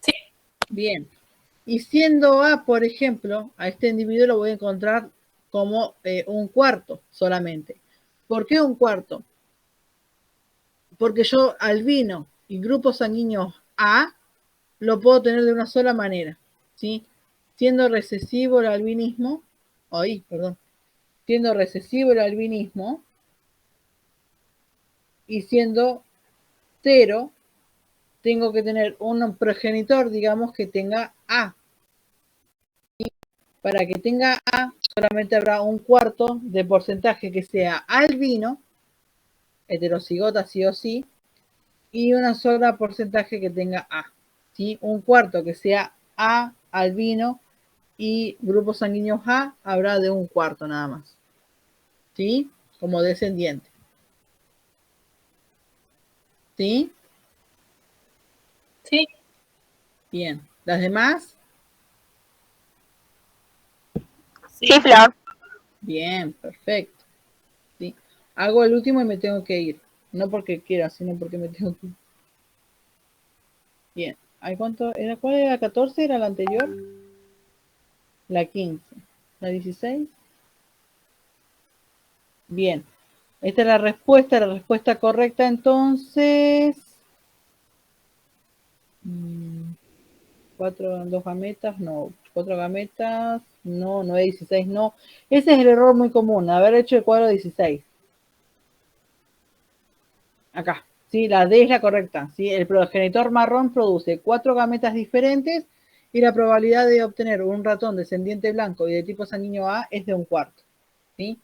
Sí. Bien. Y siendo A, por ejemplo, a este individuo lo voy a encontrar como un cuarto solamente. ¿Por qué un cuarto? Porque yo albino y grupo sanguíneo A lo puedo tener de una sola manera, ¿sí? Siendo recesivo el albinismo, siendo recesivo el albinismo y siendo 0, tengo que tener un progenitor, digamos, que tenga A. Para que tenga A, solamente habrá un cuarto de porcentaje que sea albino, heterocigota sí o sí, y una sola porcentaje que tenga A. ¿Sí? Un cuarto que sea A, albino, y grupos sanguíneos A, habrá de un cuarto nada más. ¿Sí? Como descendiente. ¿Sí? Sí. Bien. ¿Las demás? Sí, Flor. Bien, perfecto. ¿Sí? Hago el último y me tengo que ir. No porque quiera, sino porque me tengo que ir. Bien. ¿Cuánto era? ¿Cuál era? ¿14 era la anterior? La 15. ¿La 16? Bien. Esta es la respuesta correcta entonces. 2 gametas, no. 4 gametas, no. 9, 16, no. Ese es el error muy común, haber hecho el cuadro 16. Acá, ¿sí? La D es la correcta, ¿sí? El progenitor marrón produce 4 gametas diferentes y la probabilidad de obtener un ratón descendiente blanco y de tipo sanguíneo A es de un cuarto, ¿sí?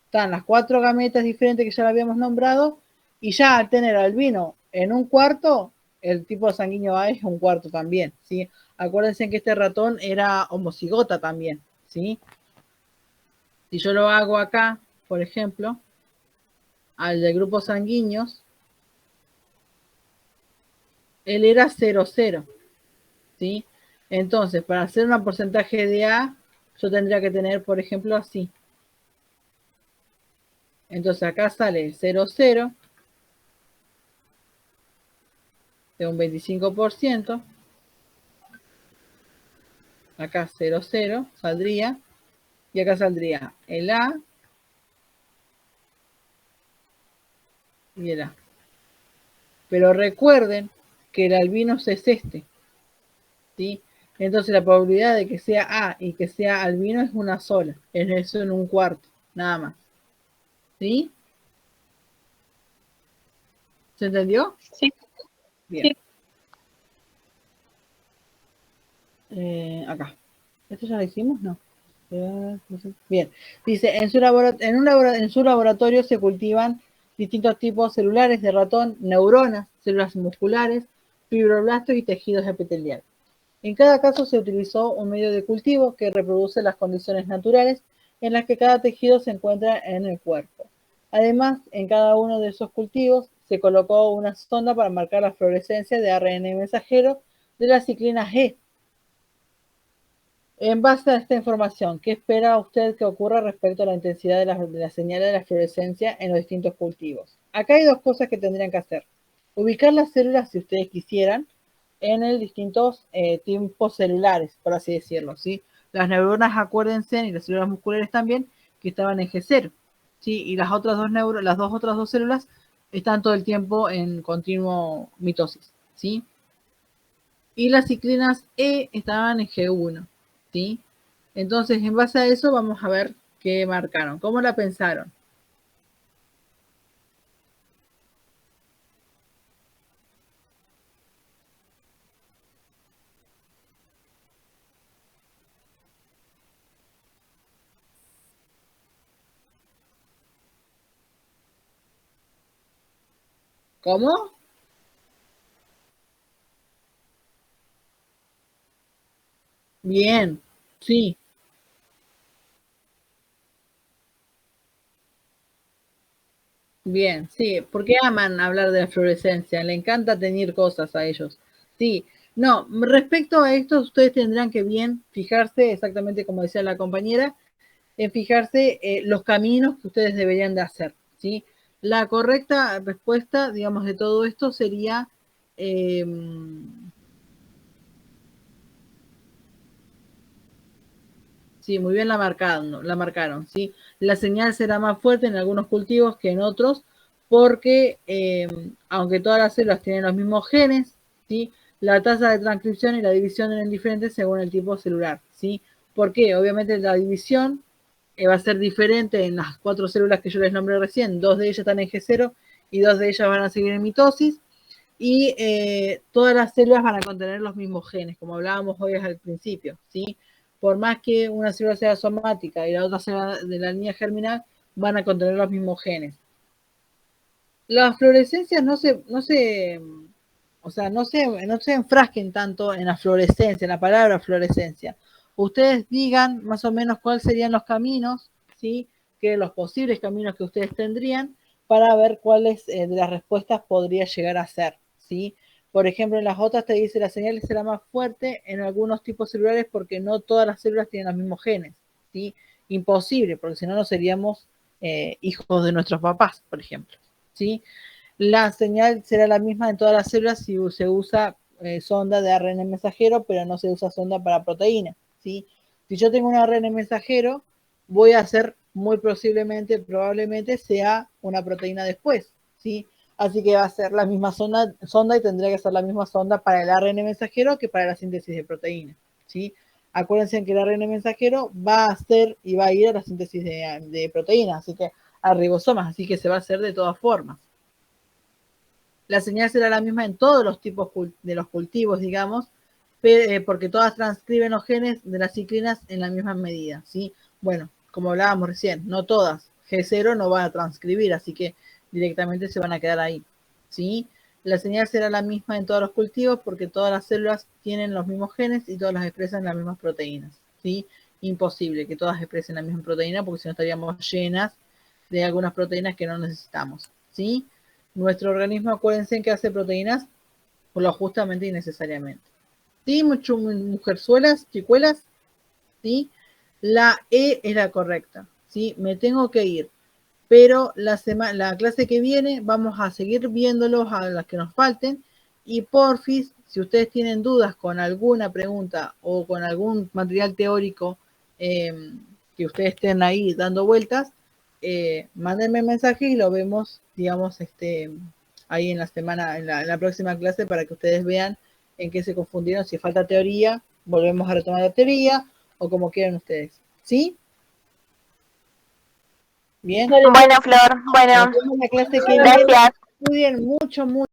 Están las 4 gametas diferentes que ya la habíamos nombrado y ya al tener albino en un cuarto, el tipo sanguíneo A es un cuarto también, ¿sí? Acuérdense que este ratón era homocigota también, ¿sí? Si yo lo hago acá, por ejemplo, al de grupos sanguíneos, él era 0,0, ¿sí? Entonces, para hacer un porcentaje de A, yo tendría que tener, por ejemplo, así. Entonces acá sale 0,0 de un 25%. Acá 0,0 saldría. Y acá saldría el A y el A. Pero recuerden que el albino es este, ¿sí? Entonces la probabilidad de que sea A y que sea albino es una sola. Es eso en un cuarto, nada más. ¿Sí? ¿Se entendió? Sí. Bien. Sí. Acá. ¿Esto ya lo hicimos? No. Bien. Dice, en su laboratorio se cultivan distintos tipos celulares de ratón, neuronas, células musculares, fibroblastos y tejidos epiteliales. En cada caso se utilizó un medio de cultivo que reproduce las condiciones naturales en las que cada tejido se encuentra en el cuerpo. Además, en cada uno de esos cultivos se colocó una sonda para marcar la fluorescencia de ARN mensajero de la ciclina G. En base a esta información, ¿qué espera usted que ocurra respecto a la intensidad de la señal de la fluorescencia en los distintos cultivos? Acá hay 2 cosas que tendrían que hacer. Ubicar las células, si ustedes quisieran, en el distintos tipos celulares, por así decirlo, ¿sí? Las neuronas, acuérdense, y las células musculares también, que estaban en G0, ¿sí? Y las otras dos células están todo el tiempo en continuo mitosis, ¿sí? Y las ciclinas E estaban en G1, ¿sí? Entonces, en base a eso, vamos a ver qué marcaron. ¿Cómo la pensaron? ¿Cómo? Bien, sí. Bien, sí, porque aman hablar de la fluorescencia, le encanta tener cosas a ellos. Sí, no, respecto a esto, ustedes tendrán que bien fijarse, exactamente como decía la compañera, en fijarse los caminos que ustedes deberían de hacer, ¿sí? La correcta respuesta, digamos, de todo esto sería... Eh, sí, muy bien la marcaron, ¿sí? La señal será más fuerte en algunos cultivos que en otros, porque aunque todas las células tienen los mismos genes, ¿sí? La tasa de transcripción y la división eran diferentes según el tipo celular, ¿sí? ¿Por qué? Obviamente la división va a ser diferente en las 4 células que yo les nombré recién. 2 de ellas están en G0 y 2 de ellas van a seguir en mitosis. Y todas las células van a contener los mismos genes, como hablábamos hoy al principio, ¿sí? Por más que una célula sea somática y la otra sea de la línea germinal, van a contener los mismos genes. Las fluorescencias no se enfrasquen tanto en la fluorescencia, en la palabra fluorescencia. Ustedes digan más o menos cuáles serían los caminos, ¿sí? Que los posibles caminos que ustedes tendrían para ver cuáles de las respuestas podría llegar a ser, ¿sí? Por ejemplo, en las otras te dice la señal será más fuerte en algunos tipos celulares porque no todas las células tienen los mismos genes, ¿sí? Imposible, porque si no, no seríamos hijos de nuestros papás, por ejemplo, ¿sí? La señal será la misma en todas las células si se usa sonda de ARN mensajero, pero no se usa sonda para proteína, ¿sí? Si yo tengo un ARN mensajero, voy a hacer muy probablemente sea una proteína después, ¿sí? Así que va a ser la misma sonda y tendría que ser la misma sonda para el ARN mensajero que para la síntesis de proteína, ¿sí? Acuérdense que el ARN mensajero va a hacer y va a ir a la síntesis de proteínas, así que a ribosomas, así que se va a hacer de todas formas. La señal será la misma en todos los tipos de los cultivos, digamos, porque todas transcriben los genes de las ciclinas en la misma medida, ¿sí? Bueno, como hablábamos recién, no todas. G0 no va a transcribir, así que directamente se van a quedar ahí, ¿sí? La señal será la misma en todos los cultivos porque todas las células tienen los mismos genes y todas las expresan las mismas proteínas, ¿sí? Imposible que todas expresen la misma proteína porque si no estaríamos llenas de algunas proteínas que no necesitamos, ¿sí? Nuestro organismo, acuérdense que hace proteínas por lo justamente y necesariamente. ¿Sí, mujerzuelas, chicuelas? ¿Sí? La E es la correcta, ¿sí? Me tengo que ir. Pero la clase que viene vamos a seguir viéndolos a las que nos falten. Y porfis, si ustedes tienen dudas con alguna pregunta o con algún material teórico que ustedes estén ahí dando vueltas, mándenme mensaje y lo vemos, digamos, ahí en la semana, en la próxima clase para que ustedes vean en qué se confundieron. Si falta teoría, volvemos a retomar la teoría o como quieran ustedes. ¿Sí? Bien. Bueno, Flor, bueno, Nos vemos en la clase que viene. gracias. Estudien mucho, mucho.